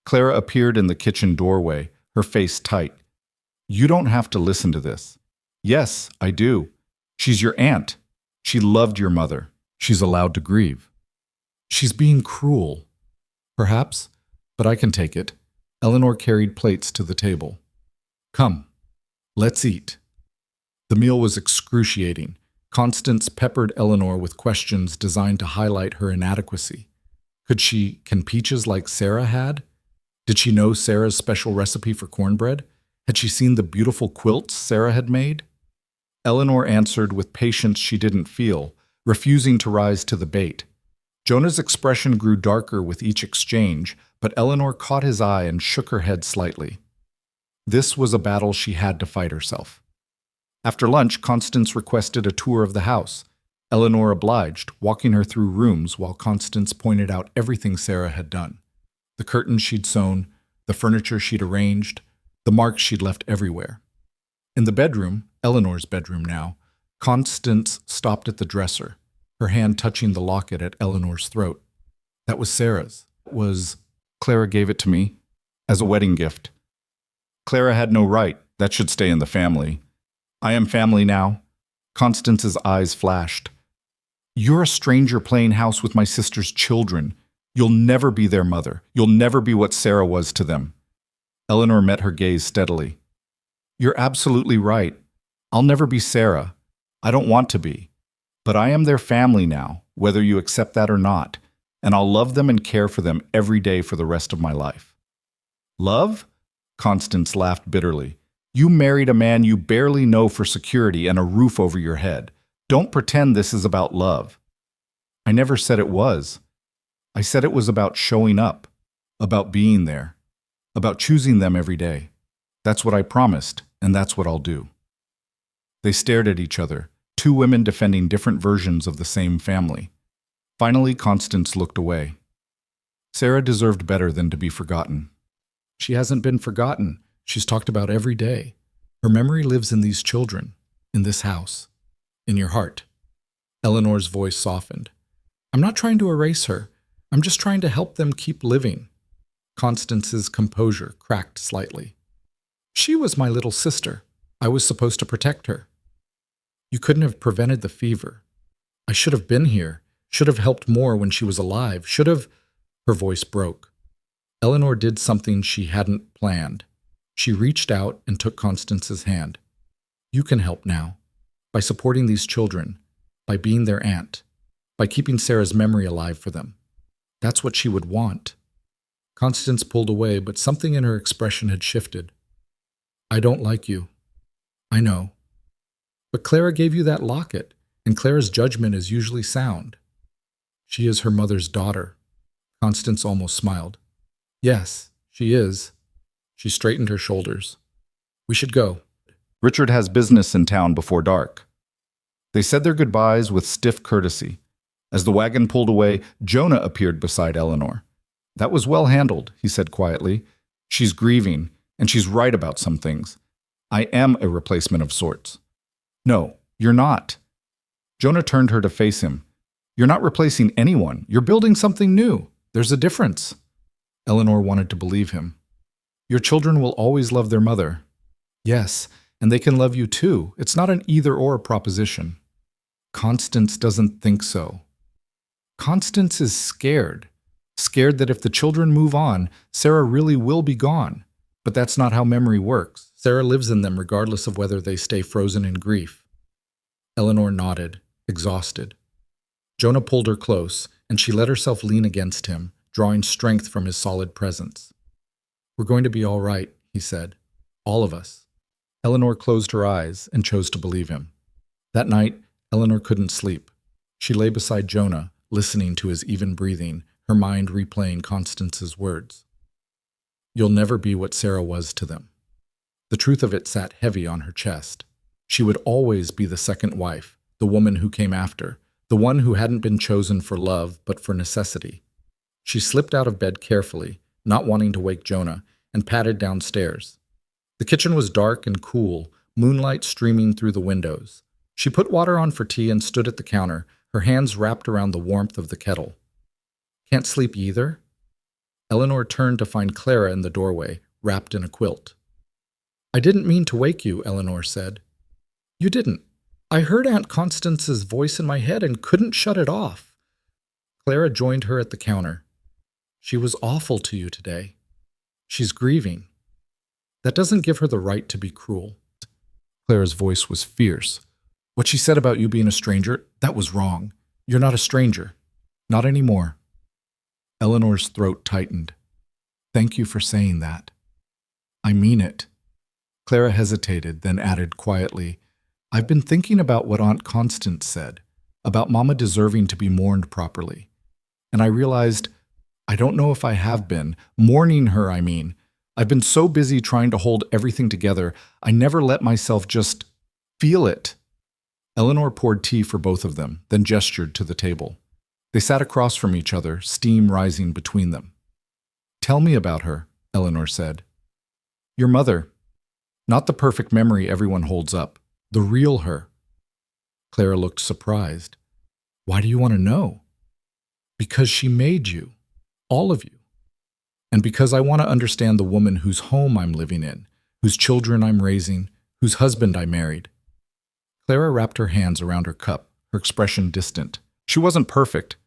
Clara appeared in the kitchen doorway, her face tight. "You don't have to listen to this." "Yes, I do. She's your aunt. She loved your mother. She's allowed to grieve." "She's being cruel." "Perhaps, but I can take it." Eleanor carried plates to the table. "Come, let's eat." The meal was excruciating. Constance peppered Eleanor with questions designed to highlight her inadequacy. Can peaches like Sarah had? Did she know Sarah's special recipe for cornbread? Had she seen the beautiful quilts Sarah had made? Eleanor answered with patience she didn't feel, refusing to rise to the bait. Jonah's expression grew darker with each exchange, but Eleanor caught his eye and shook her head slightly. This was a battle she had to fight herself. After lunch, Constance requested a tour of the house. Eleanor obliged, walking her through rooms while Constance pointed out everything Sarah had done. The curtains she'd sewn, the furniture she'd arranged, the marks she'd left everywhere. In the bedroom, Eleanor's bedroom now, Constance stopped at the dresser, her hand touching the locket at Eleanor's throat. "That was Sarah's. Clara gave it to me as a wedding gift." "Clara had no right. That should stay in the family." "I am family now." Constance's eyes flashed. "You're a stranger playing house with my sister's children. You'll never be their mother. You'll never be what Sarah was to them." Eleanor met her gaze steadily. "You're absolutely right. I'll never be Sarah. I don't want to be. But I am their family now, whether you accept that or not, and I'll love them and care for them every day for the rest of my life." Love? Constance laughed bitterly. You married a man you barely know for security and a roof over your head. Don't pretend this is about love. I never said it was. I said it was about showing up, about being there, about choosing them every day. That's what I promised, and that's what I'll do. They stared at each other, two women defending different versions of the same family. Finally, Constance looked away. Sarah deserved better than to be forgotten. She hasn't been forgotten. She's talked about every day. Her memory lives in these children, in this house, in your heart. Eleanor's voice softened. I'm not trying to erase her. I'm just trying to help them keep living. Constance's composure cracked slightly. She was my little sister. I was supposed to protect her. You couldn't have prevented the fever. I should have been here, should have helped more when she was alive, should have... Her voice broke. Eleanor did something she hadn't planned. She reached out and took Constance's hand. You can help now, by supporting these children, by being their aunt, by keeping Sarah's memory alive for them. That's what she would want. Constance pulled away, but something in her expression had shifted. I don't like you. I know. But Clara gave you that locket, and Clara's judgment is usually sound. She is her mother's daughter. Constance almost smiled. Yes, she is. She straightened her shoulders. We should go. Richard has business in town before dark. They said their goodbyes with stiff courtesy. As the wagon pulled away, Jonah appeared beside Eleanor. That was well handled, he said quietly. She's grieving, and she's right about some things. I am a replacement of sorts. No, you're not. Jonah turned her to face him. You're not replacing anyone. You're building something new. There's a difference. Eleanor wanted to believe him. Your children will always love their mother. Yes, and they can love you too. It's not an either-or proposition. Constance doesn't think so. Constance is scared. Scared that if the children move on, Sarah really will be gone. But that's not how memory works. Sarah lives in them regardless of whether they stay frozen in grief. Eleanor nodded, exhausted. Jonah pulled her close, and she let herself lean against him, drawing strength from his solid presence. We're going to be all right, he said. All of us. Eleanor closed her eyes and chose to believe him. That night, Eleanor couldn't sleep. She lay beside Jonah, listening to his even breathing, her mind replaying Constance's words. You'll never be what Sarah was to them. The truth of it sat heavy on her chest. She would always be the second wife, the woman who came after, the one who hadn't been chosen for love but for necessity. She slipped out of bed carefully, not wanting to wake Jonah, and padded downstairs. The kitchen was dark and cool, moonlight streaming through the windows. She put water on for tea and stood at the counter, her hands wrapped around the warmth of the kettle. Can't sleep either? Eleanor turned to find Clara in the doorway, wrapped in a quilt. I didn't mean to wake you, Eleanor said. You didn't. I heard Aunt Constance's voice in my head and couldn't shut it off. Clara joined her at the counter. She was awful to you today. She's grieving. That doesn't give her the right to be cruel. Clara's voice was fierce. What she said about you being a stranger, that was wrong. You're not a stranger. Not anymore. Eleanor's throat tightened. Thank you for saying that. I mean it. Clara hesitated, then added quietly, I've been thinking about what Aunt Constance said, about Mama deserving to be mourned properly. And I realized, I don't know if I have been, mourning her, I mean. I've been so busy trying to hold everything together, I never let myself just feel it. Eleanor poured tea for both of them, then gestured to the table. They sat across from each other, steam rising between them. Tell me about her, Eleanor said. Your mother. Not the perfect memory everyone holds up. The real her. Clara looked surprised. Why do you want to know? Because she made you. All of you. And because I want to understand the woman whose home I'm living in, whose children I'm raising, whose husband I married. Clara wrapped her hands around her cup, her expression distant. She wasn't perfect.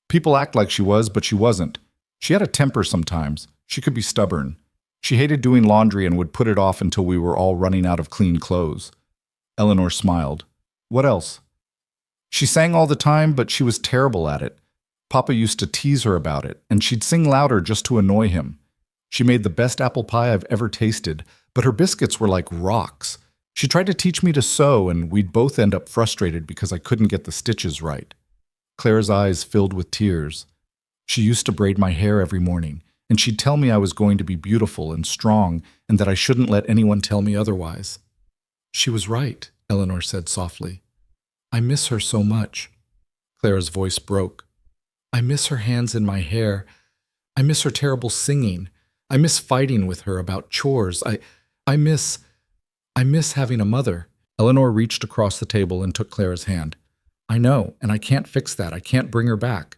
People act like she was, but she wasn't. She had a temper sometimes. She could be stubborn. She hated doing laundry and would put it off until we were all running out of clean clothes. Eleanor smiled. What else? She sang all the time, but she was terrible at it. Papa used to tease her about it, and she'd sing louder just to annoy him. She made the best apple pie I've ever tasted, but her biscuits were like rocks. She tried to teach me to sew, and we'd both end up frustrated because I couldn't get the stitches right. Clara's eyes filled with tears. She used to braid my hair every morning, and she'd tell me I was going to be beautiful and strong and that I shouldn't let anyone tell me otherwise. She was right, Eleanor said softly. I miss her so much. Clara's voice broke. I miss her hands in my hair. I miss her terrible singing. I miss fighting with her about chores. I miss having a mother. Eleanor reached across the table and took Clara's hand. I know, and I can't fix that. I can't bring her back.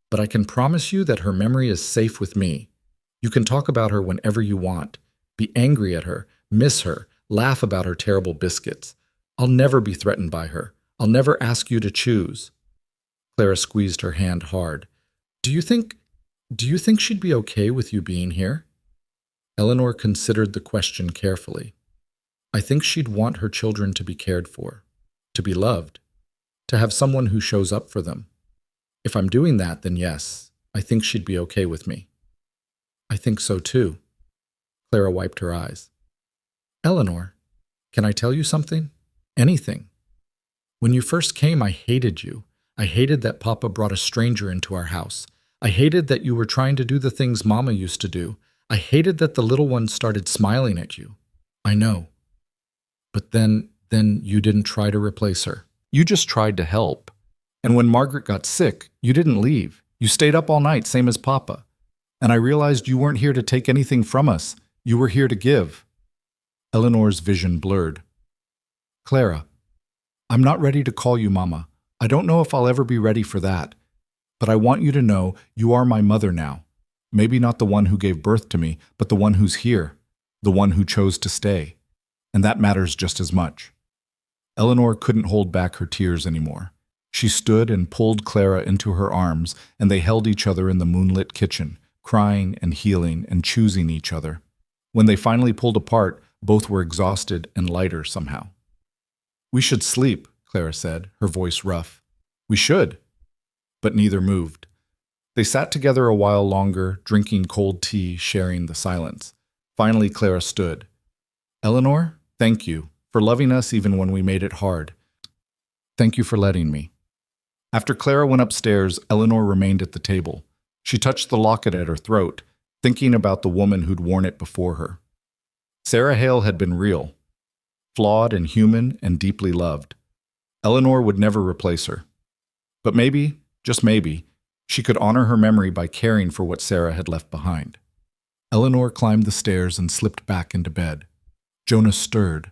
But I can promise you that her memory is safe with me. You can talk about her whenever you want. Be angry at her, miss her, laugh about her terrible biscuits. I'll never be threatened by her. I'll never ask you to choose. Clara squeezed her hand hard. Do you think she'd be okay with you being here? Eleanor considered the question carefully. I think she'd want her children to be cared for, to be loved, to have someone who shows up for them. If I'm doing that, then yes, I think she'd be okay with me. I think so too. Clara wiped her eyes. Eleanor, can I tell you something? Anything. When you first came, I hated you. I hated that Papa brought a stranger into our house. I hated that you were trying to do the things Mama used to do. I hated that the little one started smiling at you. I know. But then you didn't try to replace her. You just tried to help. And when Margaret got sick, you didn't leave. You stayed up all night, same as Papa. And I realized you weren't here to take anything from us. You were here to give. Eleanor's vision blurred. Clara, I'm not ready to call you Mama. I don't know if I'll ever be ready for that. But I want you to know you are my mother now. Maybe not the one who gave birth to me, but the one who's here, the one who chose to stay. And that matters just as much. Eleanor couldn't hold back her tears anymore. She stood and pulled Clara into her arms, and they held each other in the moonlit kitchen, crying and healing and choosing each other. When they finally pulled apart, both were exhausted and lighter somehow. We should sleep, Clara said, her voice rough. We should. But neither moved. They sat together a while longer, drinking cold tea, sharing the silence. Finally, Clara stood. Eleanor, thank you for loving us even when we made it hard. Thank you for letting me. After Clara went upstairs, Eleanor remained at the table. She touched the locket at her throat, thinking about the woman who'd worn it before her. Sarah Hale had been real, flawed and human and deeply loved. Eleanor would never replace her. But maybe, just maybe, she could honor her memory by caring for what Sarah had left behind. Eleanor climbed the stairs and slipped back into bed. Jonah stirred.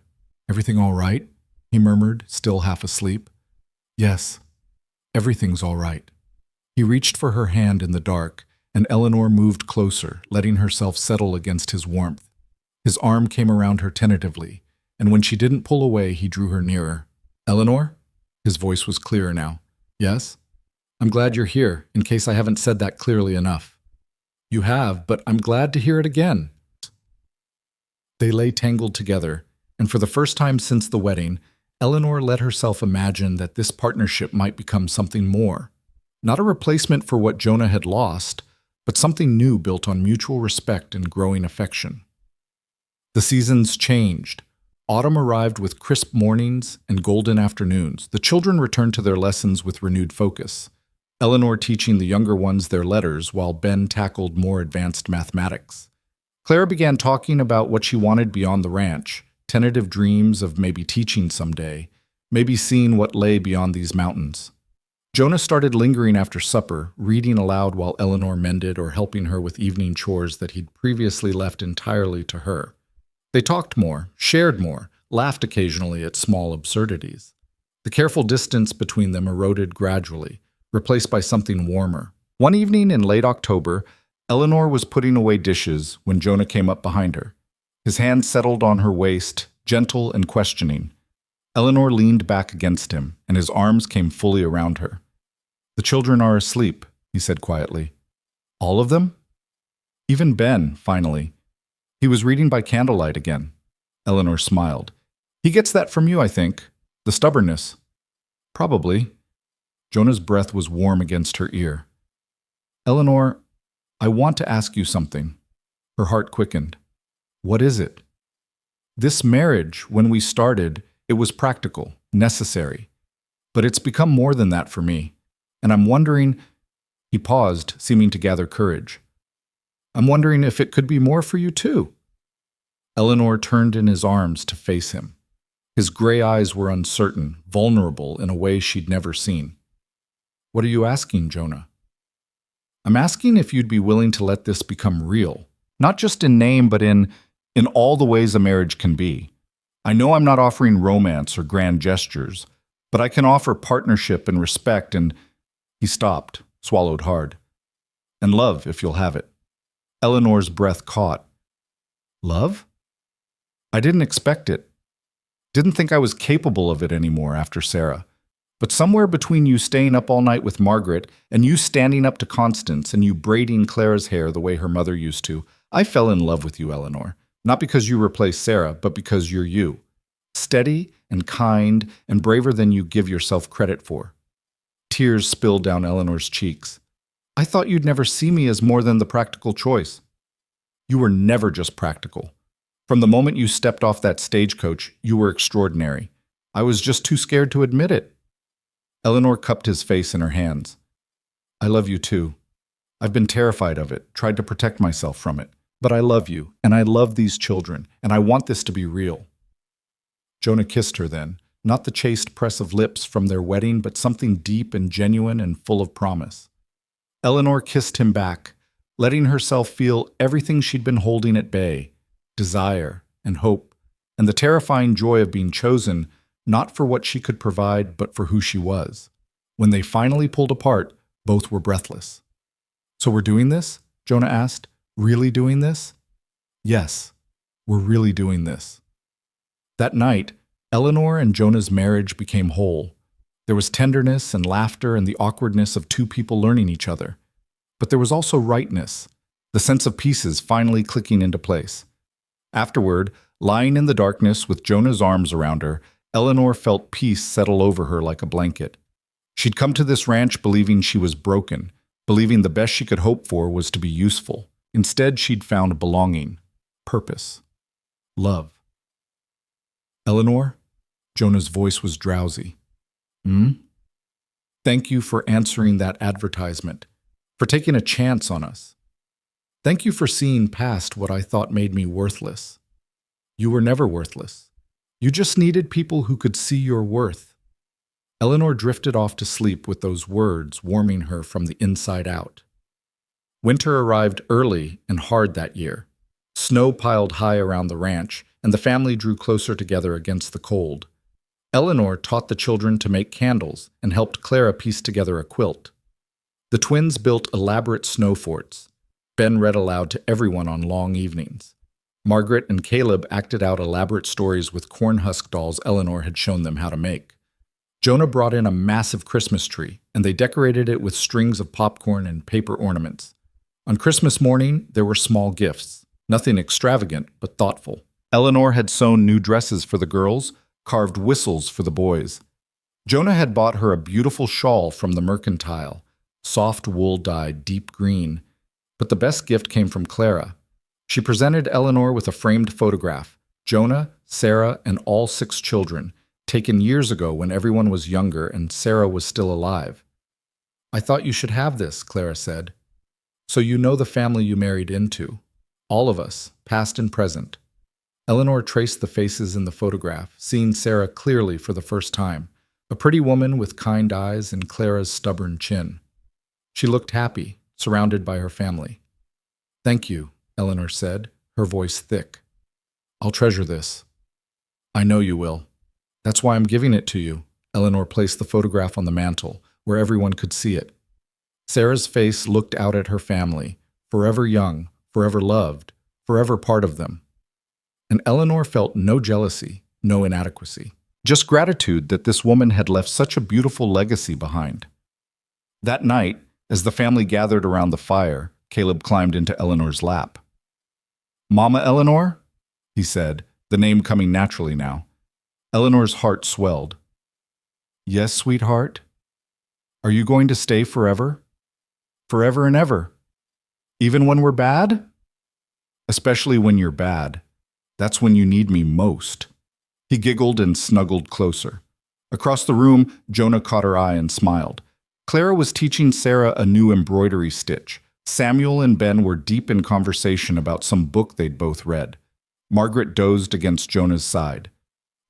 Everything all right? He murmured, still half asleep. Yes, everything's all right. He reached for her hand in the dark, and Eleanor moved closer, letting herself settle against his warmth. His arm came around her tentatively, and when she didn't pull away, he drew her nearer. Eleanor? His voice was clearer now. Yes? I'm glad you're here, in case I haven't said that clearly enough. You have, but I'm glad to hear it again. They lay tangled together, and for the first time since the wedding, Eleanor let herself imagine that this partnership might become something more. Not a replacement for what Jonah had lost, but something new built on mutual respect and growing affection. The seasons changed. Autumn arrived with crisp mornings and golden afternoons. The children returned to their lessons with renewed focus. Eleanor teaching the younger ones their letters while Ben tackled more advanced mathematics. Clara began talking about what she wanted beyond the ranch, tentative dreams of maybe teaching someday, maybe seeing what lay beyond these mountains. Jonah started lingering after supper, reading aloud while Eleanor mended or helping her with evening chores that he'd previously left entirely to her. They talked more, shared more, laughed occasionally at small absurdities. The careful distance between them eroded gradually, replaced by something warmer. One evening in late October, Eleanor was putting away dishes when Jonah came up behind her. His hand settled on her waist, gentle and questioning. Eleanor leaned back against him, and his arms came fully around her. The children are asleep, he said quietly. All of them? Even Ben, finally. He was reading by candlelight again. Eleanor smiled. He gets that from you, I think. The stubbornness. Probably. Jonah's breath was warm against her ear. Eleanor, I want to ask you something. Her heart quickened. What is it? This marriage, when we started, it was practical, necessary. But it's become more than that for me. And I'm wondering, he paused, seeming to gather courage. I'm wondering if it could be more for you too. Eleanor turned in his arms to face him. His gray eyes were uncertain, vulnerable in a way she'd never seen. What are you asking, Jonah? I'm asking if you'd be willing to let this become real, not just in name, but in all the ways a marriage can be. I know I'm not offering romance or grand gestures, but I can offer partnership and respect and he stopped, swallowed hard. And love, if you'll have it. Eleanor's breath caught. Love? I didn't expect it. Didn't think I was capable of it anymore after Sarah. But somewhere between you staying up all night with Margaret and you standing up to Constance and you braiding Clara's hair the way her mother used to, I fell in love with you, Eleanor. Not because you replaced Sarah, but because you're you. Steady and kind and braver than you give yourself credit for. Tears spilled down Eleanor's cheeks. I thought you'd never see me as more than the practical choice. You were never just practical. From the moment you stepped off that stagecoach, you were extraordinary. I was just too scared to admit it. Eleanor cupped his face in her hands. I love you too. I've been terrified of it, tried to protect myself from it. But I love you, and I love these children, and I want this to be real. Jonah kissed her then, not the chaste press of lips from their wedding, but something deep and genuine and full of promise. Eleanor kissed him back, letting herself feel everything she'd been holding at bay, desire and hope, and the terrifying joy of being chosen, not for what she could provide, but for who she was. When they finally pulled apart, both were breathless. So we're doing this? Jonah asked. Really doing this? Yes, we're really doing this. That night, Eleanor and Jonah's marriage became whole. There was tenderness and laughter and the awkwardness of two people learning each other. But there was also rightness, the sense of pieces finally clicking into place. Afterward, lying in the darkness with Jonah's arms around her, Eleanor felt peace settle over her like a blanket. She'd come to this ranch believing she was broken, believing the best she could hope for was to be useful. Instead, she'd found belonging, purpose, love. Eleanor? Jonah's voice was drowsy. Thank you for answering that advertisement, for taking a chance on us. Thank you for seeing past what I thought made me worthless. You were never worthless. You just needed people who could see your worth. Eleanor drifted off to sleep with those words warming her from the inside out. Winter arrived early and hard that year. Snow piled high around the ranch, and the family drew closer together against the cold. Eleanor taught the children to make candles and helped Clara piece together a quilt. The twins built elaborate snow forts. Ben read aloud to everyone on long evenings. Margaret and Caleb acted out elaborate stories with corn husk dolls Eleanor had shown them how to make. Jonah brought in a massive Christmas tree, and they decorated it with strings of popcorn and paper ornaments. On Christmas morning, there were small gifts, nothing extravagant, but thoughtful. Eleanor had sewn new dresses for the girls, carved whistles for the boys. Jonah had bought her a beautiful shawl from the mercantile, soft wool dyed deep green. But the best gift came from Clara. She presented Eleanor with a framed photograph, Jonah, Sarah, and all 6 children, taken years ago when everyone was younger and Sarah was still alive. I thought you should have this, Clara said. So you know the family you married into. All of us, past and present. Eleanor traced the faces in the photograph, seeing Sarah clearly for the first time, a pretty woman with kind eyes and Clara's stubborn chin. She looked happy, surrounded by her family. Thank you, Eleanor said, her voice thick. I'll treasure this. I know you will. That's why I'm giving it to you. Eleanor placed the photograph on the mantel, where everyone could see it. Sarah's face looked out at her family, forever young, forever loved, forever part of them. And Eleanor felt no jealousy, no inadequacy, just gratitude that this woman had left such a beautiful legacy behind. That night, as the family gathered around the fire, Caleb climbed into Eleanor's lap. Mama Eleanor? He said, the name coming naturally now. Eleanor's heart swelled. Yes, sweetheart? Are you going to stay forever? Forever and ever? Even when we're bad? especially when you're bad. That's when you need me most." He giggled and snuggled closer. Across the room, Jonah caught her eye and smiled. Clara was teaching Sarah a new embroidery stitch. Samuel and Ben were deep in conversation about some book they'd both read. Margaret dozed against Jonah's side.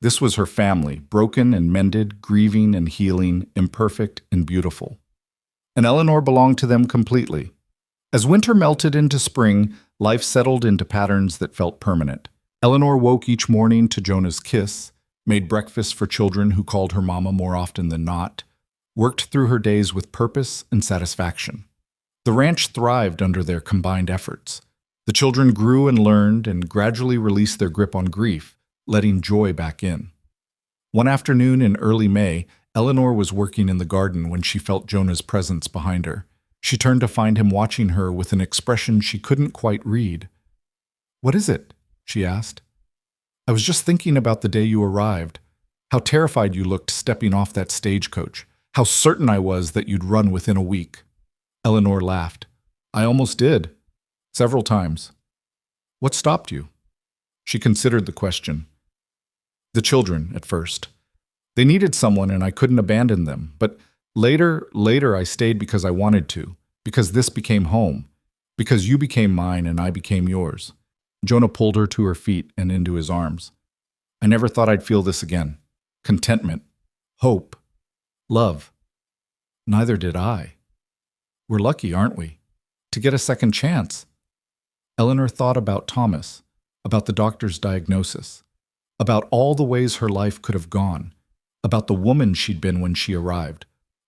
This was her family, broken and mended, grieving and healing, imperfect and beautiful. And Eleanor belonged to them completely. As winter melted into spring, life settled into patterns that felt permanent. Eleanor woke each morning to Jonah's kiss, made breakfast for children who called her mama more often than not, worked through her days with purpose and satisfaction. The ranch thrived under their combined efforts. The children grew and learned and gradually released their grip on grief, letting joy back in. One afternoon in early May, Eleanor was working in the garden when she felt Jonah's presence behind her. She turned to find him watching her with an expression she couldn't quite read. "What is it?" she asked. "I was just thinking about the day you arrived, how terrified you looked stepping off that stagecoach, how certain I was that you'd run within a week." Eleanor laughed. "I almost did. Several times." "What stopped you?" She considered the question. "The children, at first. They needed someone and I couldn't abandon them. But later I stayed because I wanted to, because this became home, because you became mine and I became yours." Jonah pulled her to her feet and into his arms. "I never thought I'd feel this again. Contentment. Hope. Love. Neither did I. We're lucky, aren't we? To get a second chance." Eleanor thought about Thomas, about the doctor's diagnosis, about all the ways her life could have gone, about the woman she'd been when she arrived,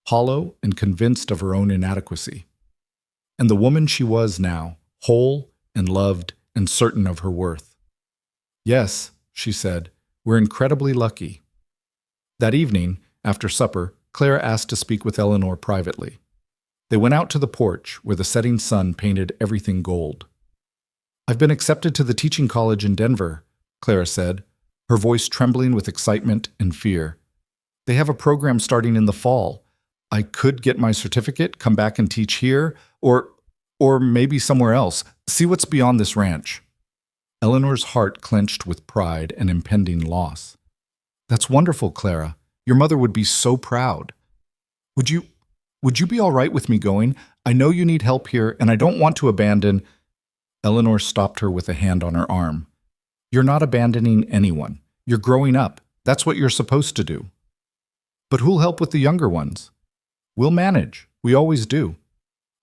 hollow and convinced of her own inadequacy, and the woman she was now, whole and loved and certain of her worth. "Yes," she said, "we're incredibly lucky." That evening, after supper, Clara asked to speak with Eleanor privately. They went out to the porch, where the setting sun painted everything gold. "I've been accepted to the teaching college in Denver," Clara said, her voice trembling with excitement and fear. "They have a program starting in the fall. I could get my certificate, come back and teach here, or maybe somewhere else. See what's beyond this ranch." Eleanor's heart clenched with pride and impending loss. "That's wonderful, Clara. Your mother would be so proud. Would you be all right with me going? I know you need help here, and I don't want to abandon—" Eleanor stopped her with a hand on her arm. "You're not abandoning anyone. You're growing up. That's what you're supposed to do." "But who'll help with the younger ones?" "We'll manage. We always do.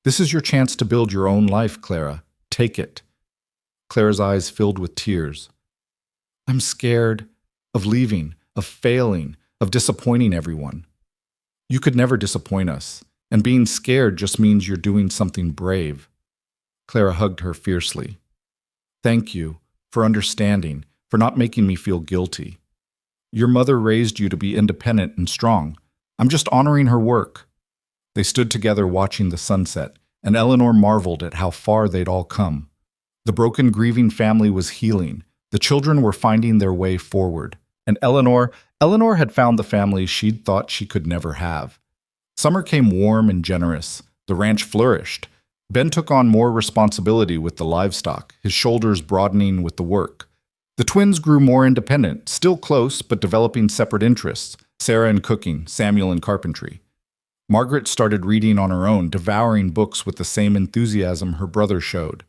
This is your chance to build your own life, Clara. Take it." Clara's eyes filled with tears. "I'm scared of leaving, of failing, of disappointing everyone." "You could never disappoint us, and being scared just means you're doing something brave." Clara hugged her fiercely. "Thank you for understanding, for not making me feel guilty. Your mother raised you to be independent and strong. I'm just honoring her work." They stood together watching the sunset, and Eleanor marveled at how far they'd all come. The broken, grieving family was healing. The children were finding their way forward. And Eleanor had found the family she'd thought she could never have. Summer came warm and generous. The ranch flourished. Ben took on more responsibility with the livestock, his shoulders broadening with the work. The twins grew more independent, still close but developing separate interests, Sarah in cooking, Samuel in carpentry. Margaret started reading on her own, devouring books with the same enthusiasm her brother showed.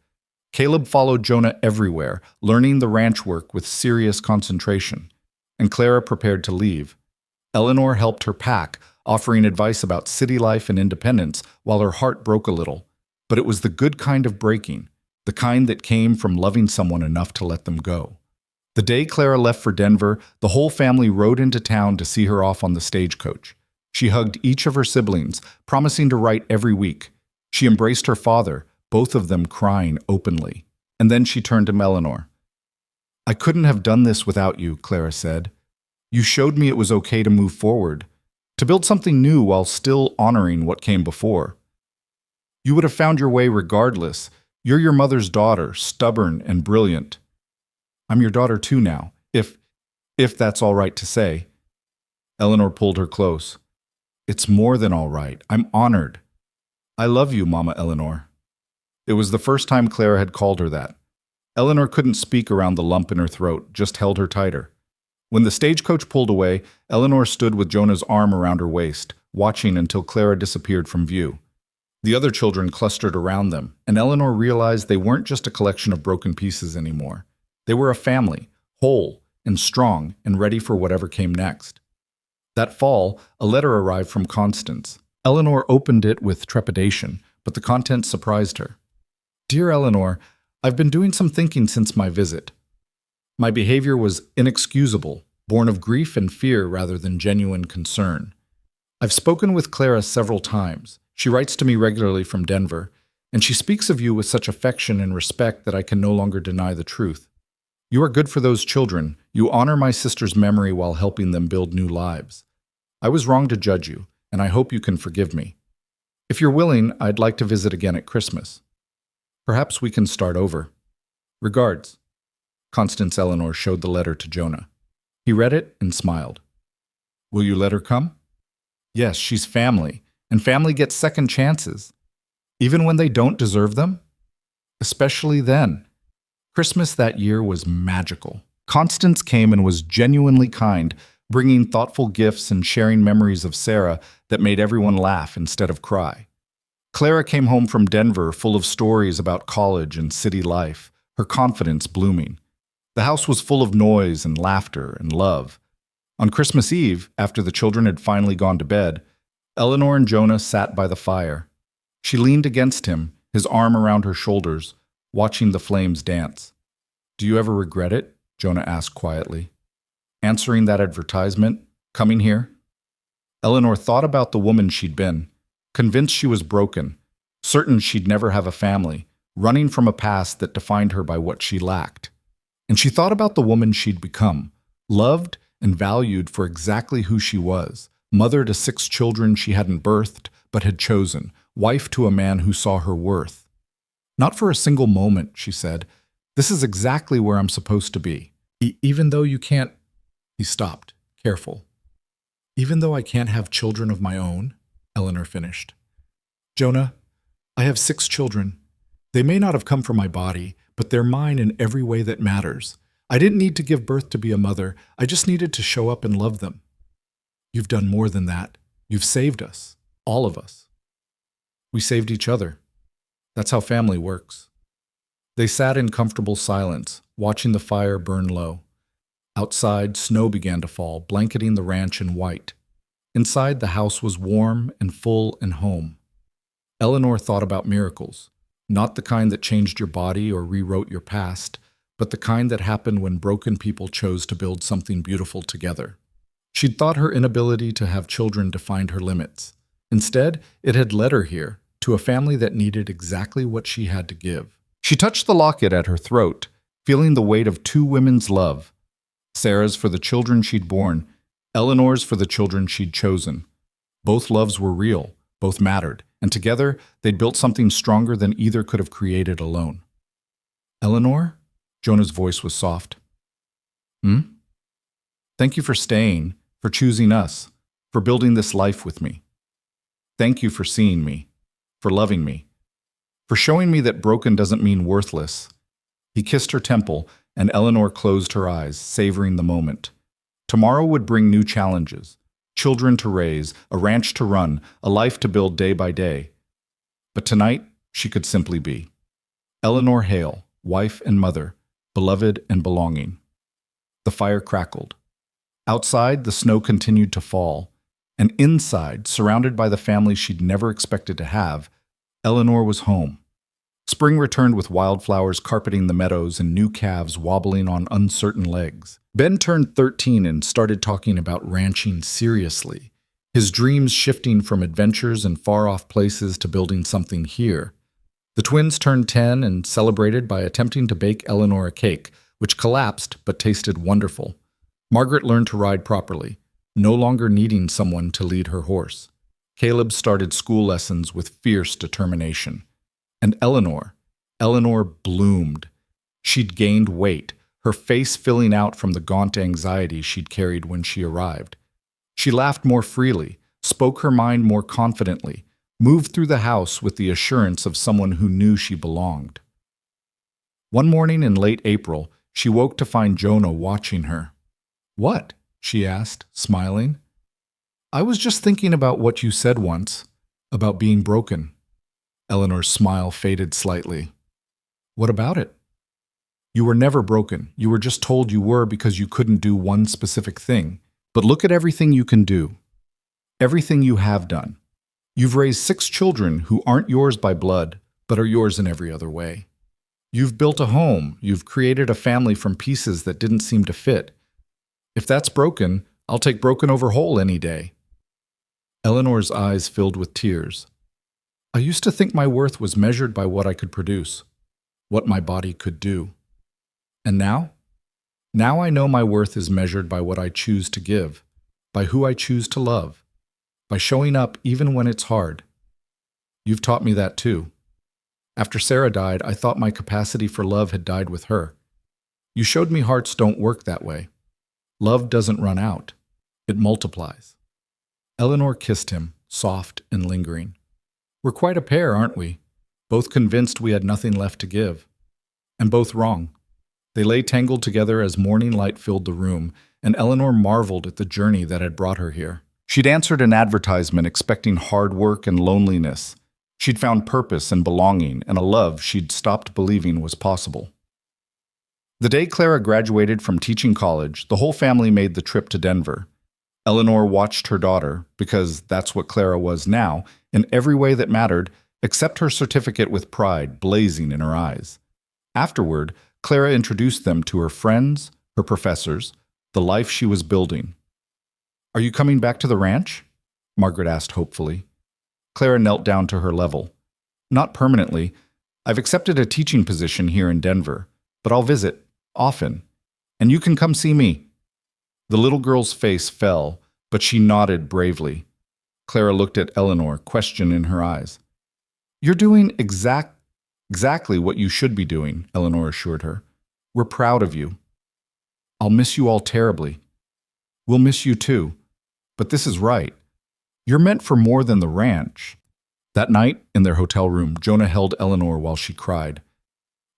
Caleb followed Jonah everywhere, learning the ranch work with serious concentration. And Clara prepared to leave. Eleanor helped her pack, offering advice about city life and independence, while her heart broke a little. But it was the good kind of breaking, the kind that came from loving someone enough to let them go. The day Clara left for Denver, the whole family rode into town to see her off on the stagecoach. She hugged each of her siblings, promising to write every week. She embraced her father, both of them crying openly. And then she turned to Eleanor. "I couldn't have done this without you," Clara said. "You showed me it was okay to move forward, to build something new while still honoring what came before. You would have found your way regardless. You're your mother's daughter, stubborn and brilliant. I'm your daughter too now, if that's all right to say." Eleanor pulled her close. "It's more than all right. I'm honored. I love you, Mama Eleanor." It was the first time Clara had called her that. Eleanor couldn't speak around the lump in her throat, just held her tighter. When the stagecoach pulled away, Eleanor stood with Jonah's arm around her waist, watching until Clara disappeared from view. The other children clustered around them, and Eleanor realized they weren't just a collection of broken pieces anymore. They were a family, whole and strong and ready for whatever came next. That fall, a letter arrived from Constance. Eleanor opened it with trepidation, but the contents surprised her. Dear Eleanor, I've been doing some thinking since my visit. My behavior was inexcusable, born of grief and fear rather than genuine concern. I've spoken with Clara several times. She writes to me regularly from Denver, and she speaks of you with such affection and respect that I can no longer deny the truth. You are good for those children. You honor my sister's memory while helping them build new lives. I was wrong to judge you, and I hope you can forgive me. If you're willing, I'd like to visit again at Christmas. Perhaps we can start over. Regards. Constance Eleanor showed the letter to Jonah. He read it and smiled. Will you let her come? Yes, she's family, and family gets second chances. Even when they don't deserve them? Especially then. Christmas that year was magical. Constance came and was genuinely kind, bringing thoughtful gifts and sharing memories of Sarah that made everyone laugh instead of cry. Clara came home from Denver full of stories about college and city life, her confidence blooming. The house was full of noise and laughter and love. On Christmas Eve, after the children had finally gone to bed, Eleanor and Jonah sat by the fire. She leaned against him, his arm around her shoulders, watching the flames dance. Do you ever regret it? Jonah asked quietly. Answering that advertisement, coming here? Eleanor thought about the woman she'd been, convinced she was broken, certain she'd never have a family, running from a past that defined her by what she lacked. And she thought about the woman she'd become, loved and valued for exactly who she was, mother to 6 children she hadn't birthed but had chosen, wife to a man who saw her worth. Not for a single moment, she said. This is exactly where I'm supposed to be. Even though you can't... He stopped, careful. Even though I can't have children of my own, Eleanor finished. Jonah, I have 6 children. They may not have come from my body, but they're mine in every way that matters. I didn't need to give birth to be a mother. I just needed to show up and love them. You've done more than that. You've saved us, all of us. We saved each other. That's how family works. They sat in comfortable silence, watching the fire burn low. Outside, snow began to fall, blanketing the ranch in white. Inside, the house was warm and full and home. Eleanor thought about miracles, not the kind that changed your body or rewrote your past, but the kind that happened when broken people chose to build something beautiful together. She'd thought her inability to have children defined her limits. Instead, it had led her here, to a family that needed exactly what she had to give. She touched the locket at her throat, feeling the weight of 2 women's love. Sarah's for the children she'd borne, Eleanor's for the children she'd chosen. Both loves were real, both mattered, and together they'd built something stronger than either could have created alone. Eleanor? Jonah's voice was soft. Thank you for staying, for choosing us, for building this life with me. Thank you for seeing me, for loving me, for showing me that broken doesn't mean worthless. He kissed her temple, and Eleanor closed her eyes, savoring the moment. Tomorrow would bring new challenges, children to raise, a ranch to run, a life to build day by day. But tonight, she could simply be. Eleanor Hale, wife and mother, beloved and belonging. The fire crackled. Outside, the snow continued to fall, and inside, surrounded by the family she'd never expected to have, Eleanor was home. Spring returned with wildflowers carpeting the meadows and new calves wobbling on uncertain legs. Ben turned 13 and started talking about ranching seriously, his dreams shifting from adventures in far-off places to building something here. The twins turned 10 and celebrated by attempting to bake Eleanor a cake, which collapsed but tasted wonderful. Margaret learned to ride properly, no longer needing someone to lead her horse. Caleb started school lessons with fierce determination. And Eleanor bloomed. She'd gained weight, her face filling out from the gaunt anxiety she'd carried when she arrived. She laughed more freely, spoke her mind more confidently, moved through the house with the assurance of someone who knew she belonged. One morning in late April, she woke to find Jonah watching her. "What?" she asked, smiling. "I was just thinking about what you said once, about being broken." Eleanor's smile faded slightly. "What about it?" "You were never broken. You were just told you were because you couldn't do one specific thing. But look at everything you can do. Everything you have done. You've raised 6 children who aren't yours by blood, but are yours in every other way. You've built a home. You've created a family from pieces that didn't seem to fit. If that's broken, I'll take broken over whole any day." Eleanor's eyes filled with tears. "I used to think my worth was measured by what I could produce, what my body could do. And now? Now I know my worth is measured by what I choose to give, by who I choose to love, by showing up even when it's hard. You've taught me that too. After Sarah died, I thought my capacity for love had died with her. You showed me hearts don't work that way. Love doesn't run out. It multiplies." Eleanor kissed him, soft and lingering. "We're quite a pair, aren't we? Both convinced we had nothing left to give. And both wrong." They lay tangled together as morning light filled the room, and Eleanor marveled at the journey that had brought her here. She'd answered an advertisement expecting hard work and loneliness. She'd found purpose and belonging and a love she'd stopped believing was possible. The day Clara graduated from teaching college, the whole family made the trip to Denver. Eleanor watched her daughter, because that's what Clara was now, in every way that mattered, except her certificate with pride blazing in her eyes. Afterward, Clara introduced them to her friends, her professors, the life she was building. "Are you coming back to the ranch?" Margaret asked hopefully. Clara knelt down to her level. "Not permanently. I've accepted a teaching position here in Denver, but I'll visit, often. And you can come see me." The little girl's face fell, but she nodded bravely. Clara looked at Eleanor, question in her eyes. "You're doing exactly what you should be doing," Eleanor assured her. "We're proud of you. I'll miss you all terribly. We'll miss you too. But this is right. You're meant for more than the ranch." That night, in their hotel room, Jonah held Eleanor while she cried.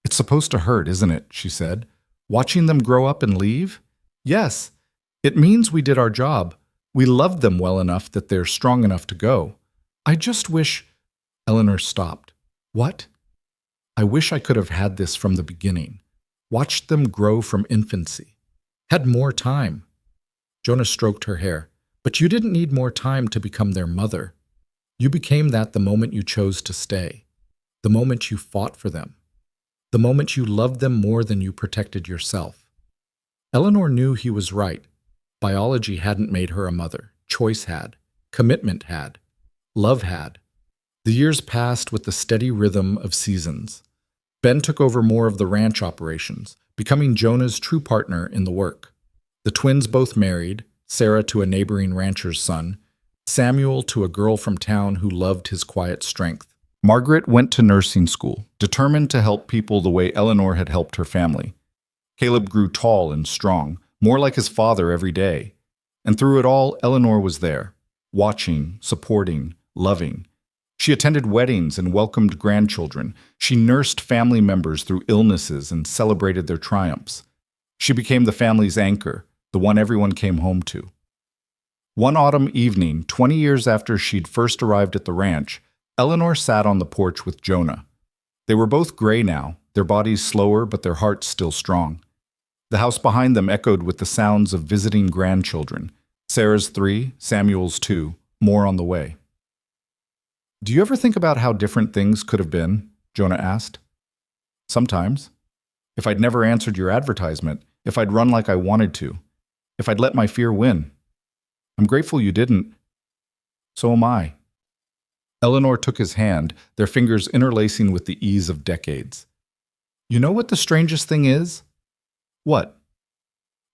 "It's supposed to hurt, isn't it?" she said. "Watching them grow up and leave? Yes. It means we did our job. We loved them well enough that they're strong enough to go. I just wish—" Eleanor stopped. "What?" "I wish I could have had this from the beginning. Watched them grow from infancy. Had more time." Jonah stroked her hair. "But you didn't need more time to become their mother. You became that the moment you chose to stay. The moment you fought for them. The moment you loved them more than you protected yourself." Eleanor knew he was right. Biology hadn't made her a mother. Choice had. Commitment had. Love had. The years passed with the steady rhythm of seasons. Ben took over more of the ranch operations, becoming Jonah's true partner in the work. The twins both married, Sarah to a neighboring rancher's son, Samuel to a girl from town who loved his quiet strength. Margaret went to nursing school, determined to help people the way Eleanor had helped her family. Caleb grew tall and strong, more like his father every day. And through it all, Eleanor was there, watching, supporting, loving. She attended weddings and welcomed grandchildren. She nursed family members through illnesses and celebrated their triumphs. She became the family's anchor, the one everyone came home to. One autumn evening, 20 years after she'd first arrived at the ranch, Eleanor sat on the porch with Jonah. They were both gray now, their bodies slower but their hearts still strong. The house behind them echoed with the sounds of visiting grandchildren. Sarah's 3, Samuel's 2, more on the way. "Do you ever think about how different things could have been?" Jonah asked. "Sometimes. If I'd never answered your advertisement, if I'd run like I wanted to, if I'd let my fear win. I'm grateful you didn't. So am I." Eleanor took his hand, their fingers interlacing with the ease of decades. "You know what the strangest thing is?" "What?"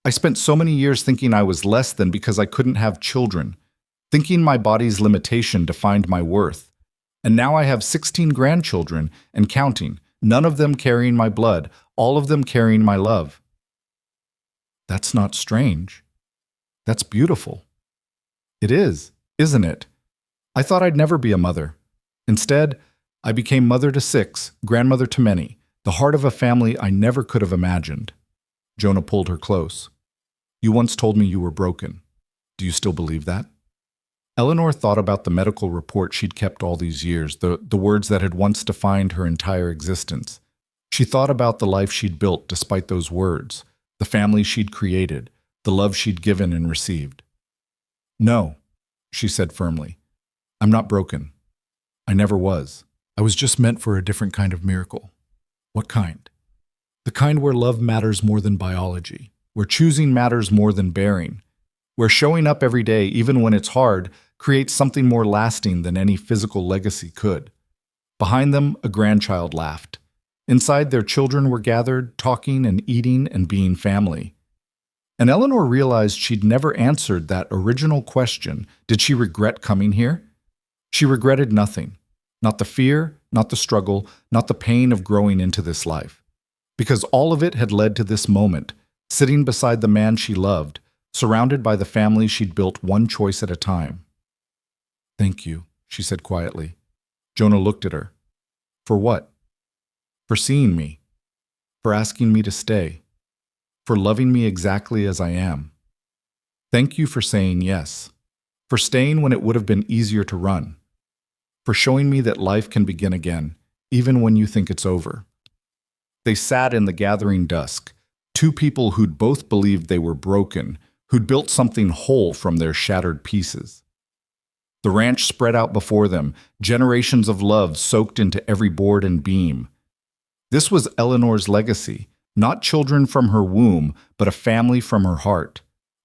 "I spent so many years thinking I was less than because I couldn't have children, thinking my body's limitation defined my worth. And now I have 16 grandchildren and counting, none of them carrying my blood, all of them carrying my love." "That's not strange. That's beautiful." "It is, isn't it? I thought I'd never be a mother. Instead, I became mother to 6, grandmother to many, The heart of a family I never could have imagined. Jonah pulled her close. You once told me you were broken. Do you still believe that? Eleanor thought about the medical report she'd kept all these years, the words that had once defined her entire existence. She thought about the life she'd built despite those words, the family she'd created, the love she'd given and received. No, she said firmly. I'm not broken. I never was. I was just meant for a different kind of miracle. What kind? The kind where love matters more than biology, where choosing matters more than bearing, where showing up every day, even when it's hard, creates something more lasting than any physical legacy could. Behind them, a grandchild laughed. Inside, their children were gathered, talking and eating and being family. And Eleanor realized she'd never answered that original question, did she regret coming here? She regretted nothing. Not the fear, not the struggle, not the pain of growing into this life. Because all of it had led to this moment, sitting beside the man she loved, surrounded by the family she'd built one choice at a time. Thank you, she said quietly. Jonah looked at her. For what? For seeing me. For asking me to stay. For loving me exactly as I am. Thank you for saying yes. For staying when it would have been easier to run. For showing me that life can begin again, even when you think it's over. They sat in the gathering dusk, two people who'd both believed they were broken, who'd built something whole from their shattered pieces. The ranch spread out before them, generations of love soaked into every board and beam. This was Eleanor's legacy, not children from her womb, but a family from her heart.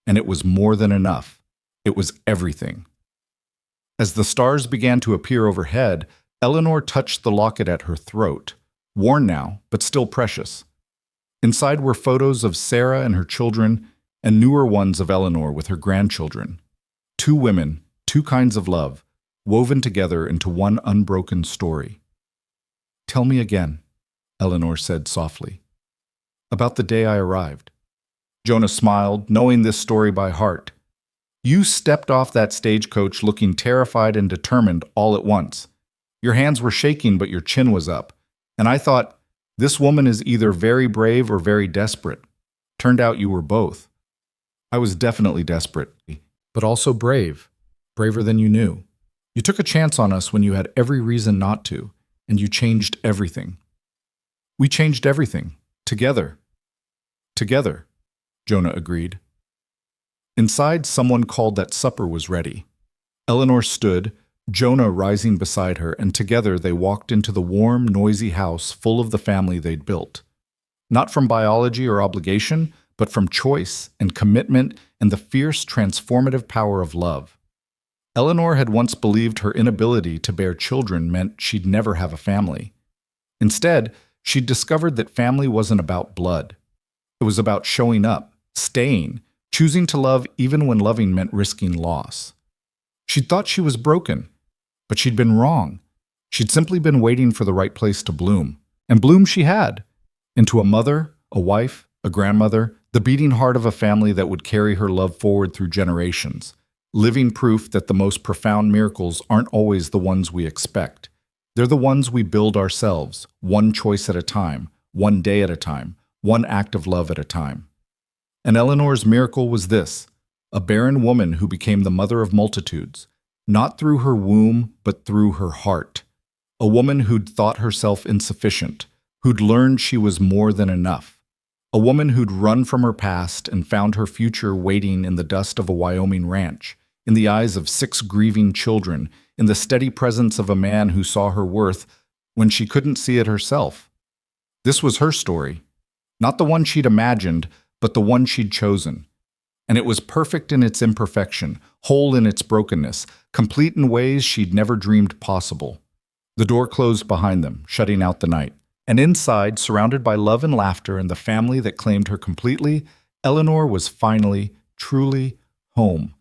And it was more than enough. It was everything. As the stars began to appear overhead, Eleanor touched the locket at her throat, worn now, but still precious. Inside were photos of Sarah and her children, and newer ones of Eleanor with her grandchildren. Two women, two kinds of love, woven together into one unbroken story. Tell me again, Eleanor said softly. About the day I arrived. Jonah smiled, knowing this story by heart. You stepped off that stagecoach looking terrified and determined all at once. Your hands were shaking, but your chin was up. And I thought, this woman is either very brave or very desperate. Turned out you were both. I was definitely desperate, but also brave. Braver than you knew. You took a chance on us when you had every reason not to, and you changed everything. We changed everything. Together. Together, Jonah agreed. Inside, someone called that supper was ready. Eleanor stood, Jonah rising beside her, and together they walked into the warm, noisy house full of the family they'd built. Not from biology or obligation, but from choice and commitment and the fierce, transformative power of love. Eleanor had once believed her inability to bear children meant she'd never have a family. Instead, she'd discovered that family wasn't about blood. It was about showing up, staying, choosing to love even when loving meant risking loss. She'd thought she was broken, but she'd been wrong. She'd simply been waiting for the right place to bloom. And bloom she had, into a mother, a wife, a grandmother, the beating heart of a family that would carry her love forward through generations, living proof that the most profound miracles aren't always the ones we expect. They're the ones we build ourselves, one choice at a time, one day at a time, one act of love at a time. And Eleanor's miracle was this, a barren woman who became the mother of multitudes, not through her womb, but through her heart. A woman who'd thought herself insufficient, who'd learned she was more than enough. A woman who'd run from her past and found her future waiting in the dust of a Wyoming ranch, in the eyes of 6 grieving children, in the steady presence of a man who saw her worth when she couldn't see it herself. This was her story, not the one she'd imagined, but the one she'd chosen. And it was perfect in its imperfection, whole in its brokenness, complete in ways she'd never dreamed possible. The door closed behind them, shutting out the night. And inside, surrounded by love and laughter and the family that claimed her completely, Eleanor was finally, truly home.